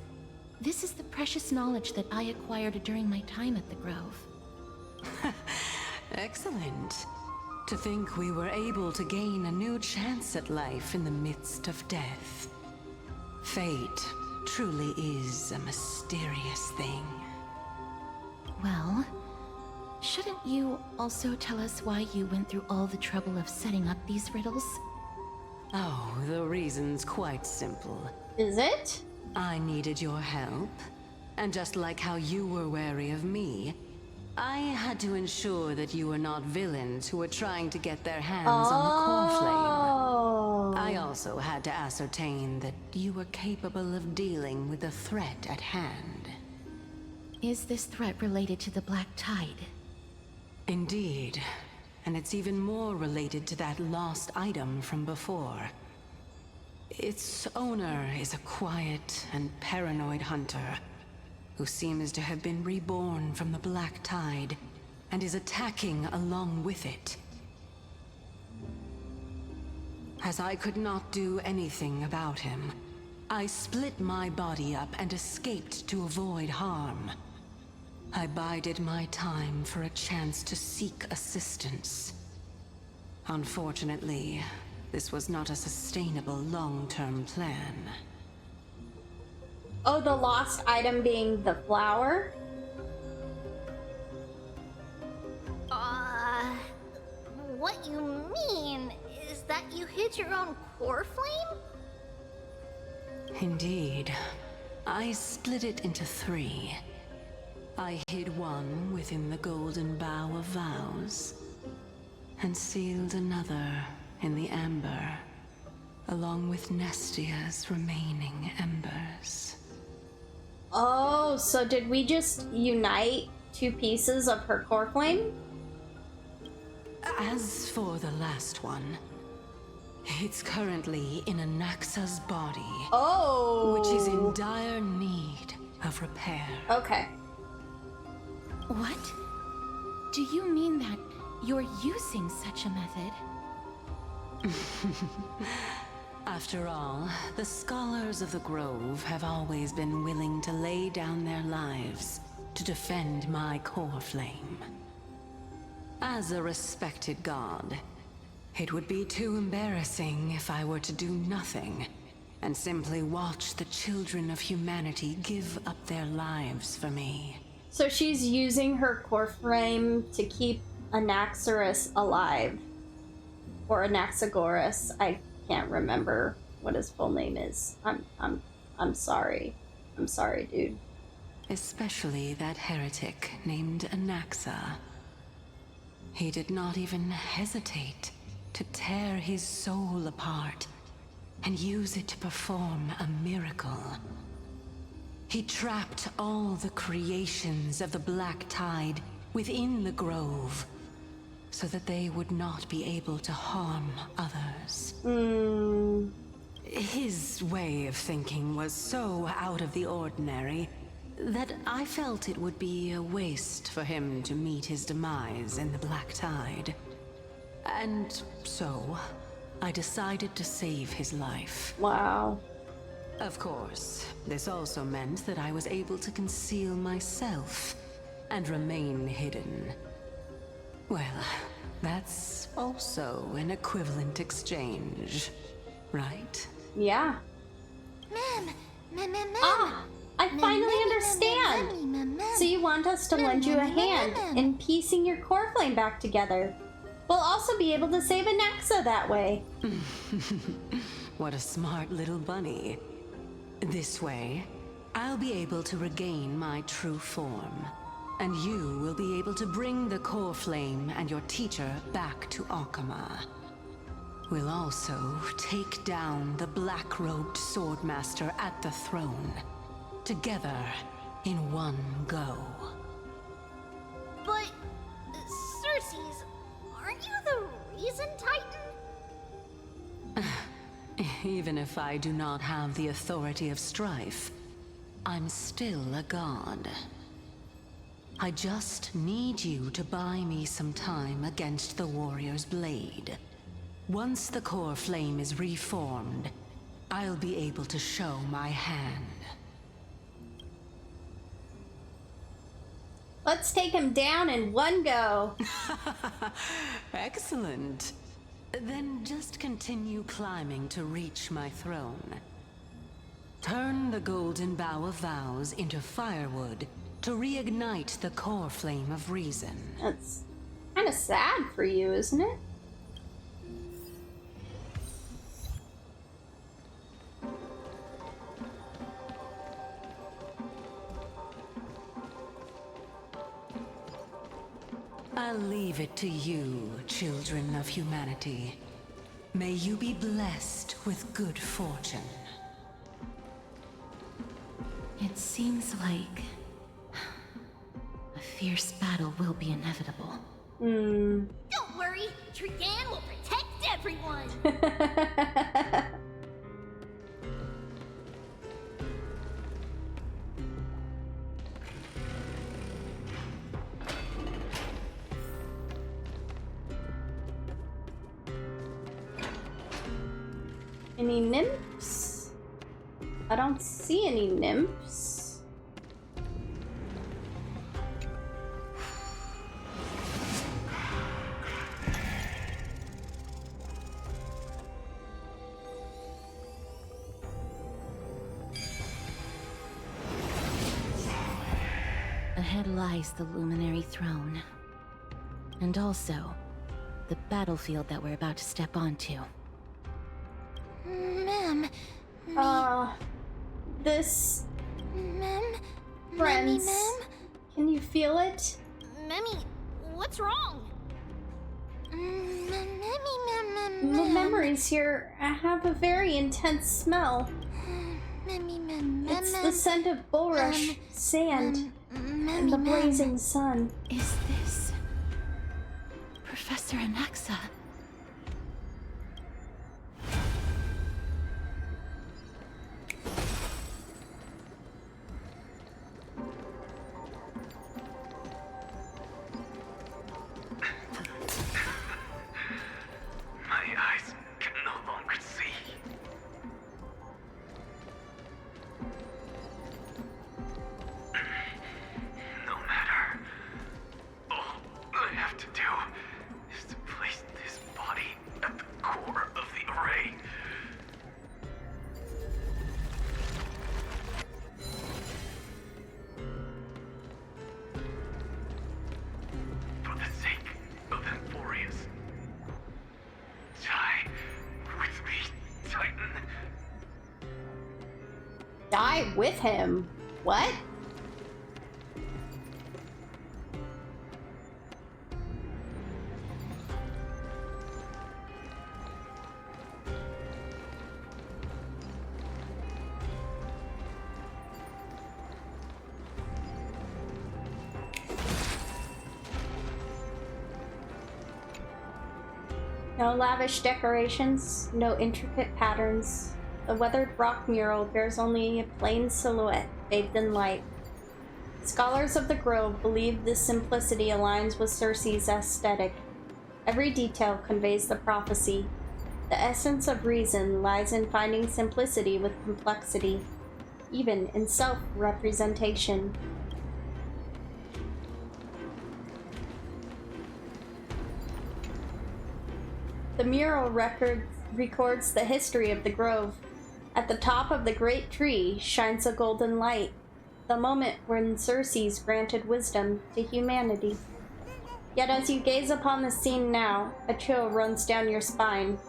This is the precious knowledge that I acquired during my time at the Grove. Excellent. To think we were able to gain a new chance at life in the midst of death. Fate truly is a mysterious thing. Well, shouldn't you also tell us why you went through all the trouble of setting up these riddles? Oh, the reason's quite simple. Is it? I needed your help, and just like how you were wary of me, I had to ensure that you were not villains who were trying to get their hands on the core flame. I also had to ascertain that you were capable of dealing with the threat at hand. Is this threat related to the Black Tide? Indeed, and it's even more related to that lost item from before. Its owner is a quiet and paranoid hunter who seems to have been reborn from the Black Tide and is attacking along with it. As I could not do anything about him, I split my body up and escaped to avoid harm. I bided my time for a chance to seek assistance. Unfortunately, this was not a sustainable long-term plan. Oh, the lost item being the flower? What you mean is that you hid your own core flame? Indeed. I split it into 3. I hid one within the Golden Bough of Vows, and sealed another in the amber, along with Nestia's remaining embers. Oh, so did we just unite 2 pieces of her core flame? As for the last one, it's currently in Anaxa's body. Oh! Which is in dire need of repair. Okay. What? Do you mean that you're using such a method? After all, the scholars of the Grove have always been willing to lay down their lives to defend my core flame. As a respected god, it would be too embarrassing if I were to do nothing and simply watch the children of humanity give up their lives for me. So she's using her core frame to keep Anaxagoras alive. Or Anaxagoras. I can't remember what his full name is. I'm sorry. I'm sorry, dude. Especially that heretic named Anaxa. He did not even hesitate to tear his soul apart and use it to perform a miracle. He trapped all the creations of the Black Tide within the Grove, so that they would not be able to harm others. His way of thinking was so out of the ordinary that I felt it would be a waste for him to meet his demise in the Black Tide. And so, I decided to save his life. Wow. Of course, this also meant that I was able to conceal myself and remain hidden. Well, that's also an equivalent exchange, right? Yeah. Ma'am. Ah, I finally understand. So you want us to lend you a hand in piecing your core flame back together. We'll also be able to save Anaxa that way. What a smart little bunny. This way, I'll be able to regain my true form. And you will be able to bring the core flame and your teacher back to Akama. We'll also take down the black-robed swordmaster at the throne. Together, in one go. But, Circes, aren't you the reason, Titan? Even if I do not have the authority of strife, I'm still a god. I just need you to buy me some time against the warrior's blade. Once the core flame is reformed, I'll be able to show my hand. Let's take him down in one go. Excellent. Then just continue climbing to reach my throne. Turn the golden bough of vows into firewood to reignite the core flame of reason. That's kind of sad for you, isn't it? I'll leave it to you, children of humanity. May you be blessed with good fortune. It seems like a fierce battle will be inevitable. Don't worry, Trigan will protect everyone. Any nymphs? I don't see any nymphs. Ahead lies the Luminary Throne. And also, the battlefield that we're about to step onto. Ma'am. This... Ma'am? Friends. Ma'am? Can you feel it? Memmy, what's wrong? Memmy, The memories here have a very intense smell. It's the scent of bulrush, sand, and the blazing sun. Is this Professor Anaxa? Die with him. What? No lavish decorations, no intricate patterns. The weathered rock mural bears only a plain silhouette bathed in light. Scholars of the Grove believe this simplicity aligns with Circe's aesthetic. Every detail conveys the prophecy. The essence of reason lies in finding simplicity with complexity, even in self-representation. The mural records the history of the Grove. At the top of the great tree shines a golden light, the moment when Circe's granted wisdom to humanity. Yet as you gaze upon the scene now, a chill runs down your spine.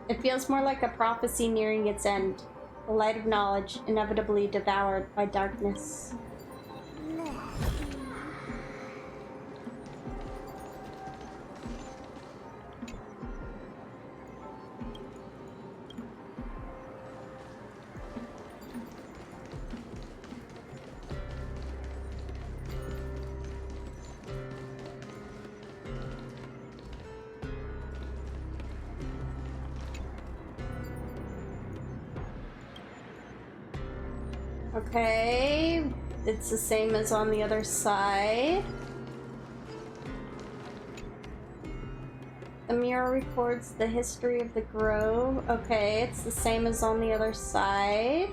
It feels more like a prophecy nearing its end, the light of knowledge inevitably devoured by darkness. Okay, it's the same as on the other side. The mural records the history of the Grove. Okay, it's the same as on the other side.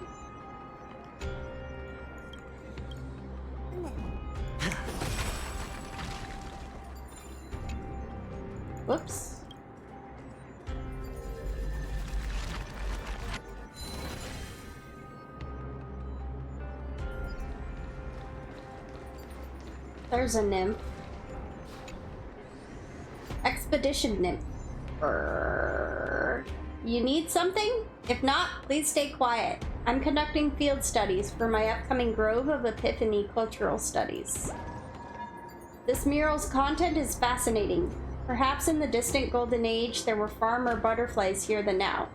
Whoops. There's a nymph. Expedition nymph. You need something? If not, please stay quiet. I'm conducting field studies for my upcoming Grove of Epiphany cultural studies. This mural's content is fascinating. Perhaps in the distant golden age, there were far more butterflies here than now.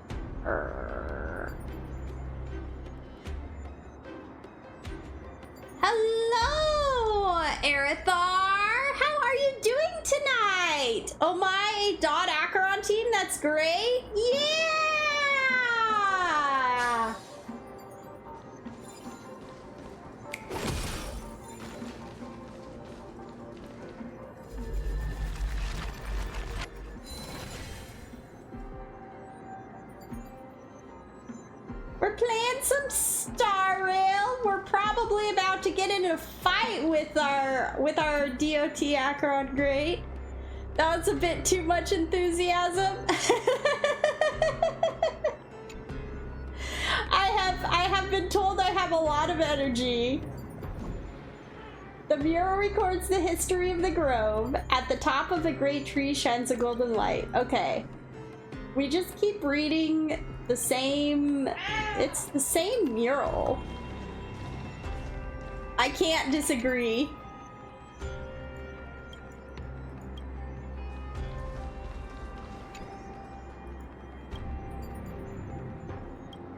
Hello, Aerithar! How are you doing tonight? Oh my, Dot Acheron team, that's great! Yeah! We're playing some Star Rail. We're probably about to get in a fight with our DOT Acheron Great. That was a bit too much enthusiasm. I have been told I have a lot of energy. The mural records the history of the Grove. At the top of the great tree shines a golden light. Okay. We just keep reading the same... It's the same mural. I can't disagree.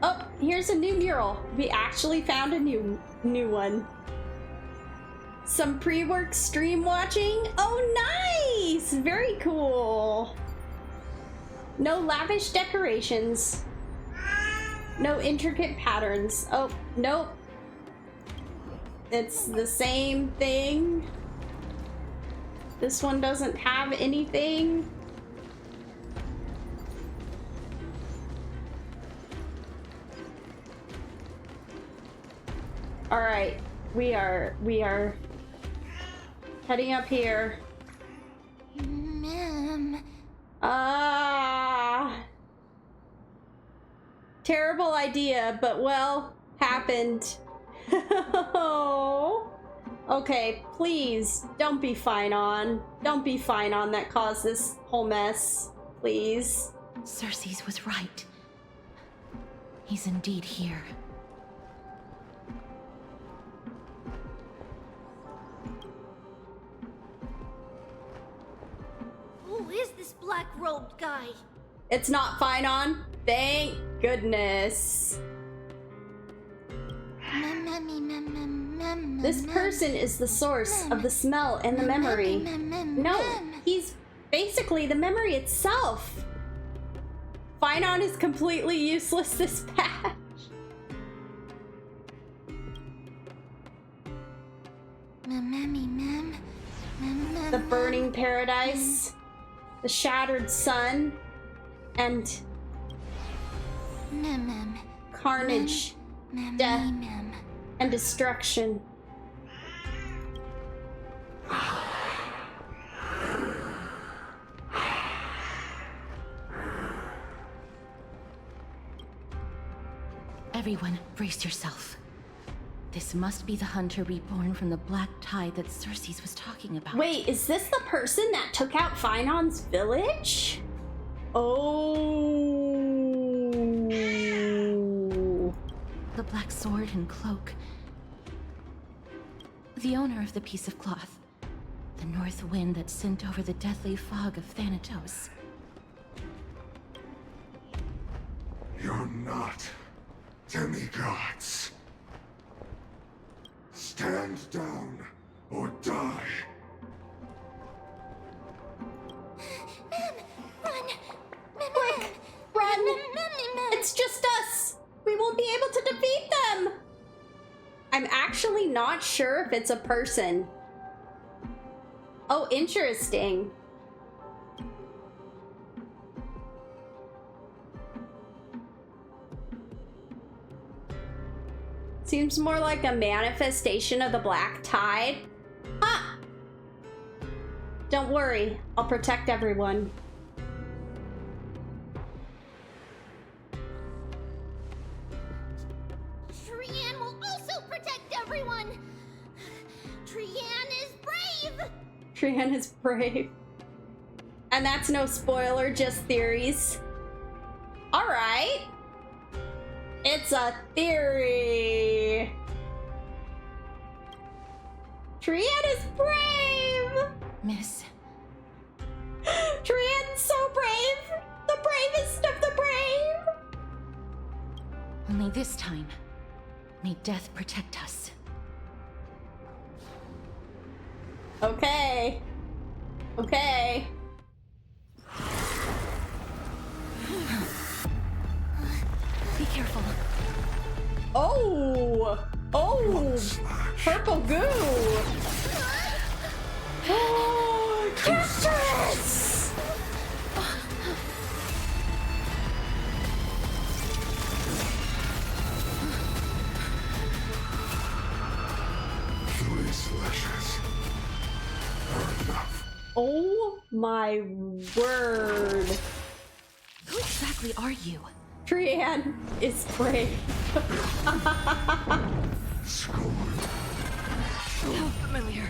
Oh, here's a new mural. We actually found a new one. Some pre-work stream watching. Oh, nice! Very cool. No lavish decorations. No intricate patterns. Oh, nope. It's the same thing. This one doesn't have anything. All right, we are heading up here. Ma'am. Terrible idea, but well, happened. Okay, please, don't be Phynon. Don't be Phynon that caused this whole mess. Please. Circe's was right. He's indeed here. Who is this black-robed guy? It's not Phynon. Thank goodness. This person is the source of the smell and the memory. No, he's basically the memory itself. Finon is completely useless this patch. The burning paradise, the shattered sun, and carnage, death, and destruction. Everyone, brace yourself. This must be the hunter reborn from the black tide that Circes was talking about. Wait, is this the person that took out Finon's village? Oh. The black sword and cloak. The owner of the piece of cloth. The north wind that sent over the deathly fog of Thanatos. You're not demigods. Stand down or die. Quick, run! It's just us! We won't be able to defeat them! I'm actually not sure if it's a person. Oh, interesting. Seems more like a manifestation of the black tide. Ah! Don't worry, I'll protect everyone. Trian will also protect everyone! Trian is brave! Trian is brave. And that's no spoiler, just theories. Alright. It's a theory. Trian is brave! Miss, Trian's so brave! The bravest of the brave! only this time, may death protect us. Okay. Okay. Be careful. Oh! Oh! Purple goo! Oh! Cactus! Three slashes are enough. Oh my word. Who exactly are you? Trian is brave. How familiar.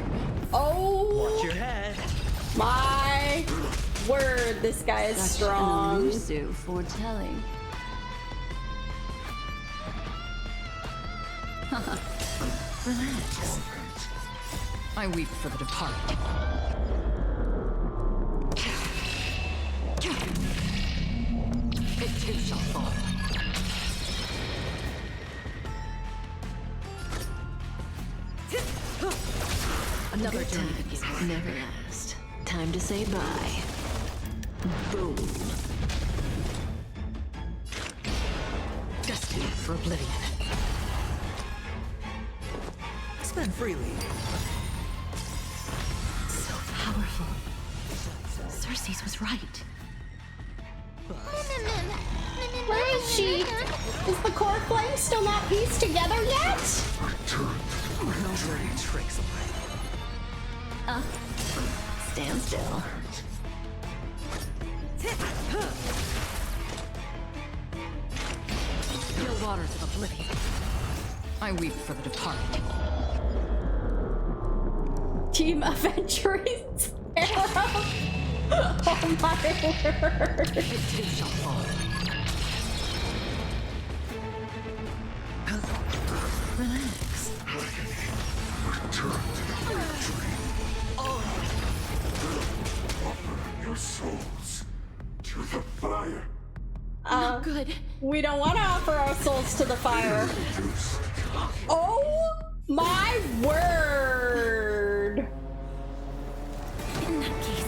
Oh Watch your head. my word, this guy is strong. Elusive foretelling. Relax. I weep for the departed. It too shall fall. Another time never last. Time to say bye. Boom. Destined for oblivion. Spend freely. So powerful. Circes was right. Where is she? Is the core flame still not pieced together yet? No dirty tricks of mine. Stand still. Still waters of oblivion. I weep for the departed. Team Adventurers Arrow. Oh my word. It too shall fall. Relax. Return to the victory. Offer your souls to the fire. Not good. We don't want to offer our souls to the fire. Oh my word. In that case,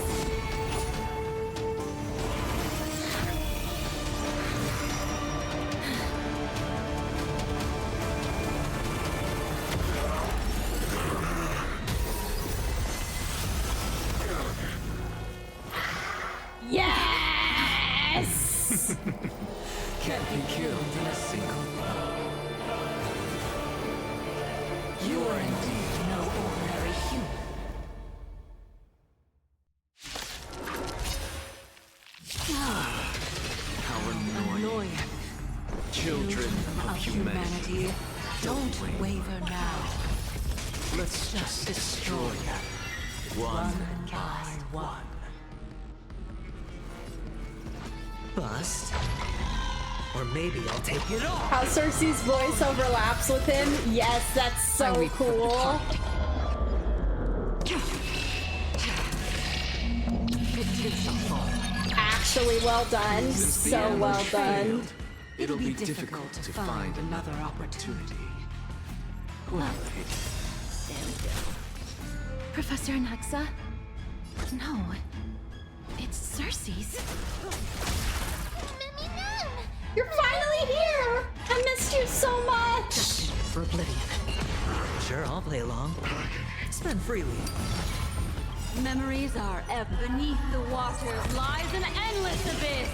You are indeed no ordinary human. How annoying. Children of humanity. Don't waver now. Let's just destroy them. One by one. Bust. Or maybe I'll take it off. How Cersei's voice overlaps with him. Yes, that's so cool. Actually, well done. So well done. It'll be difficult to find another opportunity. Well, There we go. Professor Anaxa? No. It's Cersei's. You're finally here! I missed you so much! For oblivion. Sure, I'll play along. Spend freely. Memories are beneath the waters lies an endless abyss.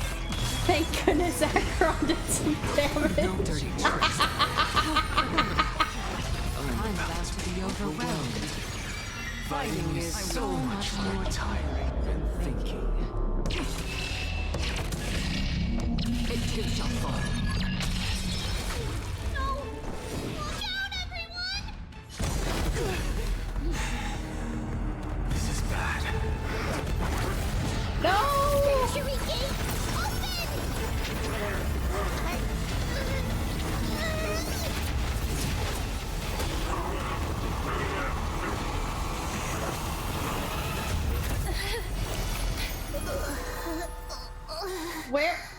Thank goodness Acheron did some damage. no dirty tricks. I'm about to be overwhelmed. Fighting is so much more tiring than thinking. It too shall fall. No! Look out, everyone! This is bad. No! Treasury gate, open!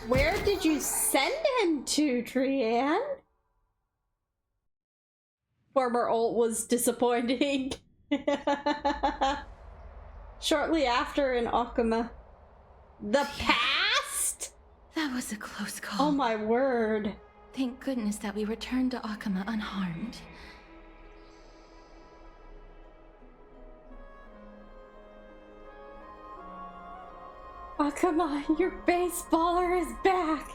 Where did you send him to, Trianne? Former ult was disappointing. Shortly after in Akuma. The past? That was a close call. Oh my word. Thank goodness that we returned to Akuma unharmed. Akuma, your baseballer is back.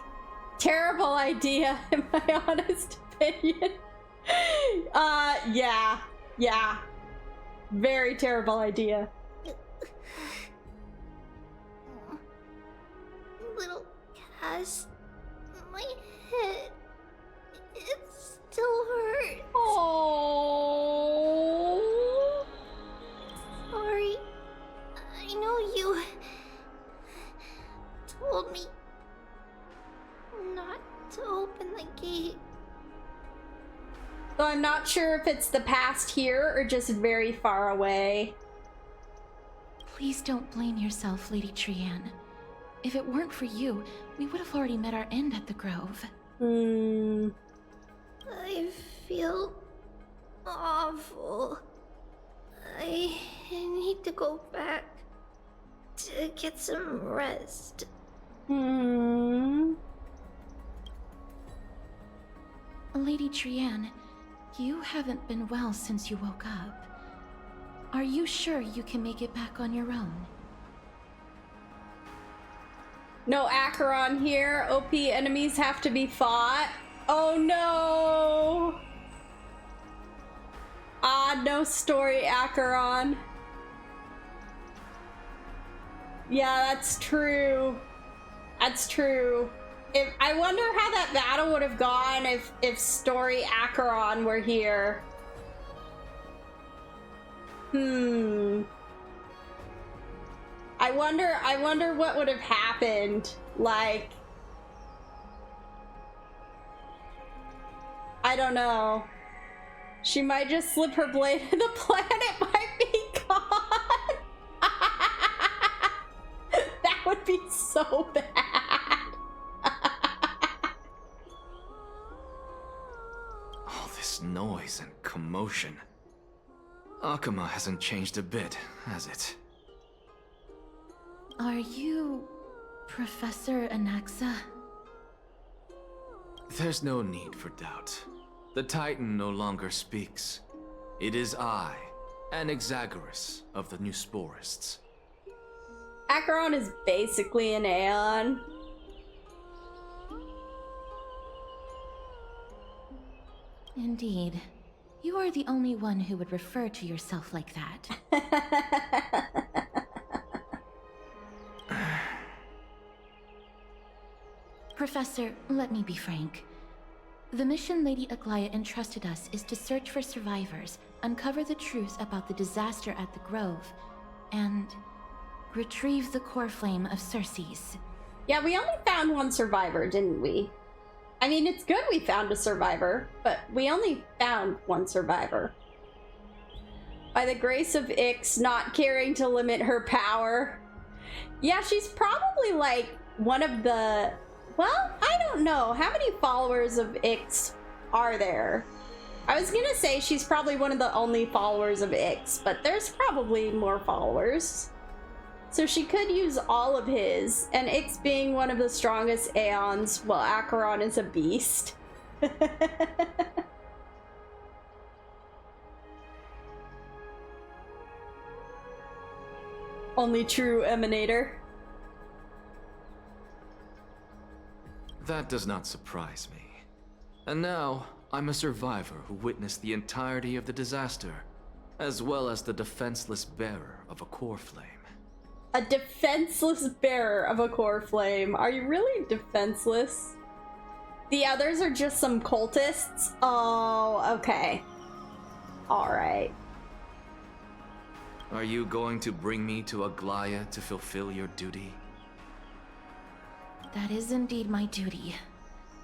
Terrible idea, in my honest opinion. Yeah. Very terrible idea. Little Cass, my head, it still hurts. Oh. Sorry. I know you told me not to open the gate. So I'm not sure if it's the past here or just very far away. Please don't blame yourself, Lady Trianne. If it weren't for you, we would have already met our end at the Grove. I feel awful. I need to go back to get some rest. Lady Trianne, you haven't been well since you woke up. Are you sure you can make it back on your own? No Acheron here. OP enemies have to be fought. Oh no! Ah, no story, Acheron. Yeah, that's true. That's true. I wonder how that battle would have gone if story Acheron were here. I wonder what would have happened. Like, I don't know. She might just slip her blade and the planet might be gone. That would be so bad. All this noise and commotion. Akuma hasn't changed a bit, has it? Are you Professor Anaxa? There's no need for doubt. The Titan no longer speaks. It is I, Anaxagoras of the New Sporists. Acheron is basically an Aeon. Indeed. You are the only one who would refer to yourself like that. Professor, let me be frank. The mission Lady Aglaya entrusted us is to search for survivors, uncover the truth about the disaster at the Grove, and retrieve the core flame of Circe's. Yeah, we only found one survivor, didn't we? I mean, it's good we found a survivor, but we only found one survivor. By the grace of Ix not caring to limit her power. Yeah, she's probably like one of the... Well, I don't know. How many followers of Ix are there? I was gonna say she's probably one of the only followers of Ix, but there's probably more followers. So she could use all of his, and Ix being one of the strongest Aeons, well, Acheron is a beast. Only true Emanator. That does not surprise me. And now, I'm a survivor who witnessed the entirety of the disaster, as well as the defenseless bearer of a core flame. A defenseless bearer of a core flame. Are you really defenseless? The others are just some cultists? Oh, okay. Alright. Are you going to bring me to Aglaya to fulfill your duty? That is indeed my duty,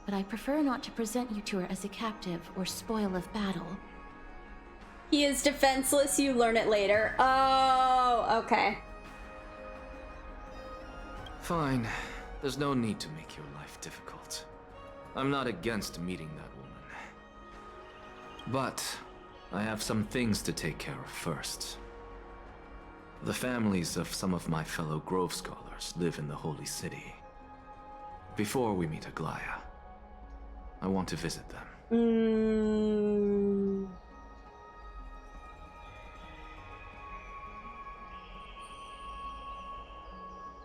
but I prefer not to present you to her as a captive or spoil of battle. He is defenseless, you learn it later. Oh, okay. Fine. There's no need to make your life difficult. I'm not against meeting that woman. But I have some things to take care of first. The families of some of my fellow Grove scholars live in the Holy City. Before we meet Aglaya, I want to visit them.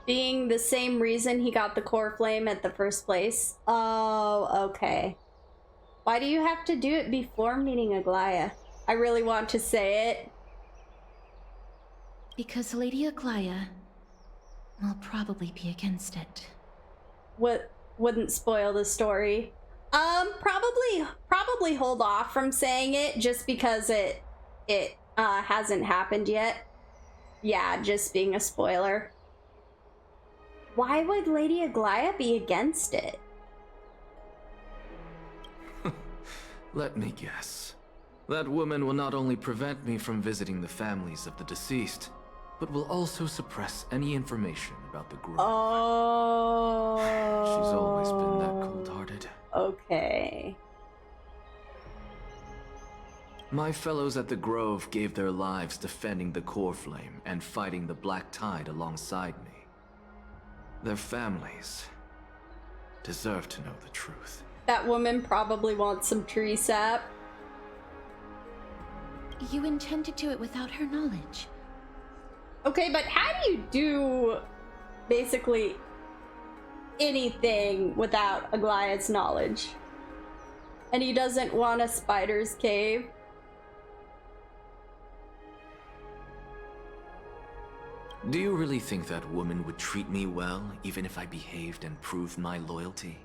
Being the same reason he got the core flame at the first place. Oh, okay. Why do you have to do it before meeting Aglaya? I really want to say it. Because Lady Aglaya will probably be against it. What wouldn't spoil the story? Probably hold off from saying it just because it hasn't happened yet. Yeah, just being a spoiler. Why would Lady Aglaya be against it? Let me guess. That woman will not only prevent me from visiting the families of the deceased, but will also suppress any information about the Grove. Oh. She's always been that cold-hearted. Okay. My fellows at the Grove gave their lives defending the core flame and fighting the Black Tide alongside me. Their families deserve to know the truth. That woman probably wants some tree sap. You intend to do it without her knowledge. Okay, but how do you do basically anything without Aglaya's knowledge? And he doesn't want a spider's cave. Do you really think that woman would treat me well, even if I behaved and proved my loyalty?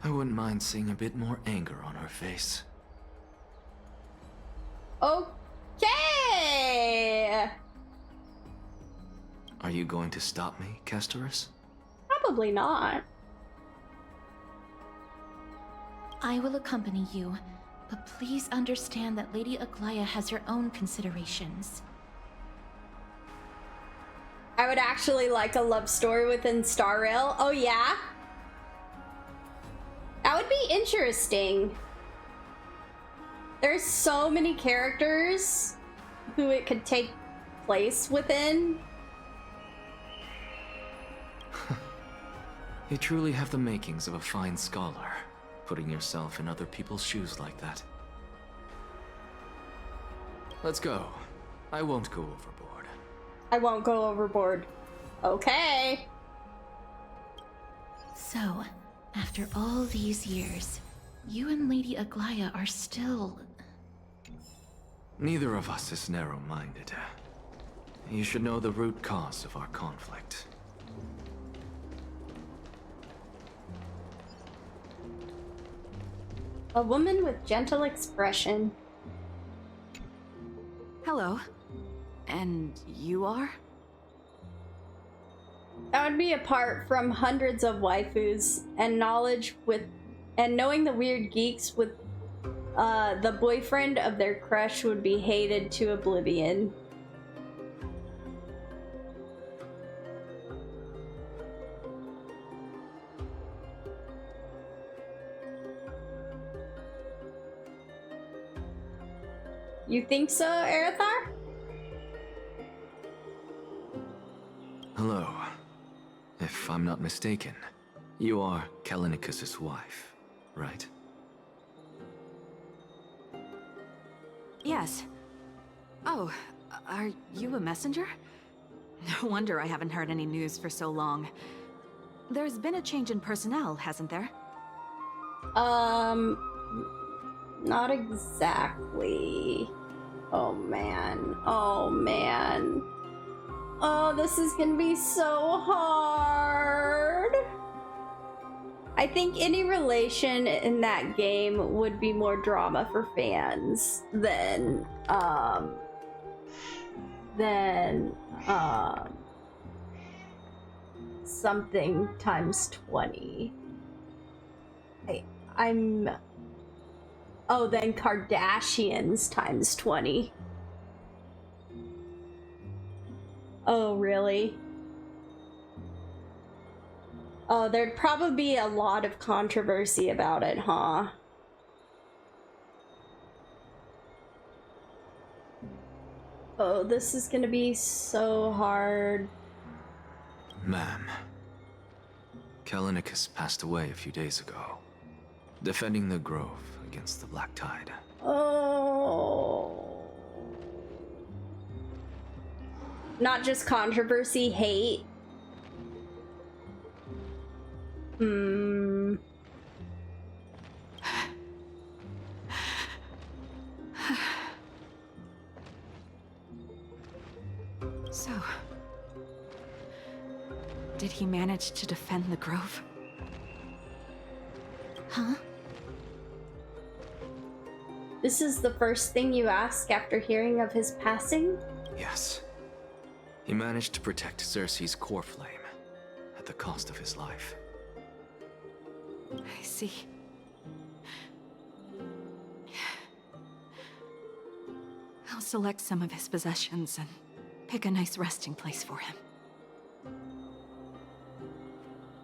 I wouldn't mind seeing a bit more anger on her face. Okay! Are you going to stop me, Castorus? Probably not. I will accompany you, but please understand that Lady Aglaya has her own considerations. I would actually like a love story within Star Rail. Oh yeah? That would be interesting. There's so many characters who it could take place within. You truly have the makings of a fine scholar, putting yourself in other people's shoes like that. Let's go. I won't go overboard. I won't go overboard. Okay. So, after all these years, you and Lady Aglaya are still Neither of us is narrow-minded. You should know the root cause of our conflict. A woman with gentle expression. Hello. And you are? That would be apart from hundreds of waifus and knowing the weird geeks with the boyfriend of their crush would be hated to oblivion. You think so, Arathar? Hello. If I'm not mistaken, you are Kallinicus's wife, right? Yes. Oh, are you a messenger? No wonder I haven't heard any news for so long. There's been a change in personnel, hasn't there? Not exactly. Oh man. Oh man. Oh, this is gonna be so hard. I think any relation in that game would be more drama for fans than something times 20. Oh, then Kardashians times 20. Oh, really? Oh, there'd probably be a lot of controversy about it, huh? Oh, this is gonna be so hard. Ma'am, Kallinicus passed away a few days ago, defending the Grove against the Black Tide. Oh. Not just controversy, hate. So, did he manage to defend the Grove? Huh? This is the first thing you ask after hearing of his passing? Yes. He managed to protect Cersei's core flame at the cost of his life. I see. I'll select some of his possessions and pick a nice resting place for him.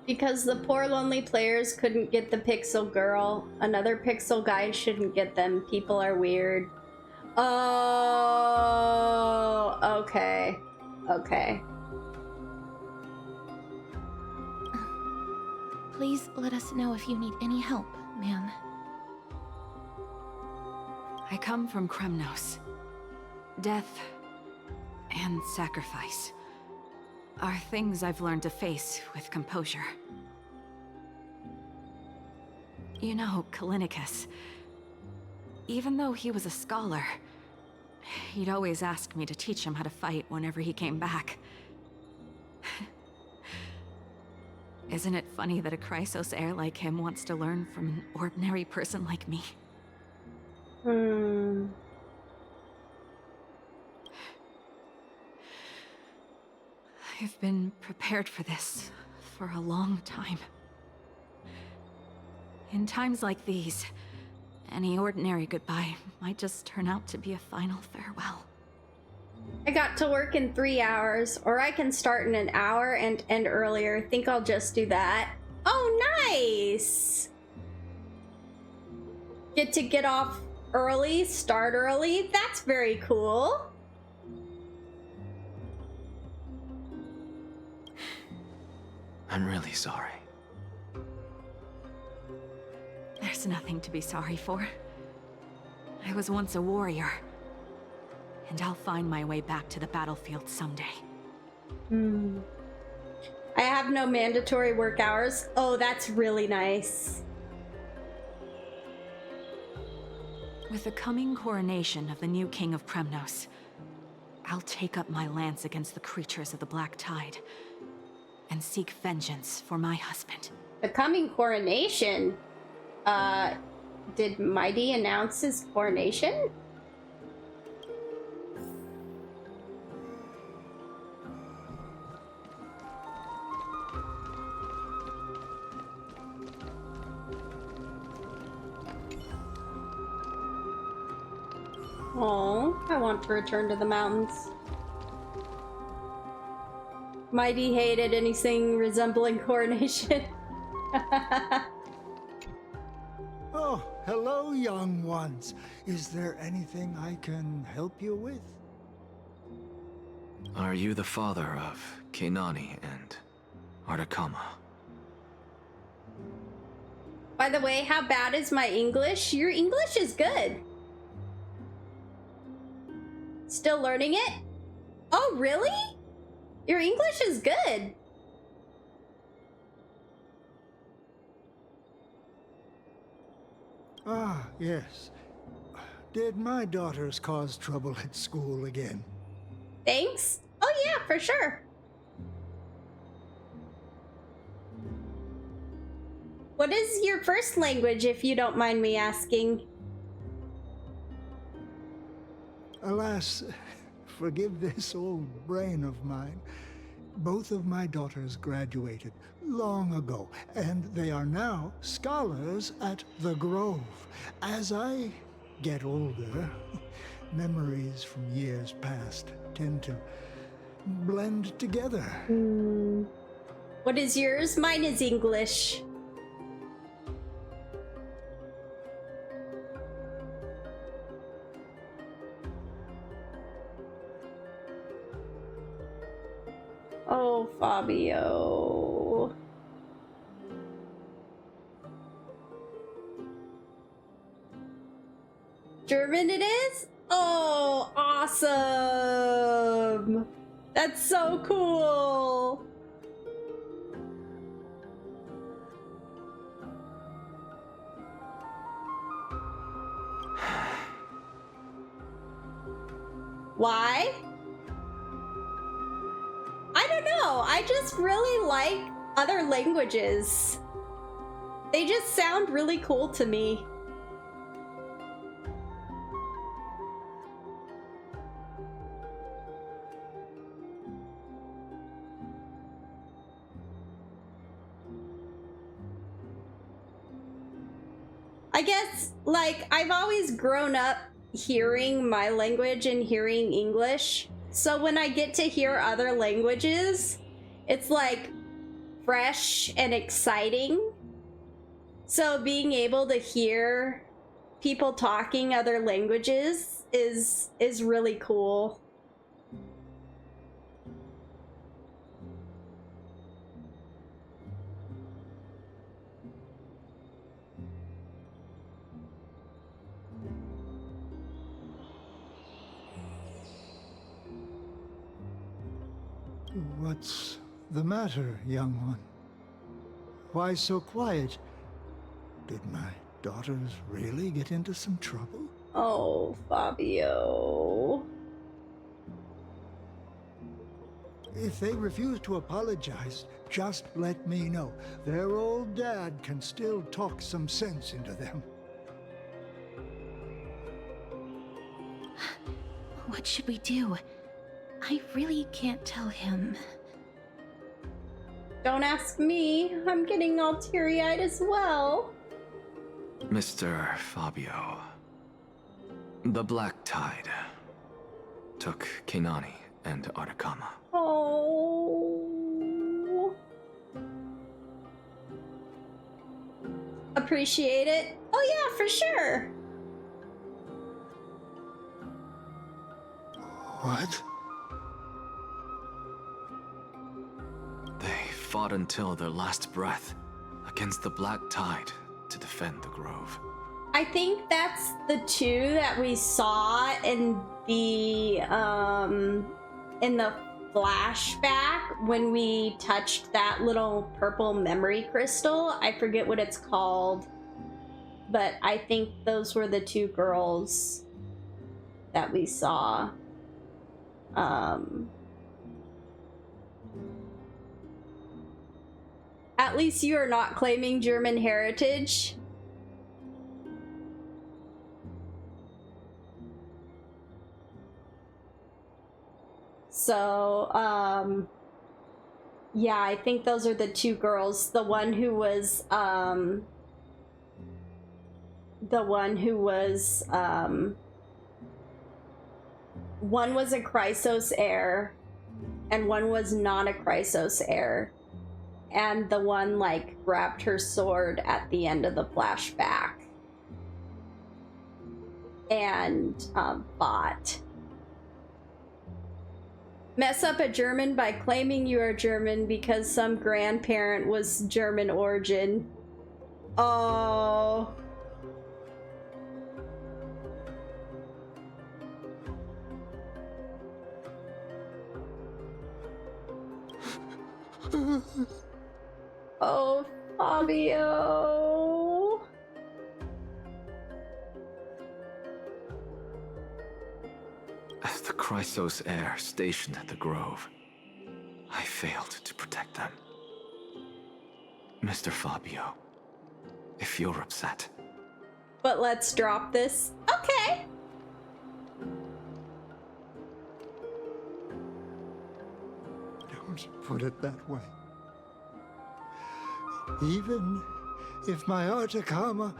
Because the poor lonely players couldn't get the pixel girl, another pixel guy shouldn't get them. People are weird. Oh, okay. Okay. Please let us know if you need any help, ma'am. I come from Kremnos. Death and sacrifice are things I've learned to face with composure. You know, Kallinicus, even though he was a scholar, he'd always ask me to teach him how to fight whenever he came back. Isn't it funny that a Chrysos heir like him wants to learn from an ordinary person like me? I've been prepared for this for a long time. In times like these, any ordinary goodbye might just turn out to be a final farewell. I got to work in 3 hours, or I can start in an hour and end earlier. Think I'll just do that. Oh, nice! Get to get off early, start early. That's very cool. I'm really sorry. There's nothing to be sorry for. I was once a warrior, and I'll find my way back to the battlefield someday. I have no mandatory work hours. Oh, that's really nice. With the coming coronation of the new king of Kremnos, I'll take up my lance against the creatures of the Black Tide and seek vengeance for my husband. The coming coronation? Did Mighty announce his coronation? Oh, I want to return to the mountains. Mighty hated anything resembling coronation. Oh, hello, young ones. Is there anything I can help you with? Are you the father of Keinani and Artakama? By the way, how bad is my English? Your English is good. Still learning it? Oh, really? Your English is good. Ah, yes. Did my daughters cause trouble at school again? Thanks. Oh yeah, for sure. What is your first language, if you don't mind me asking? Alas, forgive this old brain of mine. Both of my daughters graduated long ago, and they are now scholars at the Grove. As I get older, memories from years past tend to blend together. What is yours? Mine is English. Oh, Fabio. German it is? Oh, awesome. That's so cool. Why? I don't know. I just really like other languages. They just sound really cool to me. I guess, like, I've always grown up hearing my language and hearing English. So when I get to hear other languages, it's like fresh and exciting. So being able to hear people talking other languages is really cool. What's the matter, young one? Why so quiet? Did my daughters really get into some trouble? Oh, Fabio. If they refuse to apologize, just let me know. Their old dad can still talk some sense into them. What should we do? I really can't tell him. Don't ask me. I'm getting all teary-eyed as well. Mr. Fabio, the Black Tide took Keinani and Artakama. Oh. Appreciate it. Oh yeah, for sure. What? They fought until their last breath against the Black Tide to defend the Grove. I think that's the two that we saw in the flashback when we touched that little purple memory crystal. I forget what it's called. but I think those were the two girls that we saw. At least you are not claiming German heritage. So, yeah, I think those are the two girls. The one who was, one was a Chrysos heir, and one was not a Chrysos heir. And the one, like, grabbed her sword at the end of the flashback. And, fought. Mess up a German by claiming you are German because some grandparent was German origin. Oh. Oh, Fabio. As the Chrysos heir stationed at the Grove, I failed to protect them. Mr. Fabio, if you're upset. But let's drop this. Okay. Don't put it that way. Even if my Artakama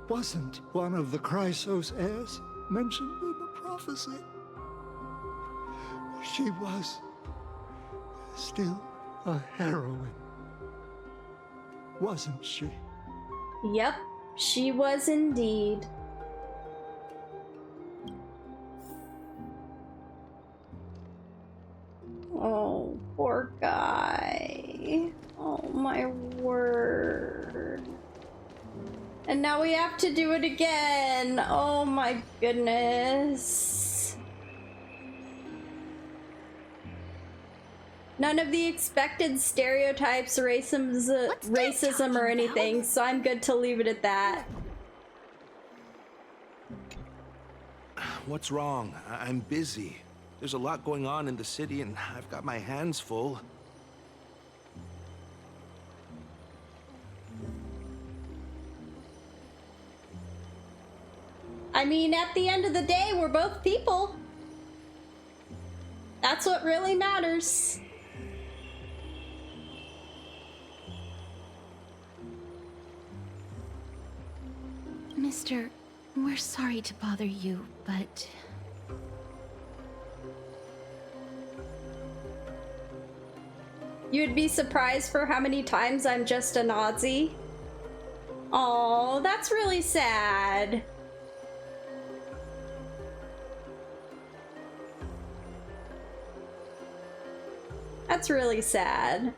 wasn't one of the Chrysos heirs mentioned in the prophecy, she was still a heroine, wasn't she? Yep, she was indeed. Oh, poor guy. Oh my word. And now we have to do it again. Oh my goodness. None of the expected stereotypes, racism or anything, so I'm good to leave it at that. What's wrong? I'm busy. There's a lot going on in the city and I've got my hands full. I mean, at the end of the day, we're both people. That's what really matters. Mister, we're sorry to bother you, but... You'd be surprised for how many times I'm just a Nazi. Oh, that's really sad. That's really sad.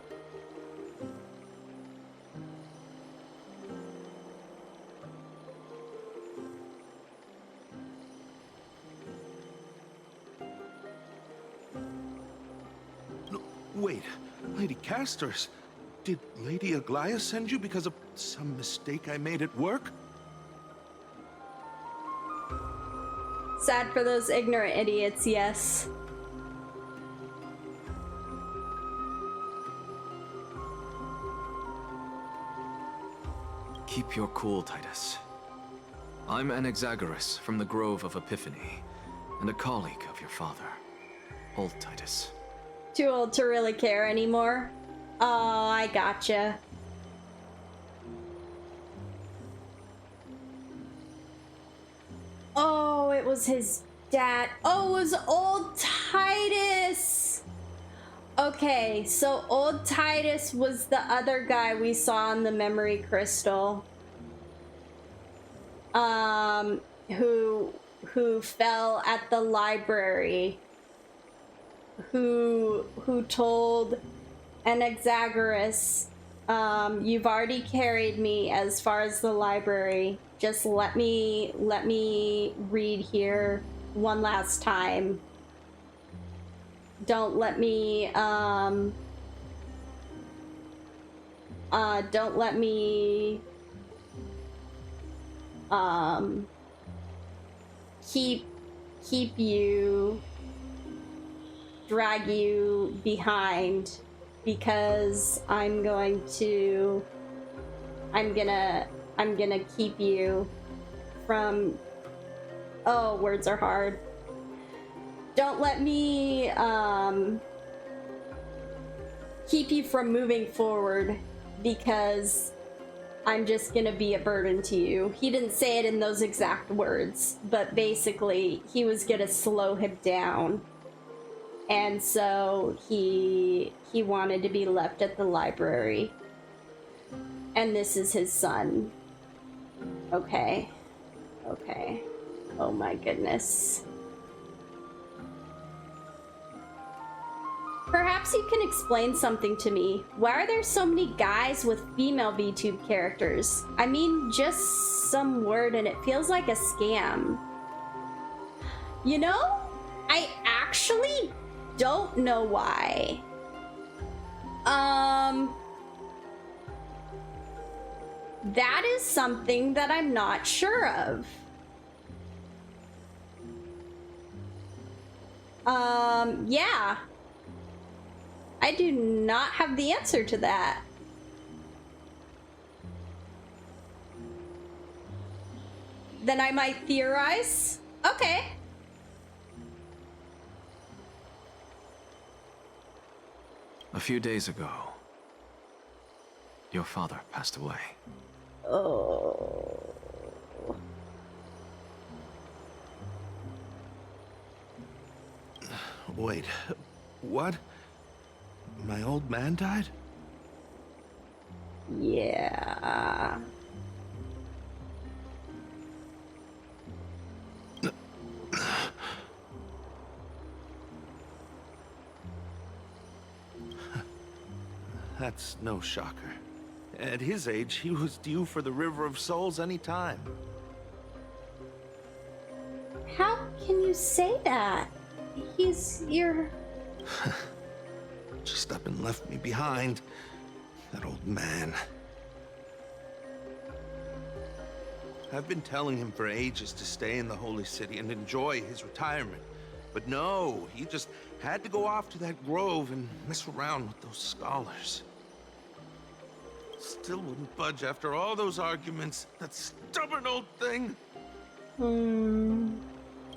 Wait, Lady Casters, did Lady Aglaia send you because of some mistake I made at work? Sad for those ignorant idiots, yes. Keep your cool, Titus. I'm Anaxagoras from the Grove of Epiphany, and a colleague of your father. Old Titus. Too old to really care anymore. Oh, I gotcha. Oh, it was his dad. Oh, it was old Titus. Okay, so old Titus was the other guy we saw in the memory crystal. Who fell at the library. Who told Anaxagoras, you've already carried me as far as the library. Just let me read here one last time. Don't let me keep you, drag you behind, because I'm gonna keep you from, oh, words are hard. Don't let me keep you from moving forward, because I'm just gonna be a burden to you. He didn't say it in those exact words, but basically he was gonna slow him down. And so he wanted to be left at the library. And this is his son. Okay. Okay. Oh my goodness. Perhaps you can explain something to me. Why are there so many guys with female VTube characters? I mean, just some word and it feels like a scam. You know, I actually don't know why. That is something that I'm not sure of. Yeah. I do not have the answer to that. Then I might theorize. Okay. A few days ago, your father passed away. Oh. Wait, what? My old man died? Yeah. That's no shocker. At his age, he was due for the River of Souls any time. How can you say that? He's your... Just up and left me behind. That old man. I've been telling him for ages to stay in the Holy City and enjoy his retirement. But no, he just had to go off to that grove and mess around with those scholars. Still wouldn't budge after all those arguments. That stubborn old thing.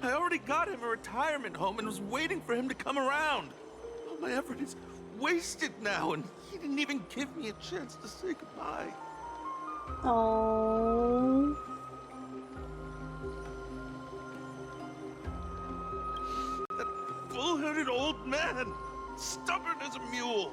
I already got him a retirement home and was waiting for him to come around. All my effort is wasted now, and he didn't even give me a chance to say goodbye. Oh. That bull-headed old man, stubborn as a mule.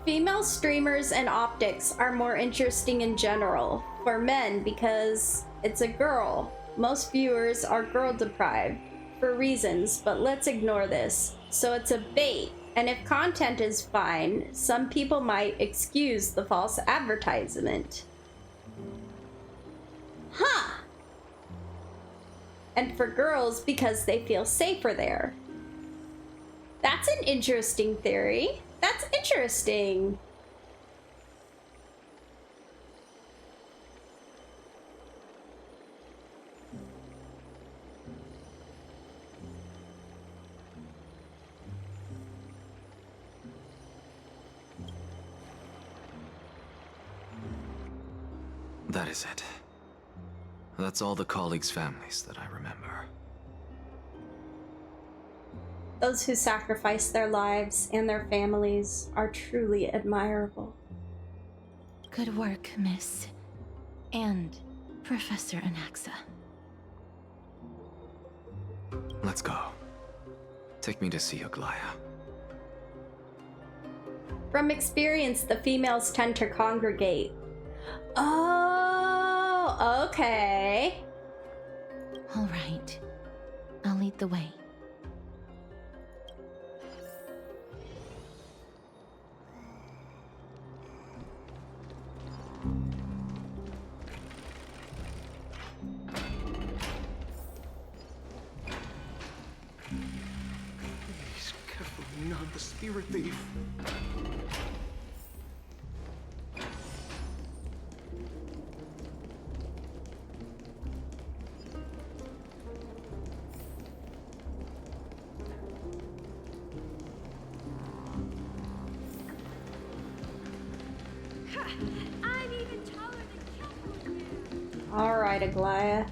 Female streamers and optics are more interesting in general for men because it's a girl. Most viewers are girl deprived for reasons, but let's ignore this. So it's a bait, and if content is fine, some people might excuse the false advertisement. Huh. And for girls, because they feel safer there. That's an interesting theory. That's interesting. That is it. That's all the colleagues' families that I remember. Those who sacrifice their lives and their families are truly admirable. Good work, Miss. And Professor Anaxa. Let's go. Take me to see Aglaya. From experience, the females tend to congregate. Oh, okay. All right. I'll lead the way. Please, careful, not the spirit thief. Alright, Aglaya.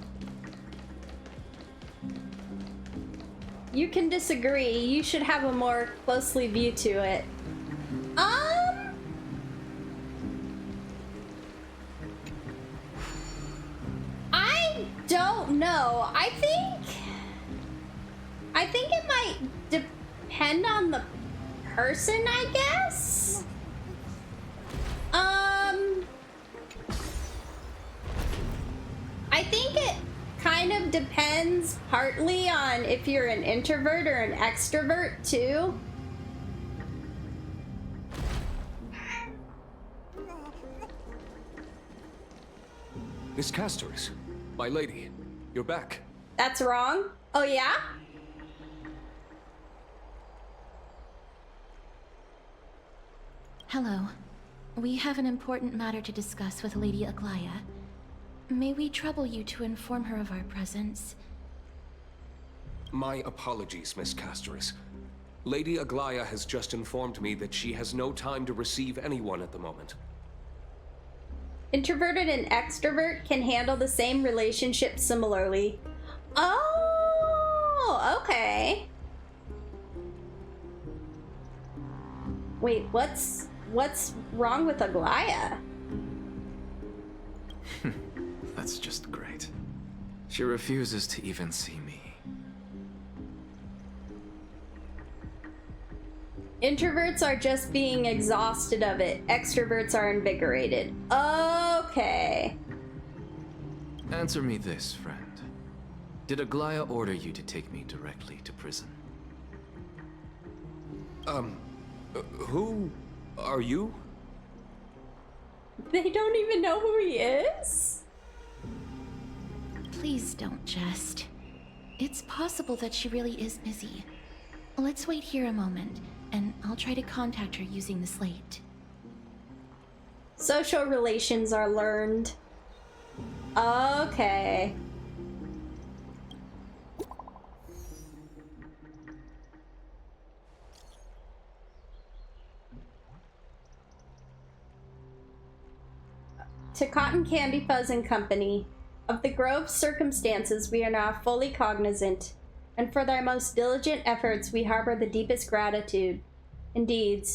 You can disagree. You should have a more closely view to it. I don't know. I think it might depend on the person, I guess. I think it kind of depends partly on if you're an introvert or an extrovert too. Miss Castoris, my lady, you're back. That's wrong. Oh yeah? Hello. We have an important matter to discuss with Lady Aglaya. May we trouble you to inform her of our presence? My apologies, Miss Castoris. Lady Aglaya has just informed me that she has no time to receive anyone at the moment. Introverted and extrovert can handle the same relationship similarly. Oh, okay. Wait, what's wrong with Aglaya? That's just great. She refuses to even see me. Introverts are just being exhausted of it. Extroverts are invigorated. Okay. Answer me this, friend. Did Aglaya order you to take me directly to prison? Who are you? They don't even know who he is? Please don't jest. It's possible that she really is busy. Let's wait here a moment, and I'll try to contact her using the slate. Social relations are learned. Okay. To CottonCandyFuzz and Company, of the Grove's circumstances we are now fully cognizant, and for their most diligent efforts we harbor the deepest gratitude. Indeed,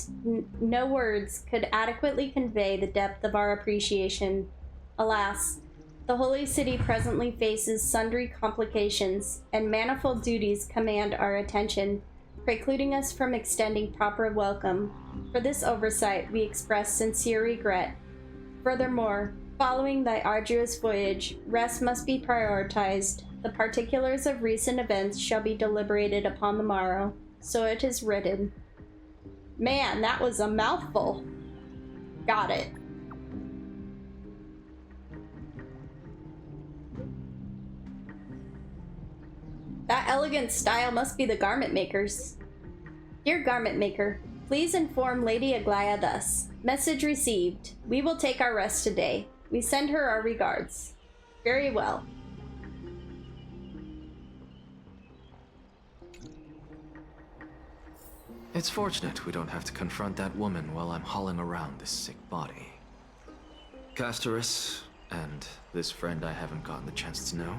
no words could adequately convey the depth of our appreciation. Alas, the Holy City presently faces sundry complications, and manifold duties command our attention, precluding us from extending proper welcome. For this oversight we express sincere regret. Furthermore, following thy arduous voyage, rest must be prioritized. The particulars of recent events shall be deliberated upon the morrow. So it is written. Man, that was a mouthful. Got it. That elegant style must be the garment maker's. Dear garment maker, please inform Lady Aglaya thus. Message received. We will take our rest today. We send her our regards. Very well. It's fortunate we don't have to confront that woman while I'm hauling around this sick body. Castoris, and this friend I haven't gotten the chance to know,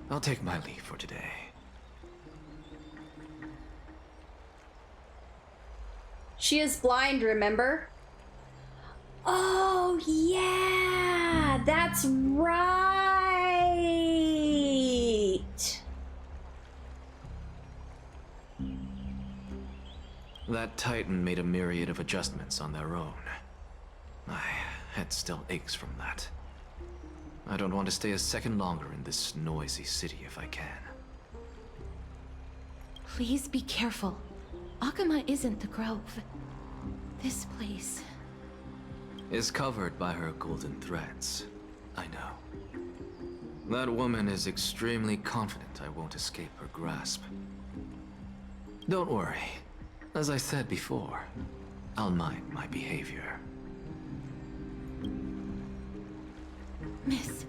I'll take my leave for today. She is blind, remember? Oh, yeah, that's right. That Titan made a myriad of adjustments on their own. My head still aches from that. I don't want to stay a second longer in this noisy city if I can. Please be careful. Akama isn't the Grove. This place is covered by her golden threads. I know. That woman is extremely confident I won't escape her grasp. Don't worry. As I said before, I'll mind my behavior. Miss,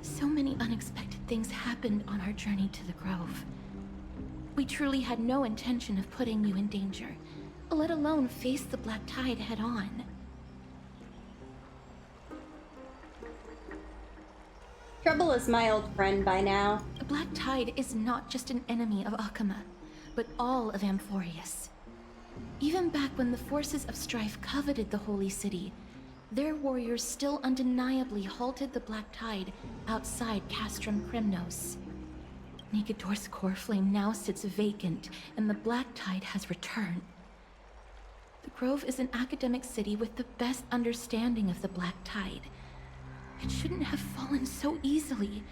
so many unexpected things happened on our journey to the Grove. We truly had no intention of putting you in danger, let alone face the Black Tide head-on. Trouble is my old friend by now. The Black Tide is not just an enemy of Akama, but all of Amphorius. Even back when the forces of strife coveted the Holy City, their warriors still undeniably halted the Black Tide outside Castrum Krymnos. Negador's core flame now sits vacant, and the Black Tide has returned. The Grove is an academic city with the best understanding of the Black Tide. It shouldn't have fallen so easily,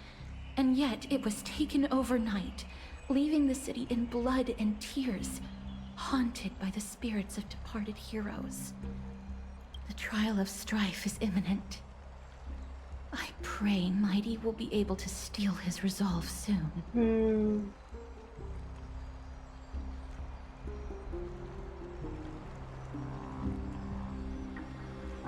and yet it was taken overnight, leaving the city in blood and tears, haunted by the spirits of departed heroes. The trial of strife is imminent. I pray Mighty will be able to steel his resolve soon.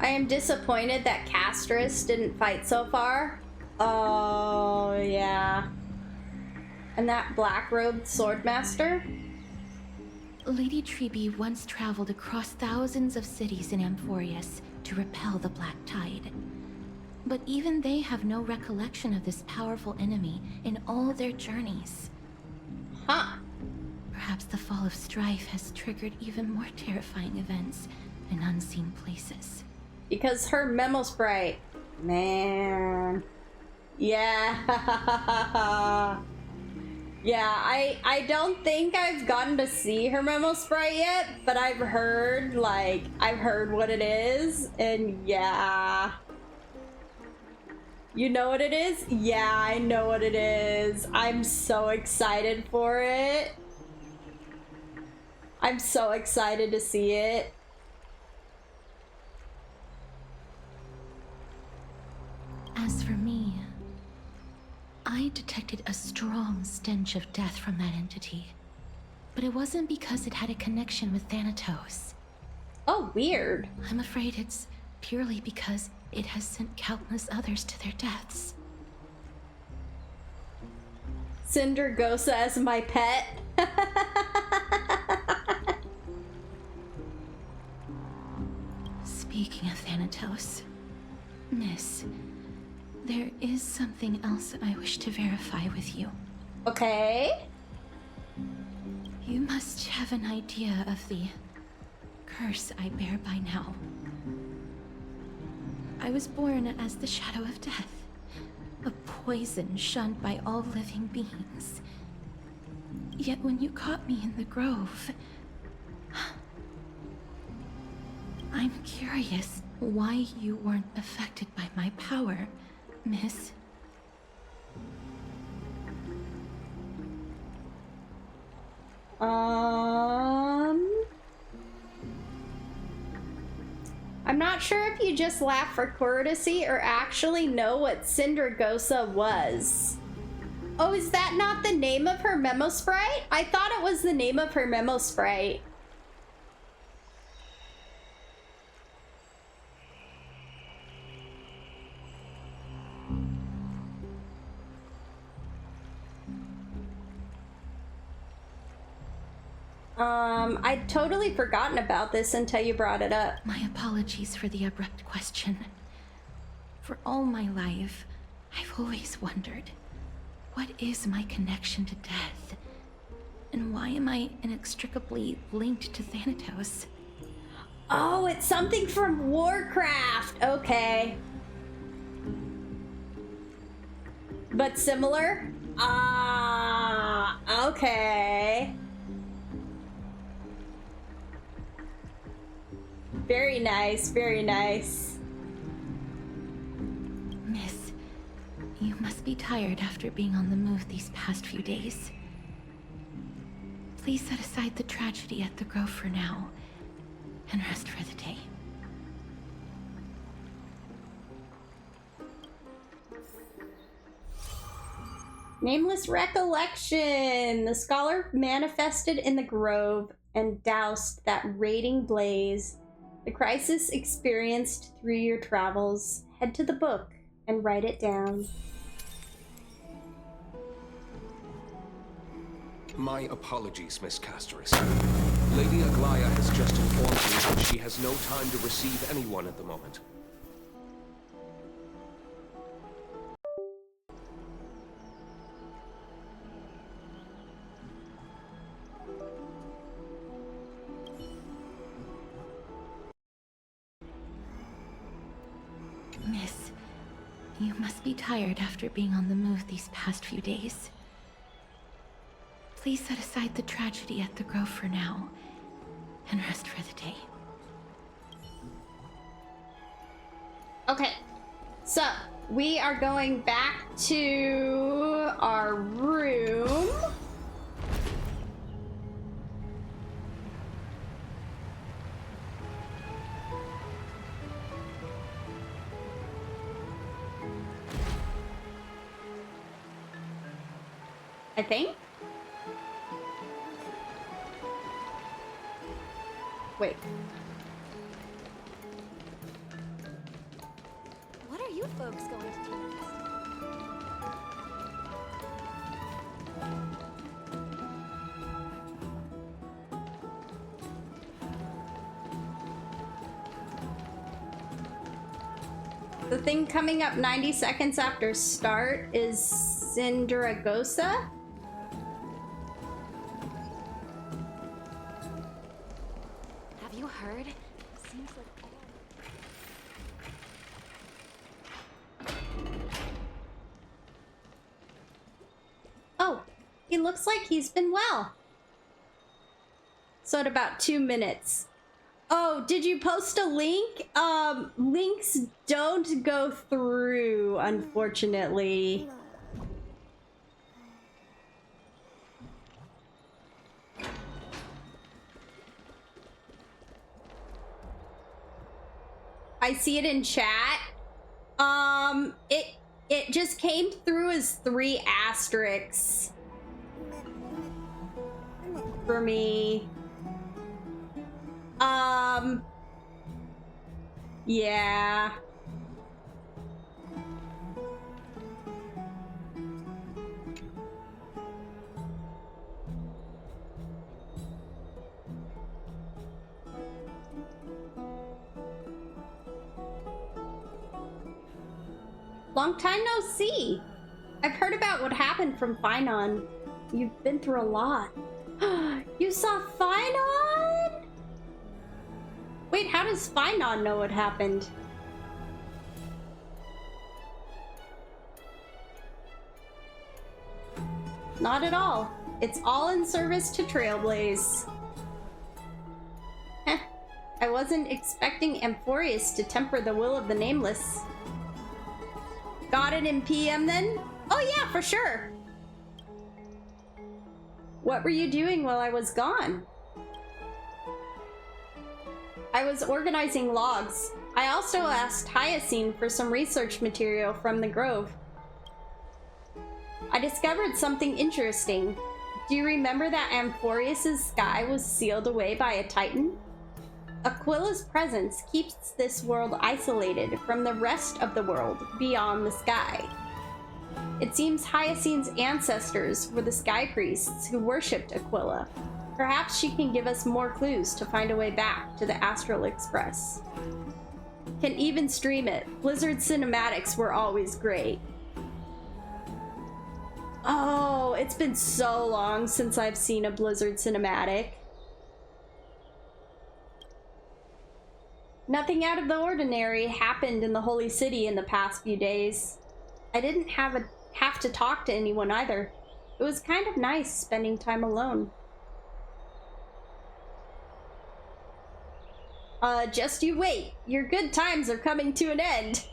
I am disappointed that Castris didn't fight so far. Oh, yeah. And that black-robed swordmaster? Lady Trebe once traveled across thousands of cities in Amphorius to repel the Black Tide. But even they have no recollection of this powerful enemy in all their journeys. Huh. Perhaps the fall of strife has triggered even more terrifying events in unseen places. Because her memo sprite. Man. Yeah. Yeah, I don't think I've gotten to see her memo sprite yet, but I've heard what it is, and yeah. You know what it is? Yeah, I know what it is. I'm so excited for it. I'm so excited to see it. As for me, I detected a strong stench of death from that entity. But it wasn't because it had a connection with Thanatos. Oh, weird. I'm afraid it's purely because it has sent countless others to their deaths. Cindergosa as my pet. Speaking of Thanatos, Miss, there is something else I wish to verify with you. Okay. You must have an idea of the curse I bear by now. I was born as the shadow of death, a poison shunned by all living beings. Yet when you caught me in the grove, I'm curious why you weren't affected by my power, Miss. I'm not sure if you just laugh for courtesy or actually know what Cindergosa was. Oh, is that not the name of her memo sprite? I thought it was the name of her memo sprite. I'd totally forgotten about this until you brought it up. My apologies for the abrupt question. For all my life, I've always wondered, what is my connection to death? And why am I inextricably linked to Thanatos? Oh, it's something from Warcraft. Okay. But similar? Ah, okay. Very nice, very nice. Miss, you must be tired after being on the move these past few days. Please set aside the tragedy at the Grove for now, and rest for the day. Nameless recollection. The scholar manifested in the grove and doused that raging blaze. The crisis experienced through your travels. Head to the book and write it down. My apologies, Miss Castoris. Lady Aglaya has just informed me that she has no time to receive anyone at the moment. must be tired after being on the move these past few days. Please set aside the tragedy at the Grove for now, and rest for the day. Okay, so we are going back to our room. I think. Wait. What are you folks going to do next? The thing coming up 90 seconds after start is Cindragosa. Have you heard? Seems like Oh, he looks like he's been well. So in about 2 minutes. Oh, did you post a link? Links don't go through, unfortunately. I see it in chat. It just came through as 3 asterisks for me. Yeah. Long time no see. I've heard about what happened from Finon. You've been through a lot. You saw Finon? Wait, how does Finon know what happened? Not at all. It's all in service to Trailblaze. Heh. I wasn't expecting Amphorius to temper the will of the Nameless. Got it in PM then? Oh yeah, for sure. What were you doing while I was gone? I was organizing logs. I also asked Hyacinth for some research material from the Grove. I discovered something interesting. Do you remember that Amphorius' sky was sealed away by a Titan? Aquila's presence keeps this world isolated from the rest of the world beyond the sky. It seems Hyacinth's ancestors were the sky priests who worshipped Aquila. Perhaps she can give us more clues to find a way back to the Astral Express. Can even stream it. Blizzard cinematics were always great. Oh, it's been so long since I've seen a Blizzard cinematic. Nothing out of the ordinary happened in the Holy City in the past few days. I didn't have to talk to anyone either. It was kind of nice spending time alone. Just you wait. Your good times are coming to an end.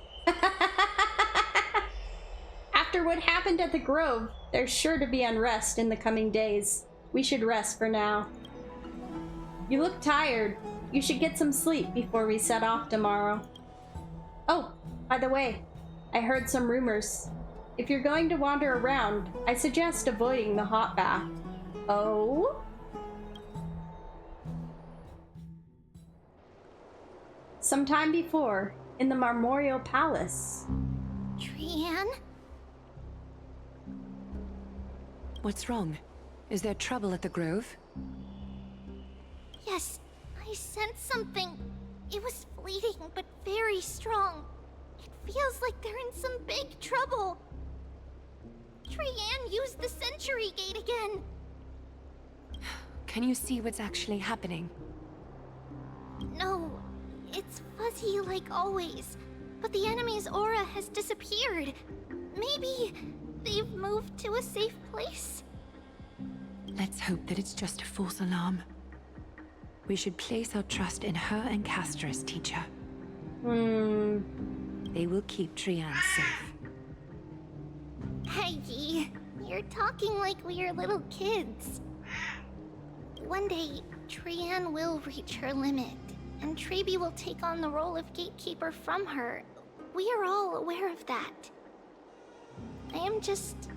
After what happened at the Grove, there's sure to be unrest in the coming days. We should rest for now. You look tired. You should get some sleep before we set off tomorrow. Oh, by the way, I heard some rumors. If you're going to wander around, I suggest avoiding the hot bath. Oh? Sometime before, in the Marmorial Palace. Trianne? What's wrong? Is there trouble at the Grove? Yes, I sensed something. It was fleeting, but very strong. It feels like they're in some big trouble. Trianne used the Century Gate again. Can you see what's actually happening? No, it's fuzzy like always. but the enemy's aura has disappeared. Maybe they've moved to a safe place? Let's hope that it's just a false alarm. We should place our trust in her and Castor's teacher. They will keep Trian safe. Aggie, you're talking like we're little kids. One day, Trian will reach her limit, and Trebi will take on the role of gatekeeper from her. We are all aware of that. I am just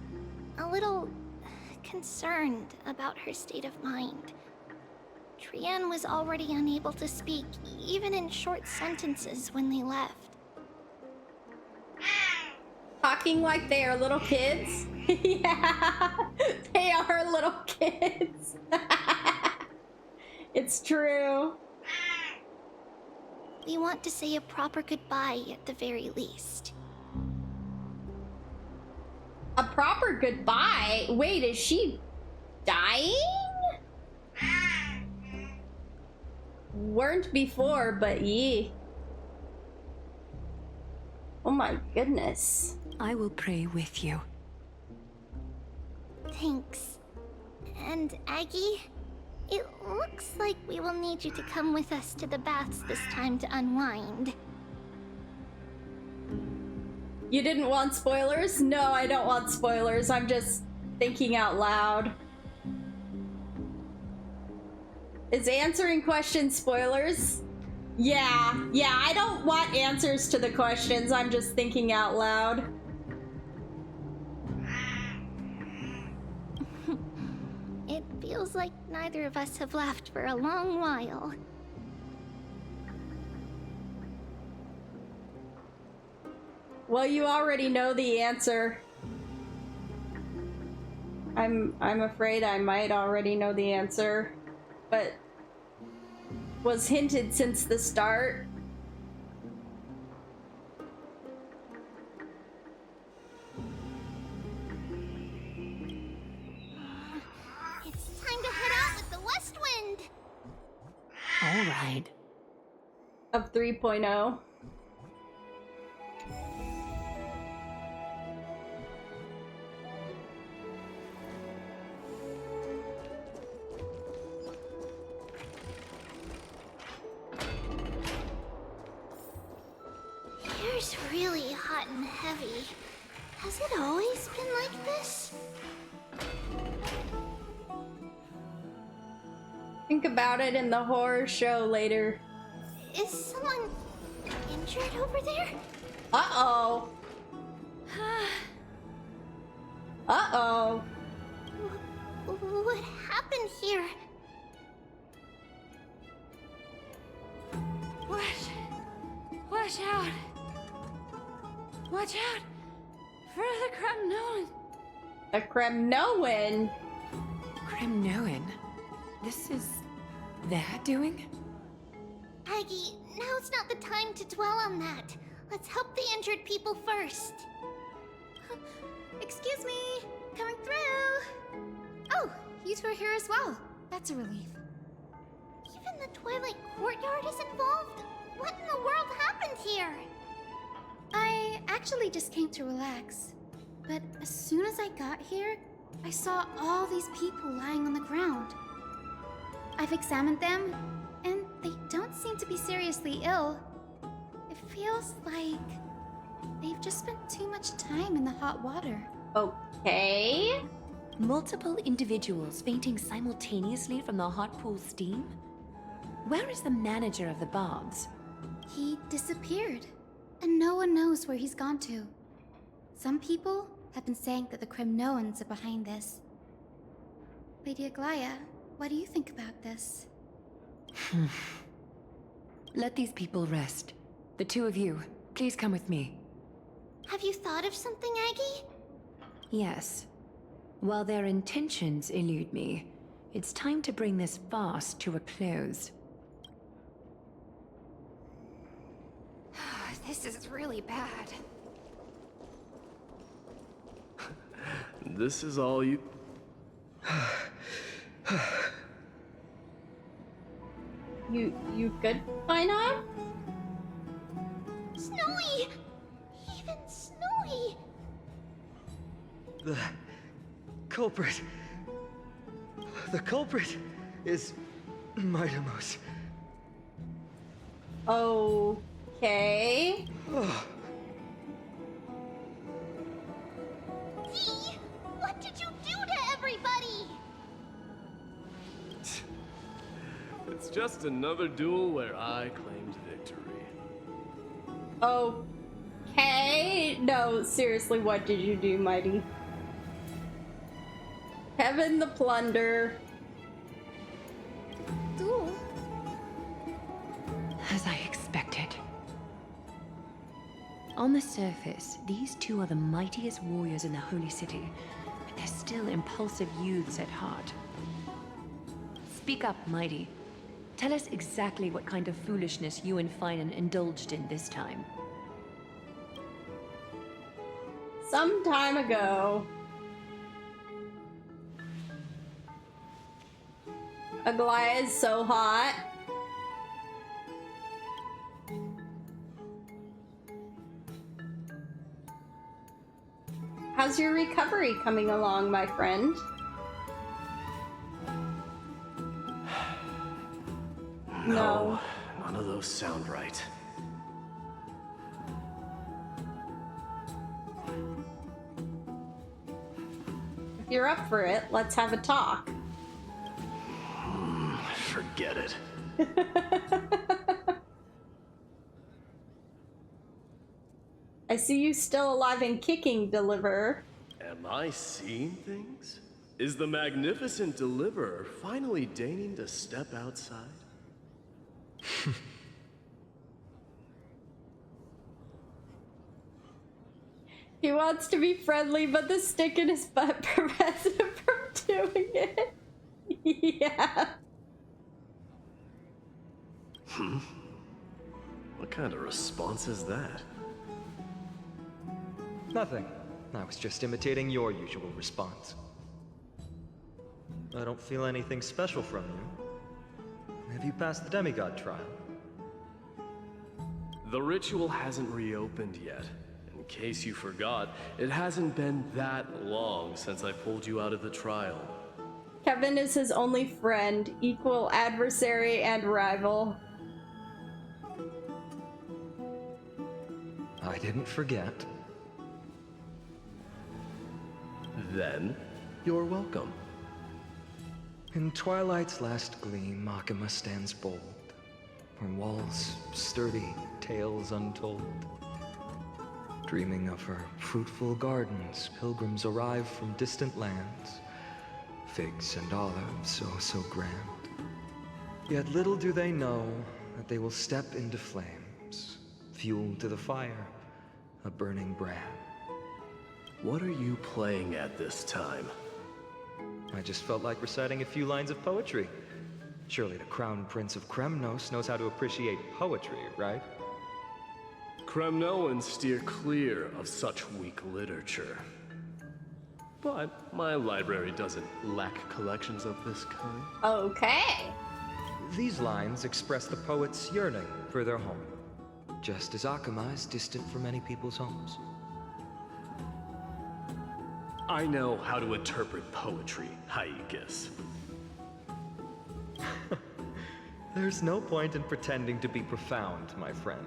a little concerned about her state of mind. Trian was already unable to speak, even in short sentences when they left. Talking like they are little kids? Yeah, they are little kids. It's true. We want to say a proper goodbye at the very least. A proper goodbye? Wait, is she dying? Weren't before, but yee. Oh my goodness. I will pray with you. Thanks. And Aggie, it looks like we will need you to come with us to the baths this time to unwind. You didn't want spoilers? No, I don't want spoilers. I'm just thinking out loud. Is answering questions spoilers? Yeah, I don't want answers to the questions. I'm just thinking out loud. It feels like neither of us have laughed for a long while. Well, you already know the answer. I'm afraid I might already know the answer, but was hinted since the start. It's time to head out with the west wind. All right. Of 3.0. Here's really hot and heavy. Has it always been like this? Think about it in the horror show later. Is someone injured over there? Uh-oh. Uh-oh. What happened here? Watch out! Watch out for the Kremnoan! The Kremnoan? Kremnoan? This is their doing? Aggie, now's not the time to dwell on that. Let's help the injured people first. Excuse me, coming through. Oh, you two are here as well. That's a relief. Even the Twilight Courtyard is involved? What in the world happened here? I actually just came to relax. But as soon as I got here, I saw all these people lying on the ground. I've examined them, and they don't seem to be seriously ill. It feels like they've just spent too much time in the hot water. Okay. Multiple individuals fainting simultaneously from the hot pool steam? Where is the manager of the baths? He disappeared, and no one knows where he's gone to. Some people have been saying that the Kremnoans are behind this. Lady Aglaya, what do you think about this? Let these people rest. The two of you, please come with me. Have you thought of something, Aggie? Yes. While their intentions elude me, it's time to bring this farce to a close. This is really bad. This is all you... You good, Fine? Snowy! Even Snowy! The culprit. The culprit is Mightimos. Okay. Dee, what did you do to everybody? It's just another duel where I claimed victory. Okay. No, seriously, what did you do, Mighty? Kevin the Plunder. Duel? As I expected. On the surface, these two are the mightiest warriors in the Holy City, but they're still impulsive youths at heart. Speak up, Mighty. Tell us exactly what kind of foolishness you and Finan indulged in this time. Some time ago, Aglaia is so hot. How's your recovery coming along, my friend? No, none of those sound right. If you're up for it, let's have a talk. Forget it. I see you still alive and kicking, Deliverer. Am I seeing things? Is the magnificent Deliverer finally deigning to step outside? He wants to be friendly, but the stick in his butt prevents him from doing it. Yeah. What kind of response is that? Nothing. I was just imitating your usual response. I don't feel anything special from you. Have you passed the demigod trial? The ritual hasn't reopened yet. In case you forgot, it hasn't been that long since I pulled you out of the trial. Kevin is his only friend, equal adversary and rival. I didn't forget. Then, you're welcome. In twilight's last gleam, Makima stands bold. Her walls sturdy, tales untold. Dreaming of her fruitful gardens, pilgrims arrive from distant lands. Figs and olives, oh so grand. Yet little do they know that they will step into flames, fuel to the fire, a burning brand. What are you playing at this time? I just felt like reciting a few lines of poetry. Surely the Crown Prince of Kremnos knows how to appreciate poetry, right? Kremnoans steer clear of such weak literature. But my library doesn't lack collections of this kind. Okay. These lines express the poet's yearning for their home, just as Akama is distant from many people's homes. I know how to interpret poetry, Hyekis. There's no point in pretending to be profound, my friend.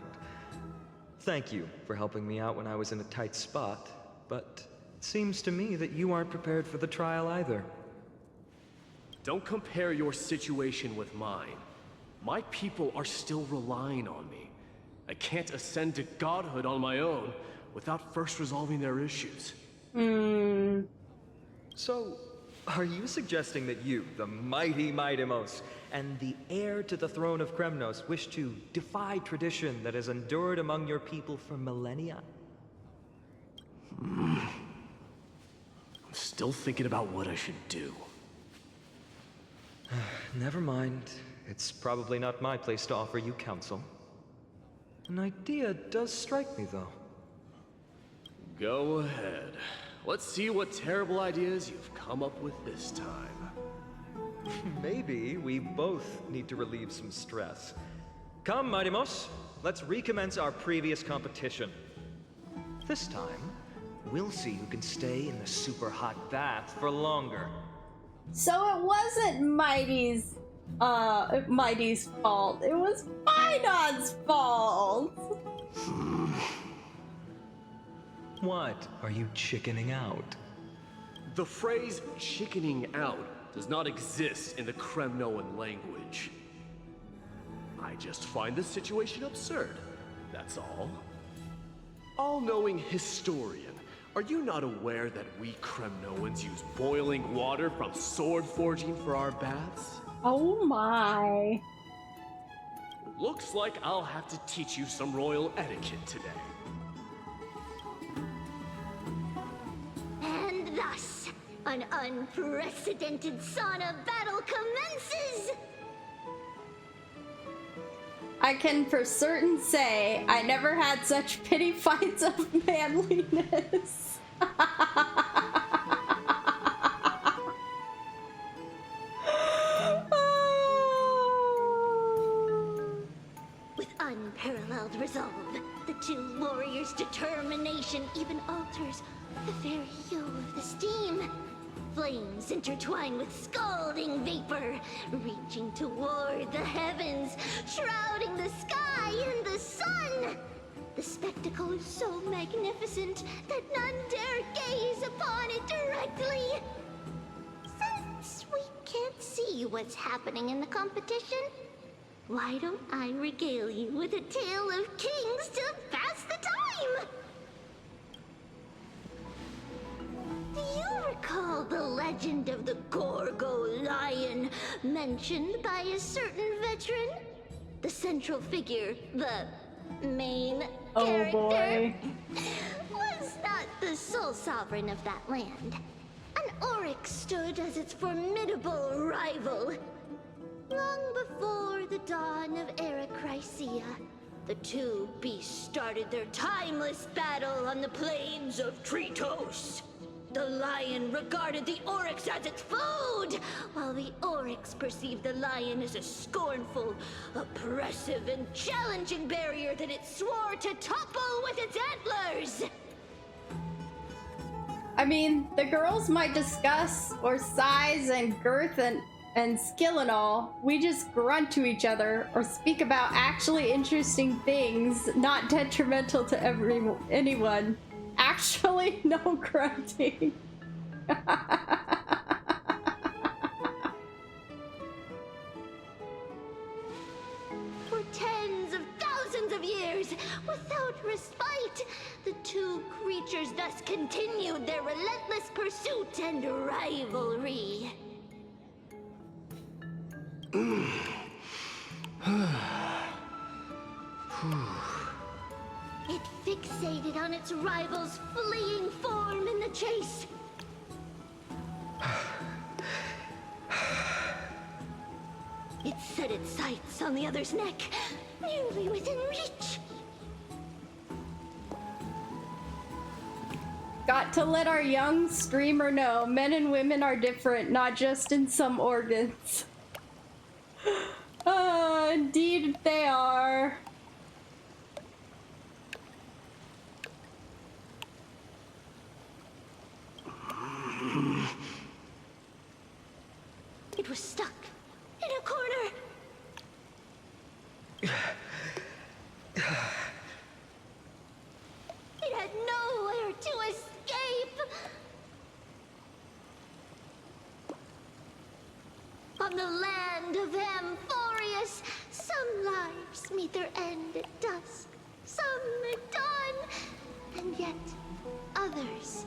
Thank you for helping me out when I was in a tight spot, but it seems to me that you aren't prepared for the trial either. Don't compare your situation with mine. My people are still relying on me. I can't ascend to godhood on my own without first resolving their issues. So, are you suggesting that you, the mighty Mightimos, and the heir to the throne of Kremnos, wish to defy tradition that has endured among your people for millennia? I'm still thinking about what I should do. Never mind. It's probably not my place to offer you counsel. An idea does strike me, though. Go ahead. Let's see what terrible ideas you've come up with this time. Maybe we both need to relieve some stress. Come, Mighty-Mos. Let's recommence our previous competition. This time, we'll see who can stay in the super hot bath for longer. So it wasn't Mighty's fault. It was Phinon's fault. What? Are you chickening out? The phrase chickening out does not exist in the Kremnoan language. I just find the situation absurd, that's all. All-knowing historian, are you not aware that we Kremnoans use boiling water from sword forging for our baths? Oh my. Looks like I'll have to teach you some royal etiquette today. And thus, an unprecedented sauna battle commences! I can for certain say I never had such pity fights of manliness. With unparalleled resolve, the two warriors' determination even alters the very hue of the steam. Flames intertwine with scalding vapor, reaching toward the heavens, shrouding the sky and the sun. The spectacle is so magnificent that none dare gaze upon it directly. Since we can't see what's happening in the competition, why don't I regale you with a tale of kings to pass the time? Do you recall the legend of the Gorgo lion mentioned by a certain veteran? The central figure, the main character, boy. was not the sole sovereign of that land. An oryx stood as its formidable rival. Long before the dawn of Era Chrysia, the two beasts started their timeless battle on the plains of Tritos. The lion regarded the oryx as its food, while the oryx perceived the lion as a scornful, oppressive, and challenging barrier that it swore to topple with its antlers. I mean, the girls might discuss or size and girth and skill and all. We just grunt to each other or speak about actually interesting things not detrimental to anyone. Actually, no grunting. For tens of thousands of years, without respite, the two creatures thus continued their relentless pursuit and rivalry. It fixated on its rival's fleeing form in the chase. It set its sights on the other's neck, nearly within reach. Got to let our young streamer know men and women are different, not just in some organs. Indeed they are. It was stuck in a corner. It had nowhere to escape. On the land of Amphorius, some lives meet their end at dusk, some at dawn, and yet others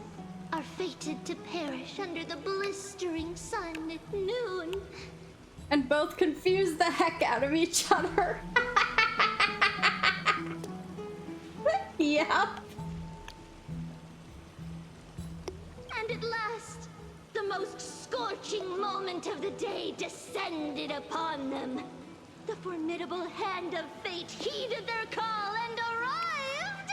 are fated to perish under the blistering sun at noon. And both confuse the heck out of each other. Yeah. And at last, the most scorching moment of the day descended upon them. The formidable hand of fate heeded their call and arrived!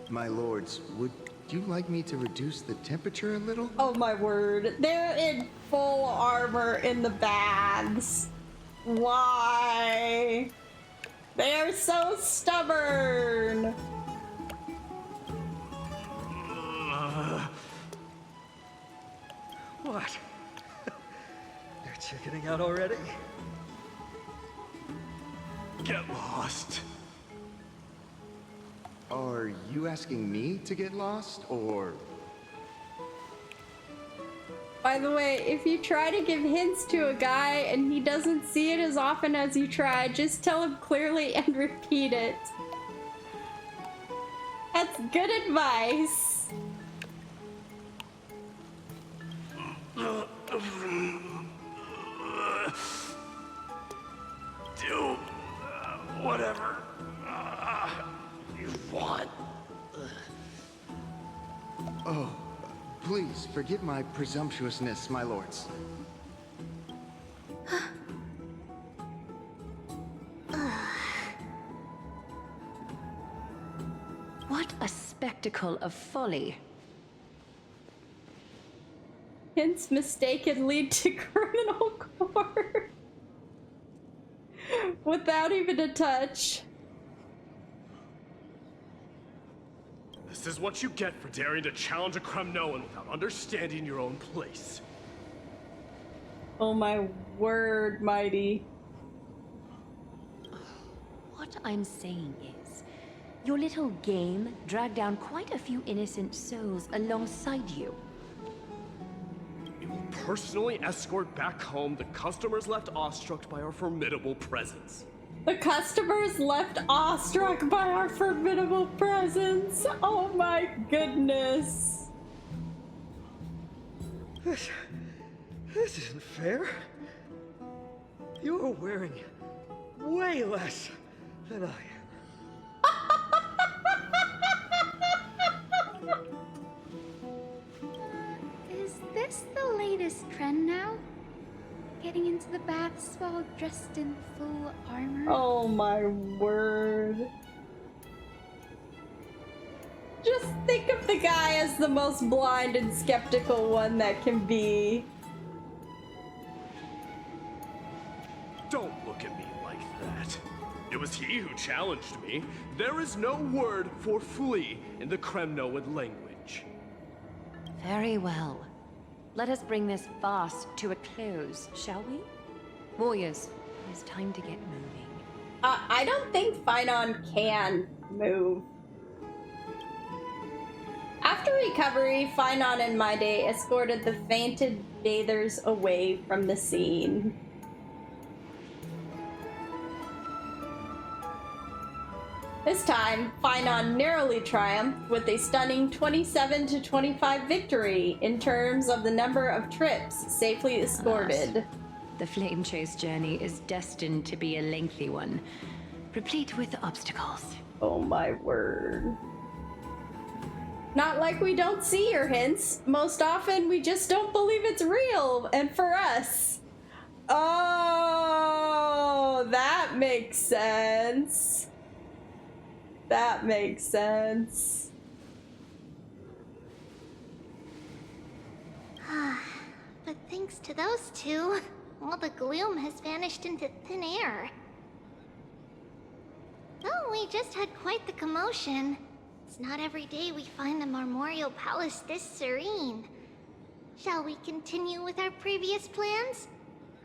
My lords, would you like me to reduce the temperature a little? Oh my word. They're in full armor in the baths. Why? They are so stubborn. What? They're chickening out already? Get lost. Are you asking me to get lost, or... By the way, if you try to give hints to a guy and he doesn't see it as often as you try, just tell him clearly and repeat it. That's good advice. Do whatever you want. Oh, please forgive my presumptuousness, my lords. What a spectacle of folly. Hints mistaken lead to criminal court. Without even a touch. This is what you get for daring to challenge a Kremnoan without understanding your own place. Oh my word, Mighty. What I'm saying is, your little game dragged down quite a few innocent souls alongside you. We will personally escort back home the customers left awestruck by our formidable presence. The customers left awestruck by our formidable presence. Oh my goodness. This isn't fair. You're wearing way less than I am. Is this the latest trend now? Getting into the baths while dressed in full armor? Oh my word. Just think of the guy as the most blind and skeptical one that can be. Don't look at me like that. It was he who challenged me. There is no word for flee in the Kremnoan language. Very well. Let us bring this farce to a close, shall we? Warriors, it's time to get moving. I don't think Finon can move. After recovery, Finon and Maide escorted the fainted bathers away from the scene. This time, Finon narrowly triumphed with a stunning 27-25 victory in terms of the number of trips safely escorted. Alas, the flame chase journey is destined to be a lengthy one, replete with obstacles. Oh my word. Not like we don't see your hints. Most often, we just don't believe it's real, and for us. Oh, that makes sense. That makes sense. But thanks to those two, all the gloom has vanished into thin air. Oh, we just had quite the commotion. It's not every day we find the Marmoreal Palace this serene. Shall we continue with our previous plans?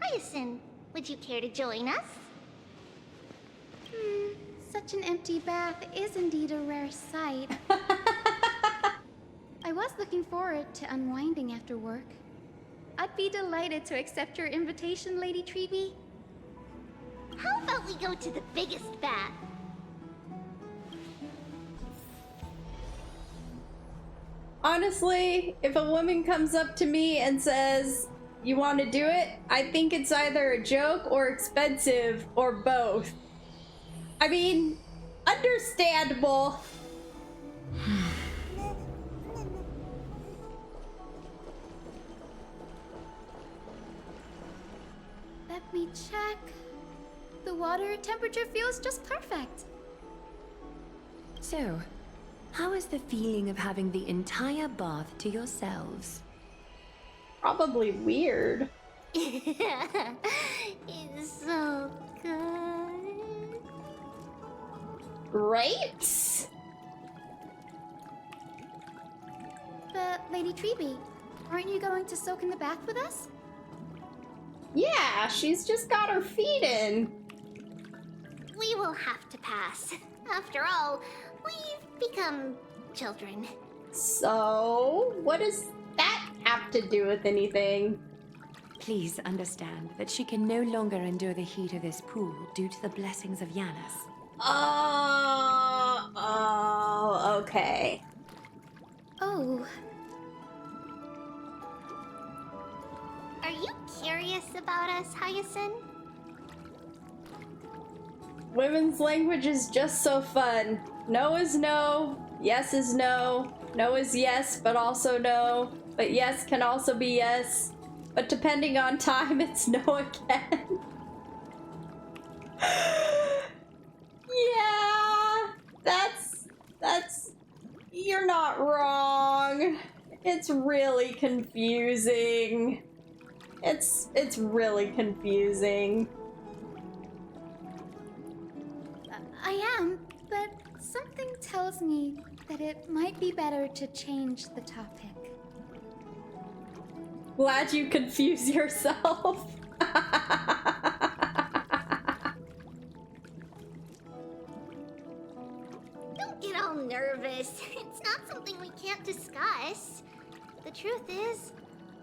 Hyacinth, would you care to join us? Such an empty bath is indeed a rare sight. I was looking forward to unwinding after work. I'd be delighted to accept your invitation, Lady Treeby. How about we go to the biggest bath? Honestly, if a woman comes up to me and says, "You want to do it?" I think it's either a joke or expensive or both. I mean, understandable. Let me check. The water temperature feels just perfect. So, how is the feeling of having the entire bath to yourselves? Probably weird. is so good. Right? But, Lady Treeby, aren't you going to soak in the bath with us? Yeah, she's just got her feet in. We will have to pass. After all, we've become children. So, what does that have to do with anything? Please understand that she can no longer endure the heat of this pool due to the blessings of Yanis. Oh, okay. Oh. Are you curious about us, Hyacinth? Women's language is just so fun. No is no, yes is no, no is yes, but also no, but yes can also be yes, but depending on time, it's no again. Yeah, that's, you're not wrong. It's really confusing. It's really confusing. I am, but something tells me that it might be better to change the topic. Glad you confuse yourself. Don't get all nervous. It's not something we can't discuss. The truth is,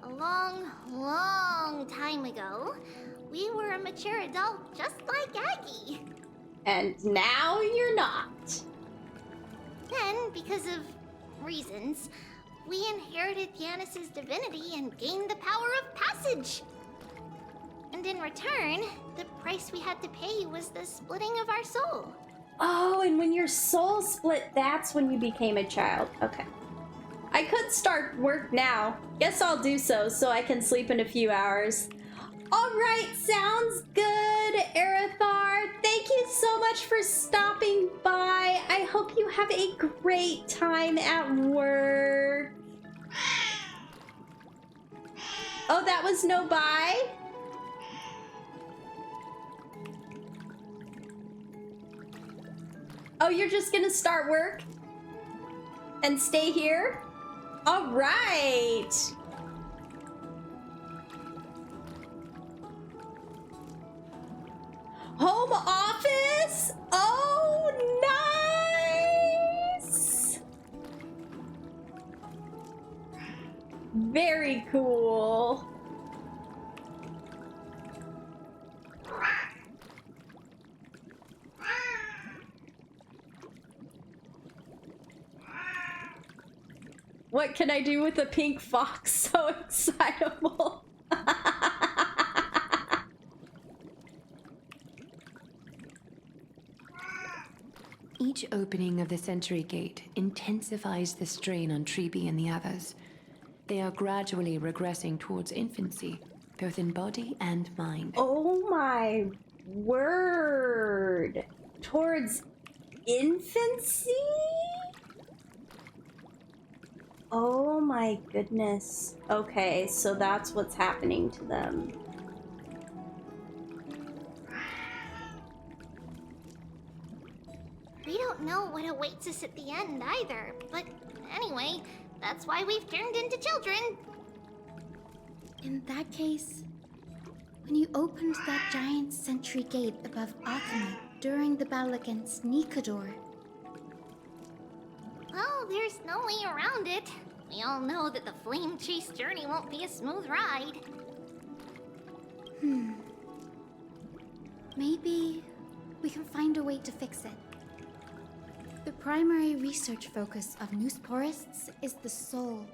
a long, long time ago, we were a mature adult just like Aggie. And now you're not. Then, because of reasons, we inherited Yanis's divinity and gained the power of passage. And in return, the price we had to pay was the splitting of our soul. Oh, and when your soul split, that's when you became a child. Okay. I could start work now. Guess I'll do so I can sleep in a few hours. Alright, sounds good, Arathar. Thank you so much for stopping by. I hope you have a great time at work. Oh, that was no bye? Oh, you're just gonna start work? And stay here? Alright. Home office? Oh, nice! Very cool. What can I do with a pink fox? So excitable. Each opening of the Century Gate intensifies the strain on Treeby and the others. They are gradually regressing towards infancy, both in body and mind. Oh my word. Towards infancy? Oh my goodness. Okay, so that's what's happening to them. We don't know what awaits us at the end either, but anyway, that's why we've turned into children. In that case, when you opened that giant sentry gate above Alchemy during the battle against Nikador, Well, there's no way around it. We all know that the flame chase journey won't be a smooth ride. maybe we can find a way to fix it. The primary research focus of Noosporists is the soul.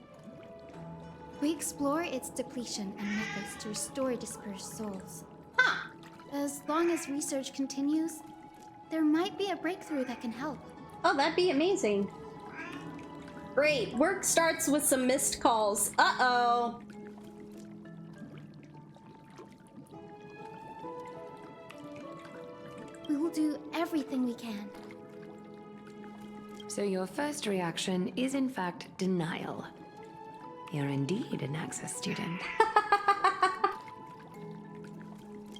We explore its depletion and methods to restore dispersed souls. As long as research continues, there might be a breakthrough that can help. Oh, that'd be amazing. Great, work starts with some missed calls. Uh-oh. We will do everything we can. So your first reaction is in fact denial. You're indeed an Access student.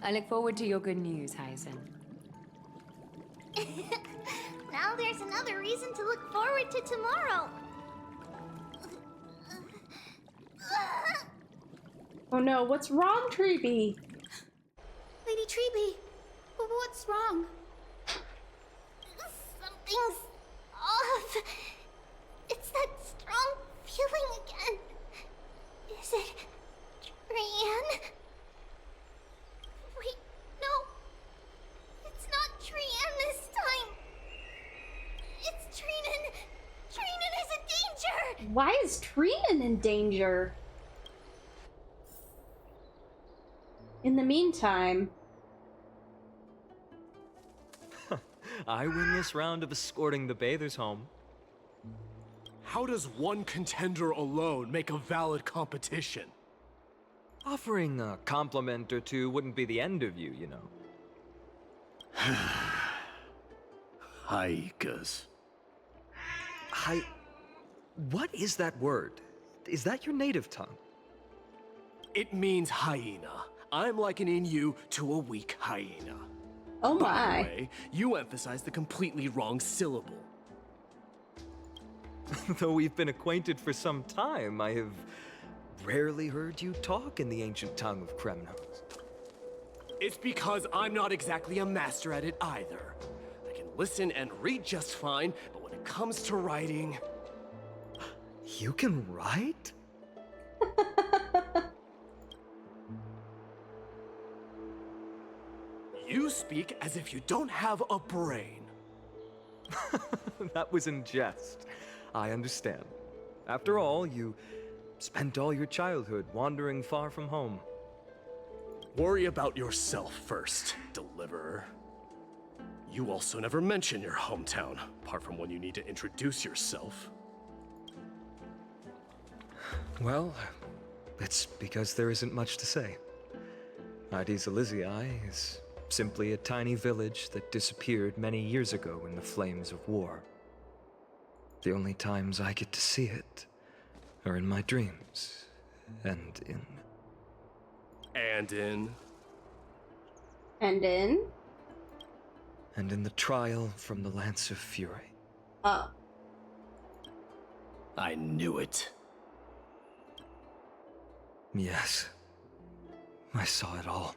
I look forward to your good news, Hyacin. Now there's another reason to look forward to tomorrow. Oh no, what's wrong, Treeby? Lady Treeby, what's wrong? Something's off. It's that strong feeling again. Is it Trian? Wait, no. It's not Trian this time. It's Trinan. Trinan is in danger. Why is Trinan in danger? In the meantime... I win this round of escorting the bathers home. How does one contender alone make a valid competition? Offering a compliment or two wouldn't be the end of you, you know. Hyenas. What is that word? Is that your native tongue? It means hyena. I'm likening you to a weak hyena. Oh my. By the way, you emphasize the completely wrong syllable. Though we've been acquainted for some time, I have rarely heard you talk in the ancient tongue of Kremnos. It's because I'm not exactly a master at it either. I can listen and read just fine, but when it comes to writing... You can write? You speak as if you don't have a brain. That was in jest. I understand. After all, you spent all your childhood wandering far from home. Worry about yourself first, Deliverer. You also never mention your hometown, apart from when you need to introduce yourself. Well, it's because there isn't much to say. Ides Elysiae is simply a tiny village that disappeared many years ago in the flames of war. The only times I get to see it are in my dreams, and in... And in? And in? And in the trial from the Lance of Fury. Oh. I knew it. Yes. I saw it all.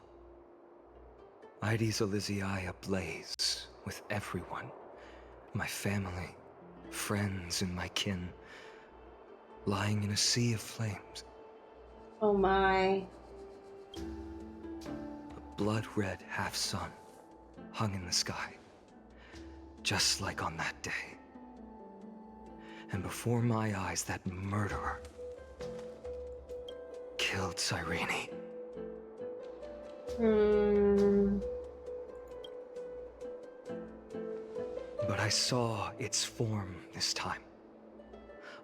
Ides Elysiae ablaze with everyone. My family, friends, and my kin. Lying in a sea of flames. Oh my. A blood-red half-sun hung in the sky. Just like on that day. And before my eyes, that murderer killed Cyrene. But I saw its form this time.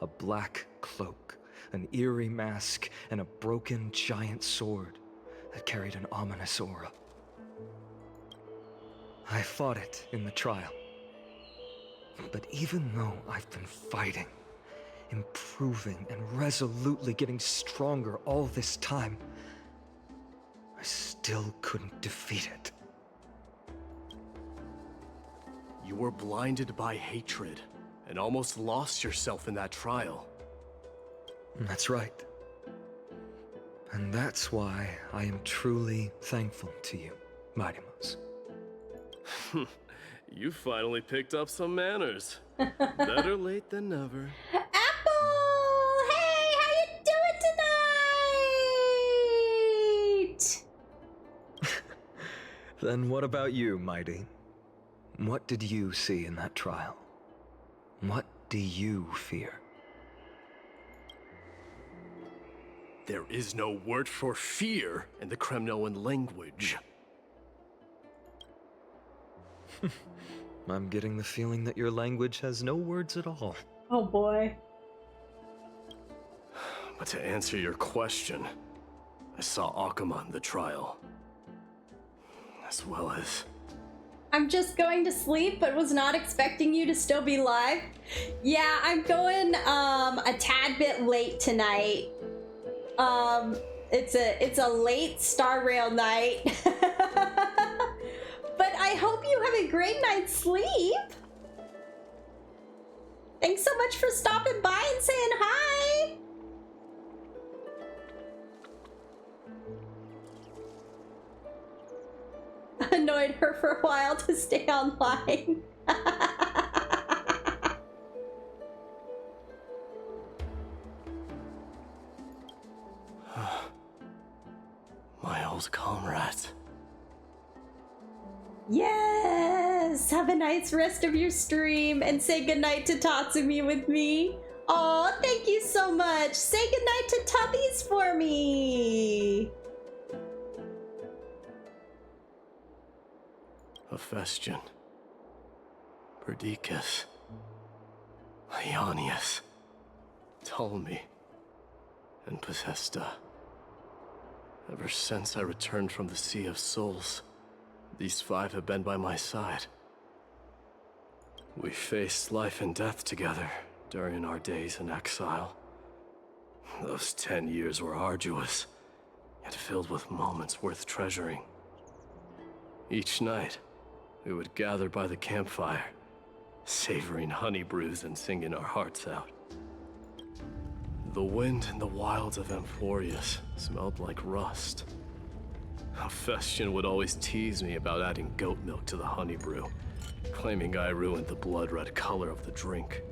A black cloak, an eerie mask, and a broken giant sword that carried an ominous aura. I fought it in the trial. But even though I've been fighting, improving, and resolutely getting stronger all this time, I still couldn't defeat it. You were blinded by hatred and almost lost yourself in that trial. That's right. And that's why I am truly thankful to you, Mightymouse. You finally picked up some manners. Better late than never. Apple! Hey, how you doing tonight? Then what about you, Mighty? What did you see in that trial? What do you fear? There is no word for fear in the Kremnoan language. I'm getting the feeling that your language has no words at all. Oh boy. But to answer your question, I saw Akuma in the trial. As well as... I'm just going to sleep, but was not expecting you to still be live. Yeah, I'm going a tad bit late tonight. It's a late Star Rail night. have a great night's sleep. Thanks so much for stopping by and saying hi. Annoyed her for a while to stay online. My old comrades. Yes! Have a nice rest of your stream and say goodnight to Tatsumi with me. Oh, thank you so much. Say goodnight to Tubbies for me. Hephaestion. Perdiccas. Ionius. Ptolemy. And Possesta. Ever since I returned from the Sea of Souls, these 5 have been by my side. We faced life and death together during our days in exile. Those 10 years were arduous, yet filled with moments worth treasuring. Each night, we would gather by the campfire, savoring honey brews and singing our hearts out. The wind in the wilds of Amphorius smelled like rust. Hephaestion would always tease me about adding goat milk to the honey brew, claiming I ruined the blood-red color of the drink.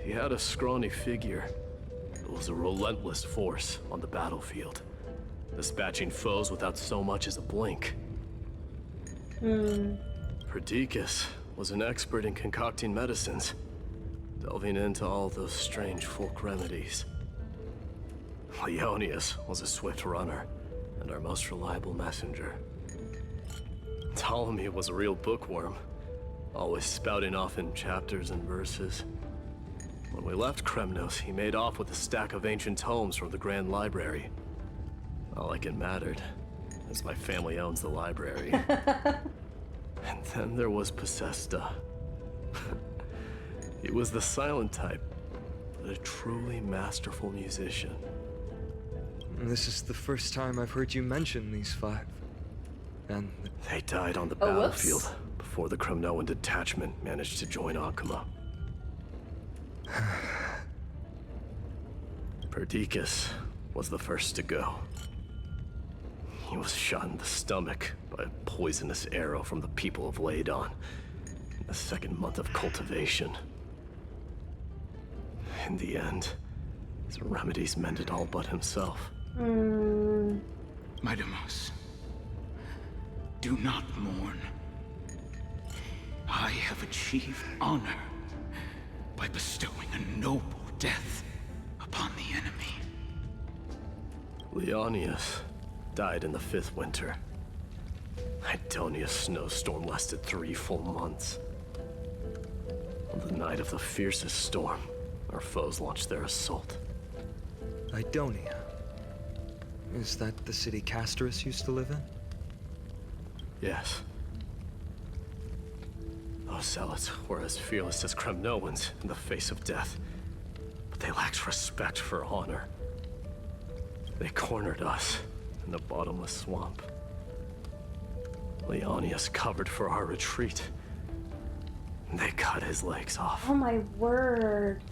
He had a scrawny figure, but was a relentless force on the battlefield, dispatching foes without so much as a blink. Perdiccas was an expert in concocting medicines, delving into all those strange folk remedies. Leonius was a swift runner and our most reliable messenger. Ptolemy was a real bookworm, always spouting off in chapters and verses. When we left Kremnos, he made off with a stack of ancient tomes from the Grand Library. Not like it mattered, as my family owns the library. And then there was Possesta. He was the silent type, but a truly masterful musician. This is the first time I've heard you mention these 5. And they died on the battlefield before the Kremnoan detachment managed to join Ankama. Perdiccas was the first to go. He was shot in the stomach by a poisonous arrow from the people of Ladon in the 2nd month of cultivation. In the end, his remedies mended all but himself. My Deimos, do not mourn. I have achieved honor by bestowing a noble death upon the enemy. Leonius died in the 5th winter. Idonia's snowstorm lasted 3 full months. On the night of the fiercest storm, our foes launched their assault. Idonia. Is that the city Castorus used to live in? Yes. Those zealots were as fearless as Kremnoans in the face of death, but they lacked respect for honor. They cornered us in the bottomless swamp. Leonius covered for our retreat. They cut his legs off. Oh my word.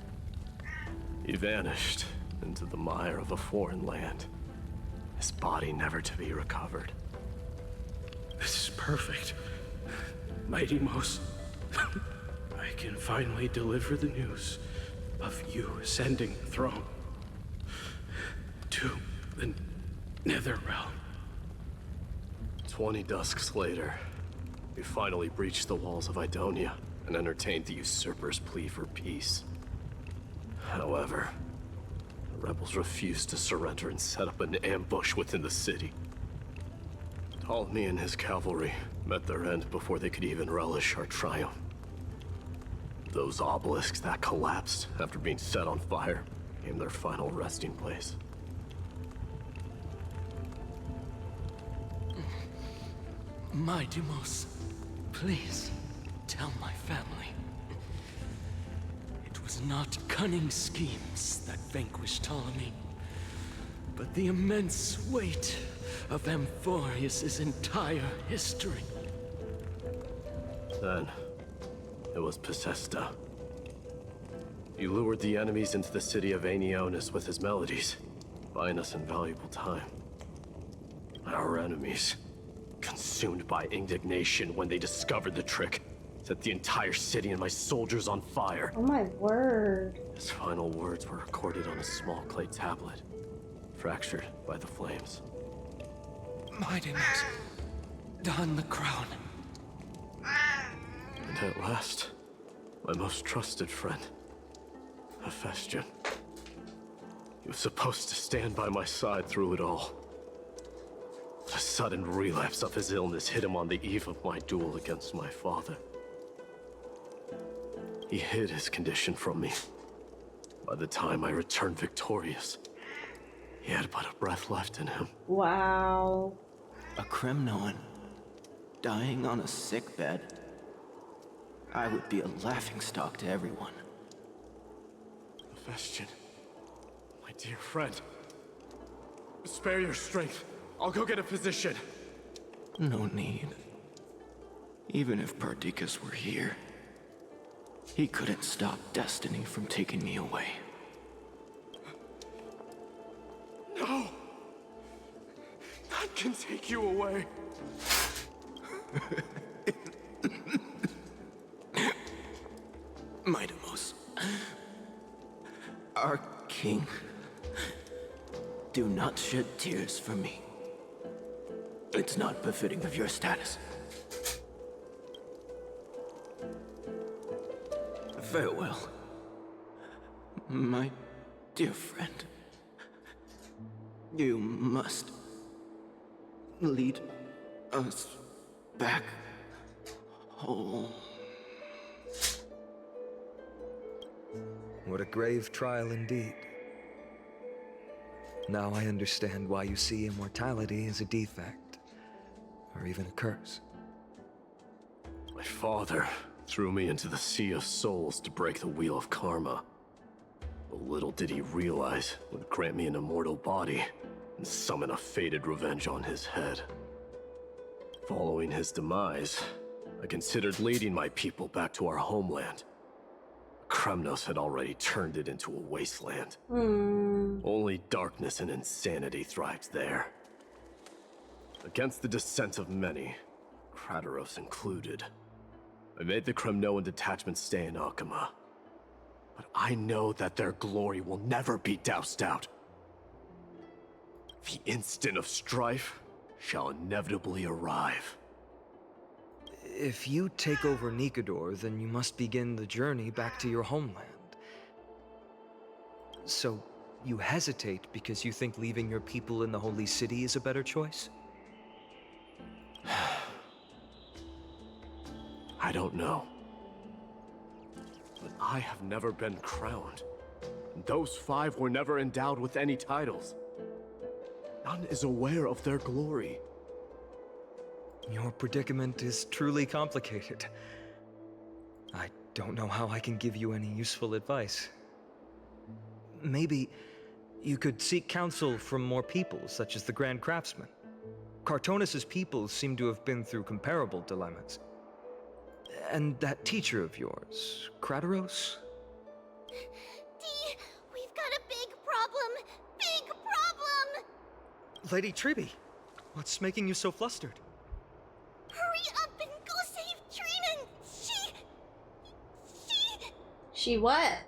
He vanished into the mire of a foreign land, his body never to be recovered. This is perfect. My Deimos, I can finally deliver the news of you ascending the throne to the Netherrealm. 20 dusks later, we finally breached the walls of Idonia and entertained the usurper's plea for peace. However, the rebels refused to surrender and set up an ambush within the city. Ptolemy and his cavalry met their end before they could even relish our triumph. Those obelisks that collapsed after being set on fire became their final resting place. My Deimos, please tell my family. It was not cunning schemes that vanquished Ptolemy, but the immense weight of Amphorius' entire history. Then, it was Pacesta. He lured the enemies into the city of Aeneonis with his melodies, buying us invaluable time. Our enemies, consumed by indignation when they discovered the trick, set the entire city and my soldiers on fire. Oh my word. His final words were recorded on a small clay tablet, fractured by the flames. Mightiness, don the crown. And at last, my most trusted friend, Hephaestion. He was supposed to stand by my side through it all. But a sudden relapse of his illness hit him on the eve of my duel against my father. He hid his condition from me. By the time I returned victorious, he had but a breath left in him. Wow. A Kremnoan dying on a sick bed. I would be a laughingstock to everyone. Hephaestion, my dear friend, spare your strength. I'll go get a physician. No need. Even if Perdiccas were here, he couldn't stop destiny from taking me away. No! None can take you away. Mightimos, our king, do not shed tears for me. It's not befitting of your status. Farewell, my dear friend. You must lead us back home. What a grave trial indeed. Now I understand why you see immortality as a defect, or even a curse. My father threw me into the sea of souls to break the wheel of karma. But little did he realize it would grant me an immortal body and summon a fated revenge on his head. Following his demise, I considered leading my people back to our homeland. Kremnos had already turned it into a wasteland. Only darkness and insanity thrived there. Against the dissent of many, Krateros included, I made the Kremnoan detachment stay in Akama. But I know that their glory will never be doused out. The instant of strife shall inevitably arrive. If you take over Nikador, then you must begin the journey back to your homeland. So, you hesitate because you think leaving your people in the Holy City is a better choice? I don't know. But I have never been crowned. Those 5 were never endowed with any titles. None is aware of their glory. Your predicament is truly complicated. I don't know how I can give you any useful advice. Maybe you could seek counsel from more people, such as the Grand Craftsman. Cartonis' people seem to have been through comparable dilemmas. And that teacher of yours, Krateros? Dee, we've got a big problem! Big problem! Lady Triby, what's making you so flustered? Hurry up and go save Trinan! She what?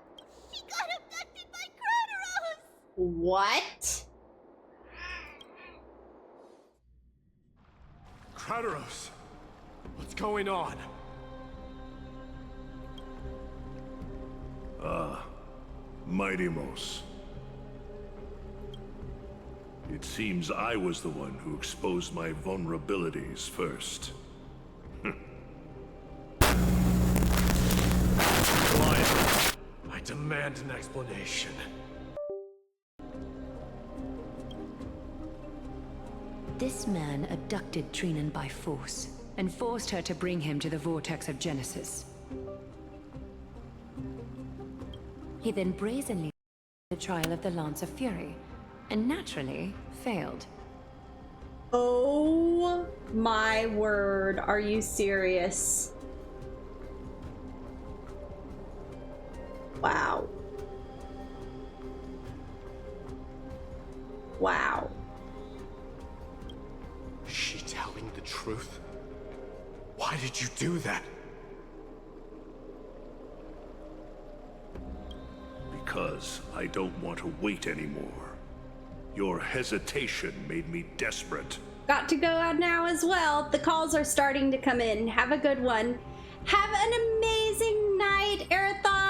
She got abducted by Krateros! What? Krateros! What's going on? Mightimos. It seems I was the one who exposed my vulnerabilities first. I demand an explanation. This man abducted Trinan by force and forced her to bring him to the vortex of Genesis. He then brazenly the trial of the Lance of Fury, and naturally failed. Oh my word, are you serious? Wow. Wow. Is she telling the truth? Why did you do that? Because I don't want to wait anymore. Your hesitation made me desperate. Got to go out now as well. The calls are starting to come in. Have a good one. Have an amazing night, Arathar.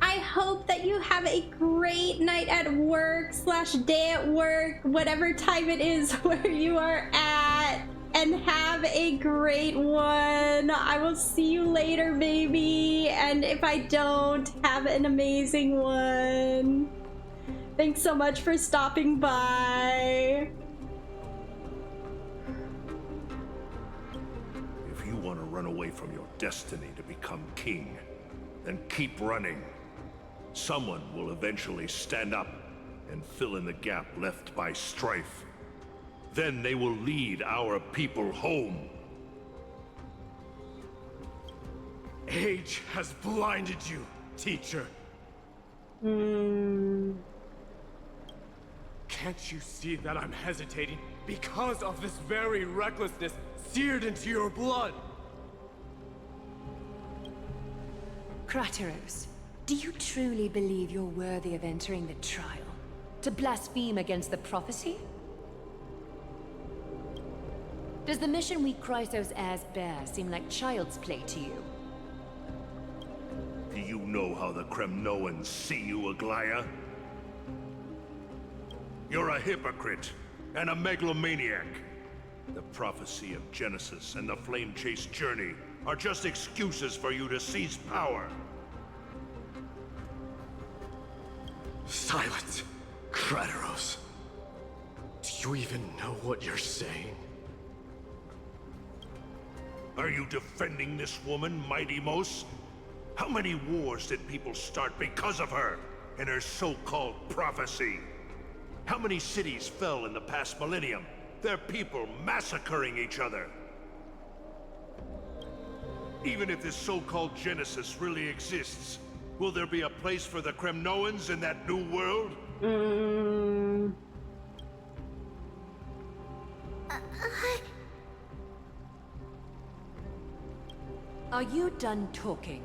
I hope that you have a great night at work / day at work, whatever time it is where you are at, and have a great one. I will see you later, baby. And if I don't, have an amazing one. Thanks so much for stopping by. If you want to run away from your destiny to become king, then keep running. Someone will eventually stand up and fill in the gap left by strife. Then they will lead our people home. Age has blinded you, teacher. Can't you see that I'm hesitating because of this very recklessness seared into your blood? Crateros, do you truly believe you're worthy of entering the trial? To blaspheme against the prophecy? Does the mission we Chrysos heirs bear seem like child's play to you? Do you know how the Kremnoans see you, Aglaya? You're a hypocrite and a megalomaniac. The prophecy of Genesis and the Flame Chase journey are just excuses for you to seize power. Silence, Crateros. Do you even know what you're saying? Are you defending this woman, Mighty Mos? How many wars did people start because of her and her so-called prophecy? How many cities fell in the past millennium? Their people massacring each other. Even if this so-called Genesis really exists, will there be a place for the Kremnoans in that new world? Are you done talking?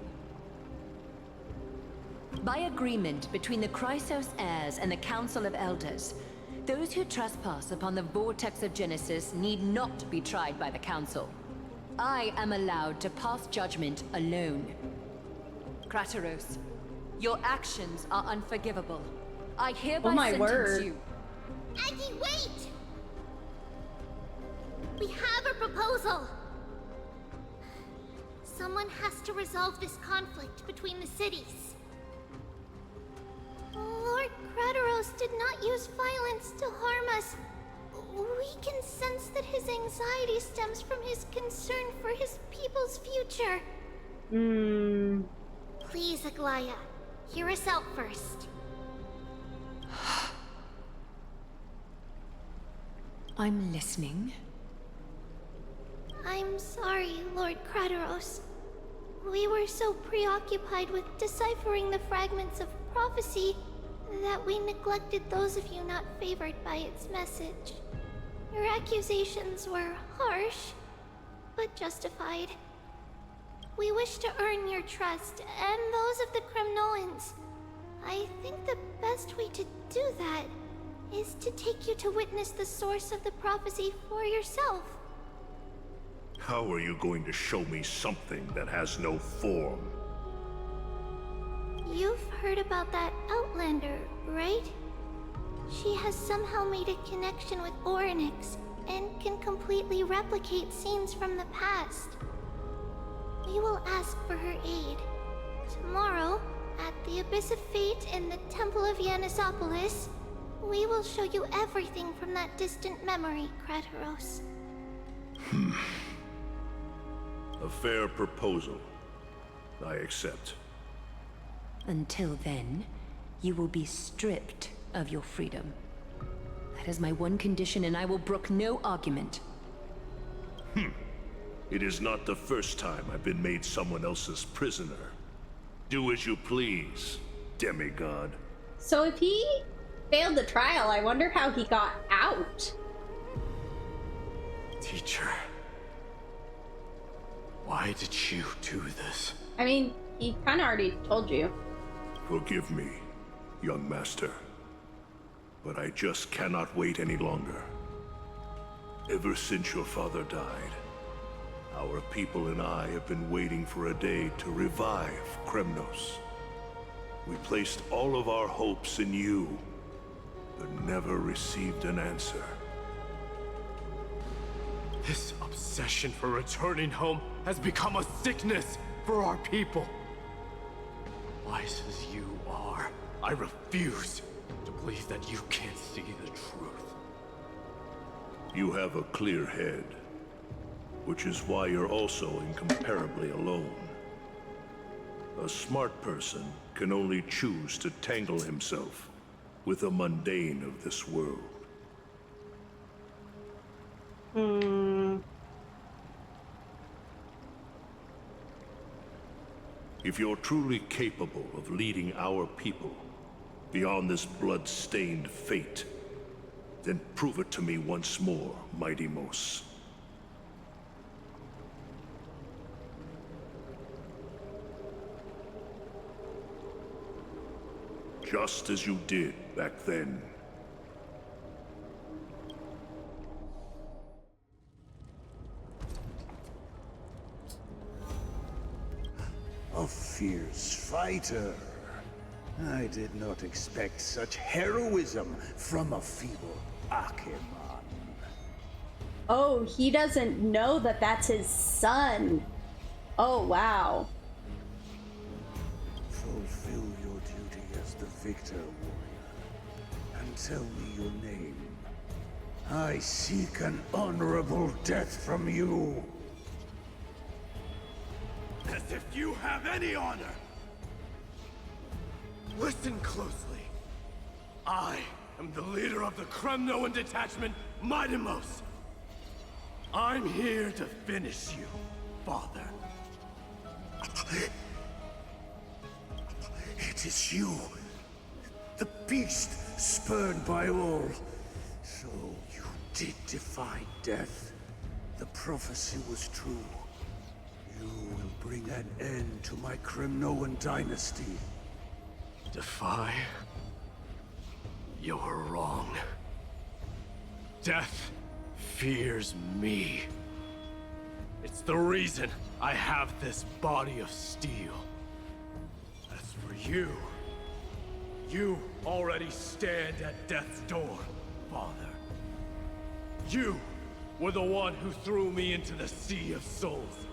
By agreement between the Chrysos heirs and the Council of Elders, those who trespass upon the vortex of Genesis need not be tried by the Council. I am allowed to pass judgment alone. Crateros, your actions are unforgivable. I hereby sentence you. Aggie, wait! We have a proposal! Someone has to resolve this conflict between the cities. Lord Crateros did not use violence to harm us. We can sense that his anxiety stems from his concern for his people's future. Please, Aglaya, hear us out first. I'm listening. I'm sorry, Lord Crateros. We were so preoccupied with deciphering the fragments of prophecy that we neglected those of you not favored by its message. Your accusations were harsh, but justified. We wish to earn your trust, and those of the Kremnoans. I think the best way to do that is to take you to witness the source of the prophecy for yourself. How are you going to show me something that has no form? You've heard about that Outlander, right? She has somehow made a connection with Orynyx and can completely replicate scenes from the past. We will ask for her aid. Tomorrow, at the Abyss of Fate in the Temple of Yanisopolis, we will show you everything from that distant memory, Crateros. A fair proposal. I accept. Until then, you will be stripped of your freedom. That is my one condition, and I will brook no argument. It is not the first time I've been made someone else's prisoner. Do as you please. demigod. So if he failed the trial, I wonder how he got out. Teacher, why did you do this? I mean, he kind of already told you. Forgive me, young master, but I just cannot wait any longer. Ever since your father died, our people and I have been waiting for a day to revive Kremnos. We placed all of our hopes in you, but never received an answer. This obsession for returning home has become a sickness for our people. Wise as you are, I refuse to believe that you can't see the truth. You have a clear head, which is why you're also incomparably alone. A smart person can only choose to tangle himself with the mundane of this world. If you're truly capable of leading our people beyond this blood-stained fate, then prove it to me once more, Mighty Mos. Just as you did back then. A fierce fighter. I did not expect such heroism from a feeble Akeman. Oh, he doesn't know that that's his son. Oh, wow. Fulfill your duty as the victor, warrior, and tell me your name. I seek an honorable death from you. As if you have any honor! Listen closely. I am the leader of the Kremnoan detachment, Mighty Mos. I'm here to finish you, father. It is you, the beast spurned by all. So you did defy death. The prophecy was true. You will bring an end to my Kremnoan dynasty. Defy? You're wrong. Death fears me. It's the reason I have this body of steel. As for you, you already stand at death's door, father. You were the one who threw me into the Sea of Souls.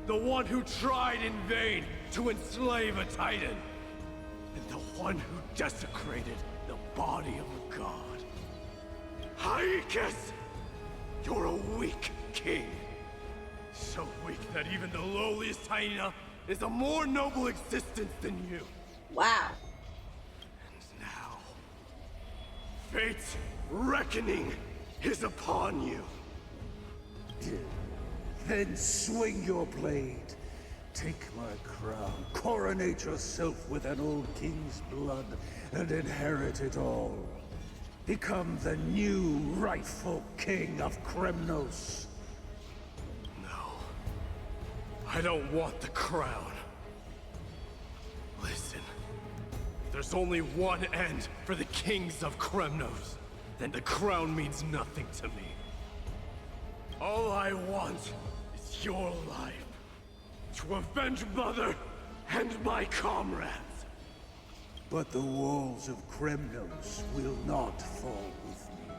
The one who tried in vain to enslave a Titan. And the one who desecrated the body of a god. HyperX! You're a weak king. So weak that even the lowliest hyena is a more noble existence than you. Wow. And now, fate's reckoning is upon you. Then swing your blade. Take my crown, coronate yourself with an old king's blood, and inherit it all. Become the new rightful king of Kremnos. No. I don't want the crown. Listen. If there's only one end for the kings of Kremnos, then the crown means nothing to me. All I want is your life. To avenge Mother and my comrades. But the walls of Kremnos will not fall with me.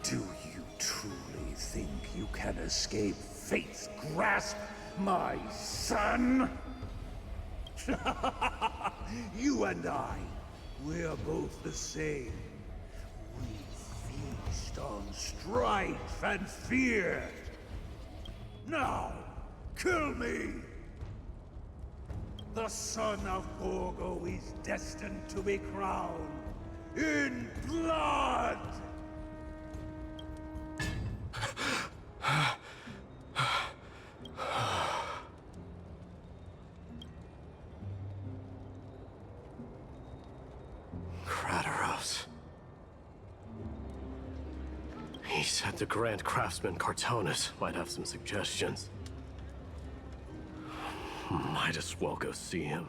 Do you truly think you can escape fate's grasp, my son? You and I, we're both the same. We feast on strife and fear. Now, kill me! The son of Borgo is destined to be crowned in blood! The Grand Craftsman Cartonis might have some suggestions. Might as well go see him.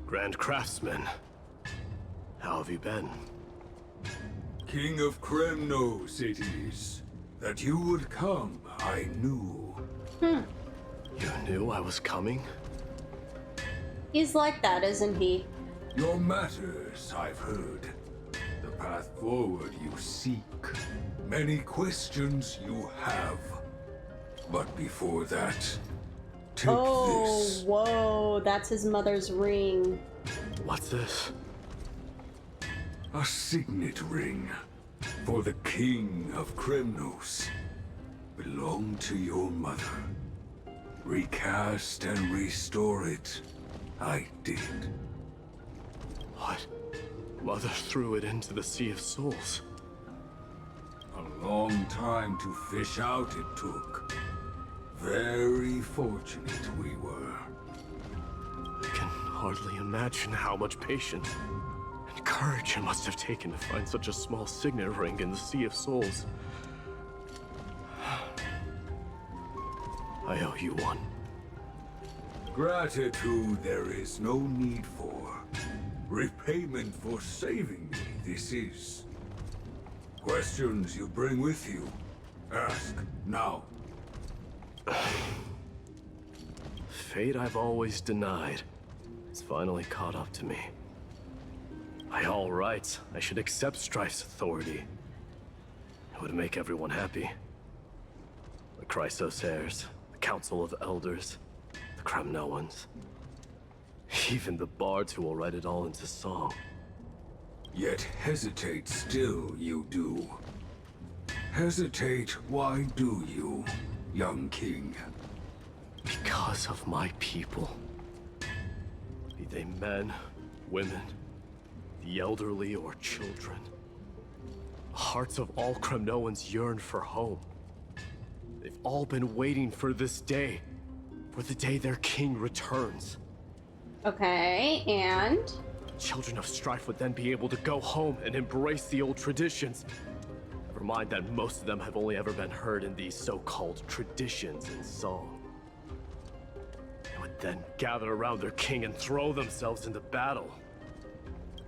Grand Craftsman, how have you been? King of Kremnos it is. That you would come, I knew. You knew I was coming? He's like that, isn't he? Your matters, I've heard. The path forward you seek. Many questions you have. But before that, take this. Whoa, that's his mother's ring. What's this? A signet ring. For the King of Kremnos. Belonged to your mother. Recast and restore it. I did. What? Mother threw it into the Sea of Souls. A long time to fish out it took. Very fortunate we were. I can hardly imagine how much patience and courage it must have taken to find such a small signet ring in the Sea of Souls. I owe you one. Gratitude there is no need for. Repayment for saving me, this is. Questions you bring with you? Ask, now. Fate I've always denied has finally caught up to me. By all rights, I should accept Strife's authority. It would make everyone happy. The Chrysos heirs, the Council of Elders, the Kremnoans. Even the bards who will write it all into song. Yet hesitate still you do. Hesitate, why do you, young king? Because of my people. Be they men, women, the elderly or children. The hearts of all Kremnoans yearn for home. They've all been waiting for this day. For the day their king returns. Okay, and? Children of Strife would then be able to go home and embrace the old traditions. Never mind that most of them have only ever been heard in these so-called traditions in song. They would then gather around their king and throw themselves into battle.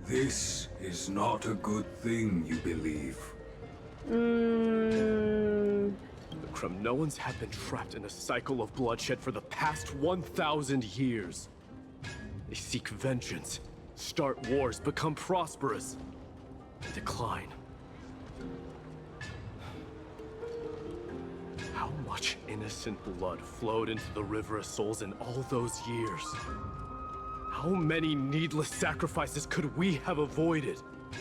This is not a good thing, you believe. The Kremnoans have been trapped in a cycle of bloodshed for the past 1,000 years. They seek vengeance, start wars, become prosperous, and decline. How much innocent blood flowed into the River of Souls in all those years? How many needless sacrifices could we have avoided? If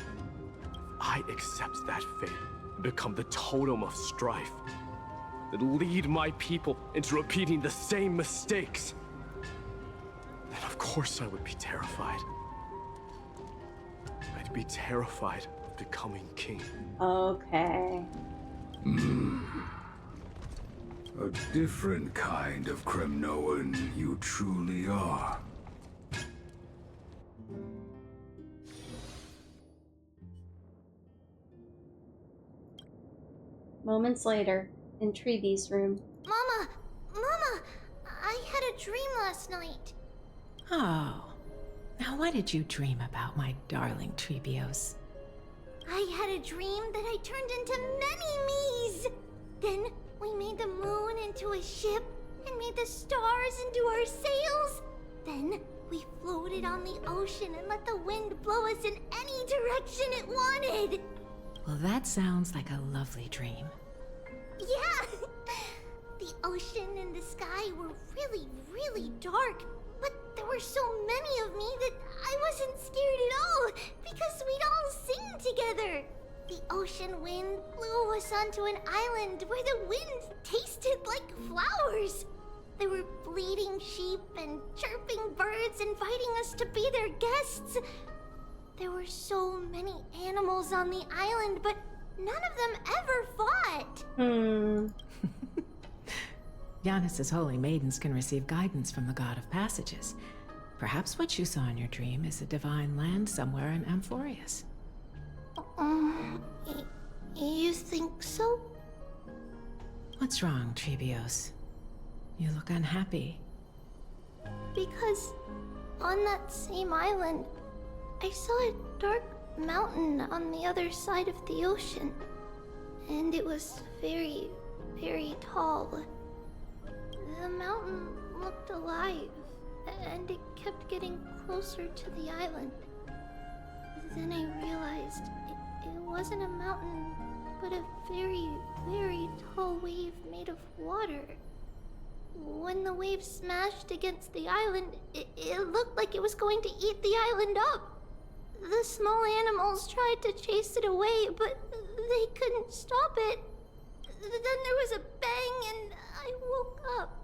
I accept that fate and become the totem of strife, that lead my people into repeating the same mistakes, then of course I would be terrified. I'd be terrified of becoming king. Okay. A different kind of Kremnoan you truly are. Moments later, in Treebee's room. Mama! Mama! I had a dream last night. Oh. Now what did you dream about, my darling Treebeos? I had a dream that I turned into many me's. Then we made the moon into a ship and made the stars into our sails. Then we floated on the ocean and let the wind blow us in any direction it wanted. Well, that sounds like a lovely dream. Yeah! The ocean and the sky were really, really dark. But there were so many of me that I wasn't scared at all, because we'd all sing together. The ocean wind blew us onto an island where the wind tasted like flowers. There were bleating sheep and chirping birds inviting us to be their guests. There were so many animals on the island, but none of them ever fought. Giannis's holy maidens can receive guidance from the God of Passages. Perhaps what you saw in your dream is a divine land somewhere in Amphorius. You think so? What's wrong, Trebios? You look unhappy. Because on that same island, I saw a dark mountain on the other side of the ocean. And it was very, very tall. The mountain looked alive, and it kept getting closer to the island. Then I realized it wasn't a mountain, but a very, very tall wave made of water. When the wave smashed against the island, it looked like it was going to eat the island up. The small animals tried to chase it away, but they couldn't stop it. Then there was a bang and I woke up.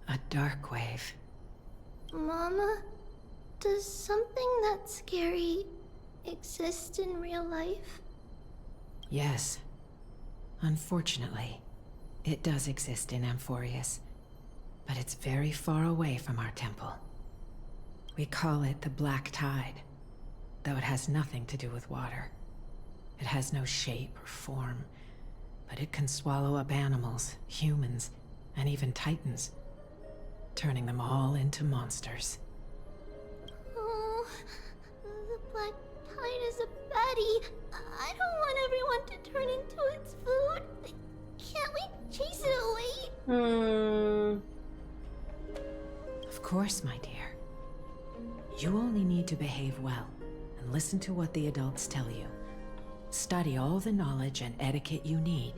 A dark wave. Mama, does something that scary exist in real life? Yes. Unfortunately, it does exist in Amphorius, but it's very far away from our temple. We call it the Black Tide, though it has nothing to do with water. It has no shape or form, but it can swallow up animals, humans, and even titans, turning them all into monsters. Oh, the Black Tide is a baddie. I don't want everyone to turn into its food. Can't we chase it away? Of course, my dear. You only need to behave well and listen to what the adults tell you. Study all the knowledge and etiquette you need,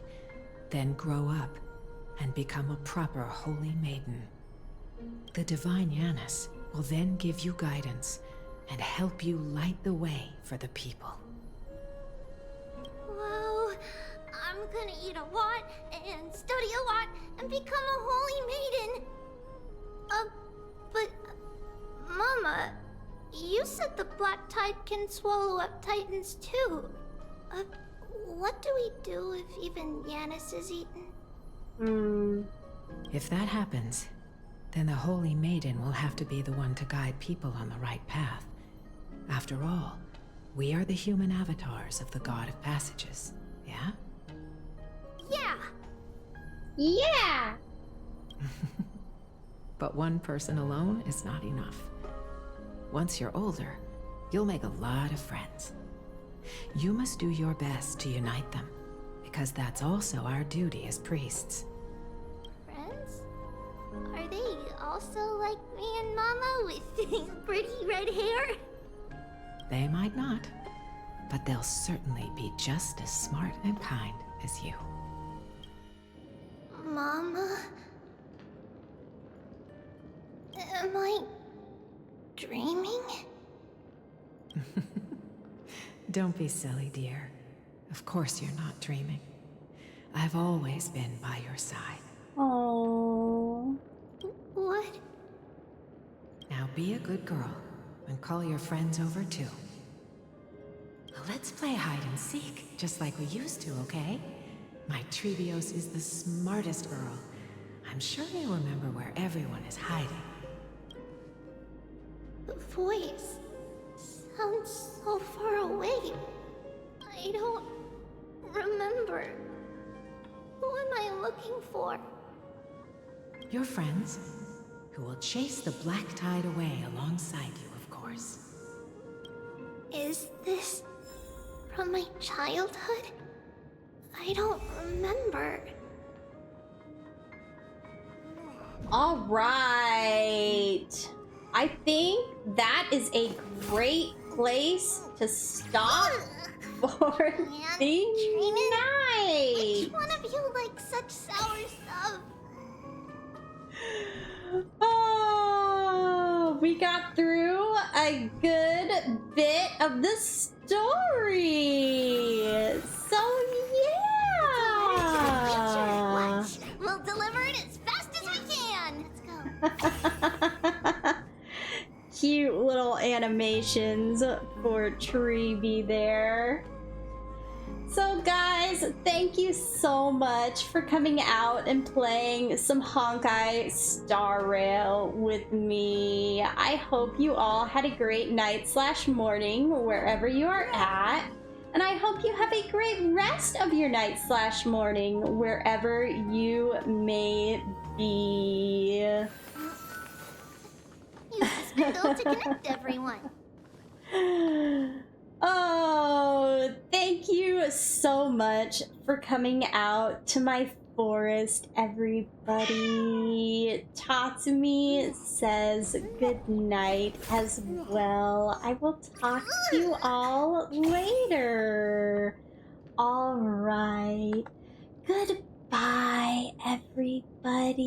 then grow up and become a proper holy maiden. The divine Yanis will then give you guidance and help you light the way for the people. Wow, I'm gonna eat a lot and study a lot and become a holy maiden. But Mama, you said the Black Tide can swallow up titans too. What do we do if even Yanis is eaten? If that happens, then the Holy Maiden will have to be the one to guide people on the right path. After all, we are the human avatars of the God of Passages, yeah? Yeah! Yeah! But one person alone is not enough. Once you're older, you'll make a lot of friends. You must do your best to unite them, because that's also our duty as priests. Friends? Are they also like me and Mama with pretty red hair? They might not, but they'll certainly be just as smart and kind as you. Mama? Am I dreaming? Don't be silly, dear. Of course you're not dreaming. I've always been by your side. Oh. What? Now be a good girl and call your friends over too. Let's play hide and seek, just like we used to, okay? My Trebios is the smartest girl. I'm sure you remember where everyone is hiding. The voice sounds so far away. I don't remember. Who am I looking for? Your friends, who will chase the Black Tide away alongside you, of course. Is this from my childhood? I don't remember. All right. I think that is a great place to stop for the night. Which one of you likes such sour stuff? Oh, we got through a good bit of the story. So yeah. We'll deliver it as fast as we can. Let's go. Cute little animations for Treeby there. So guys, thank you so much for coming out and playing some Honkai Star Rail with me. I hope you all had a great night / morning wherever you are at. And I hope you have a great rest of your night / morning, wherever you may be. Use the spindle to connect everyone. Oh, thank you so much for coming out to my forest, everybody. Tatsumi says good night as well. I will talk to you all later. All right. Goodbye, everybody.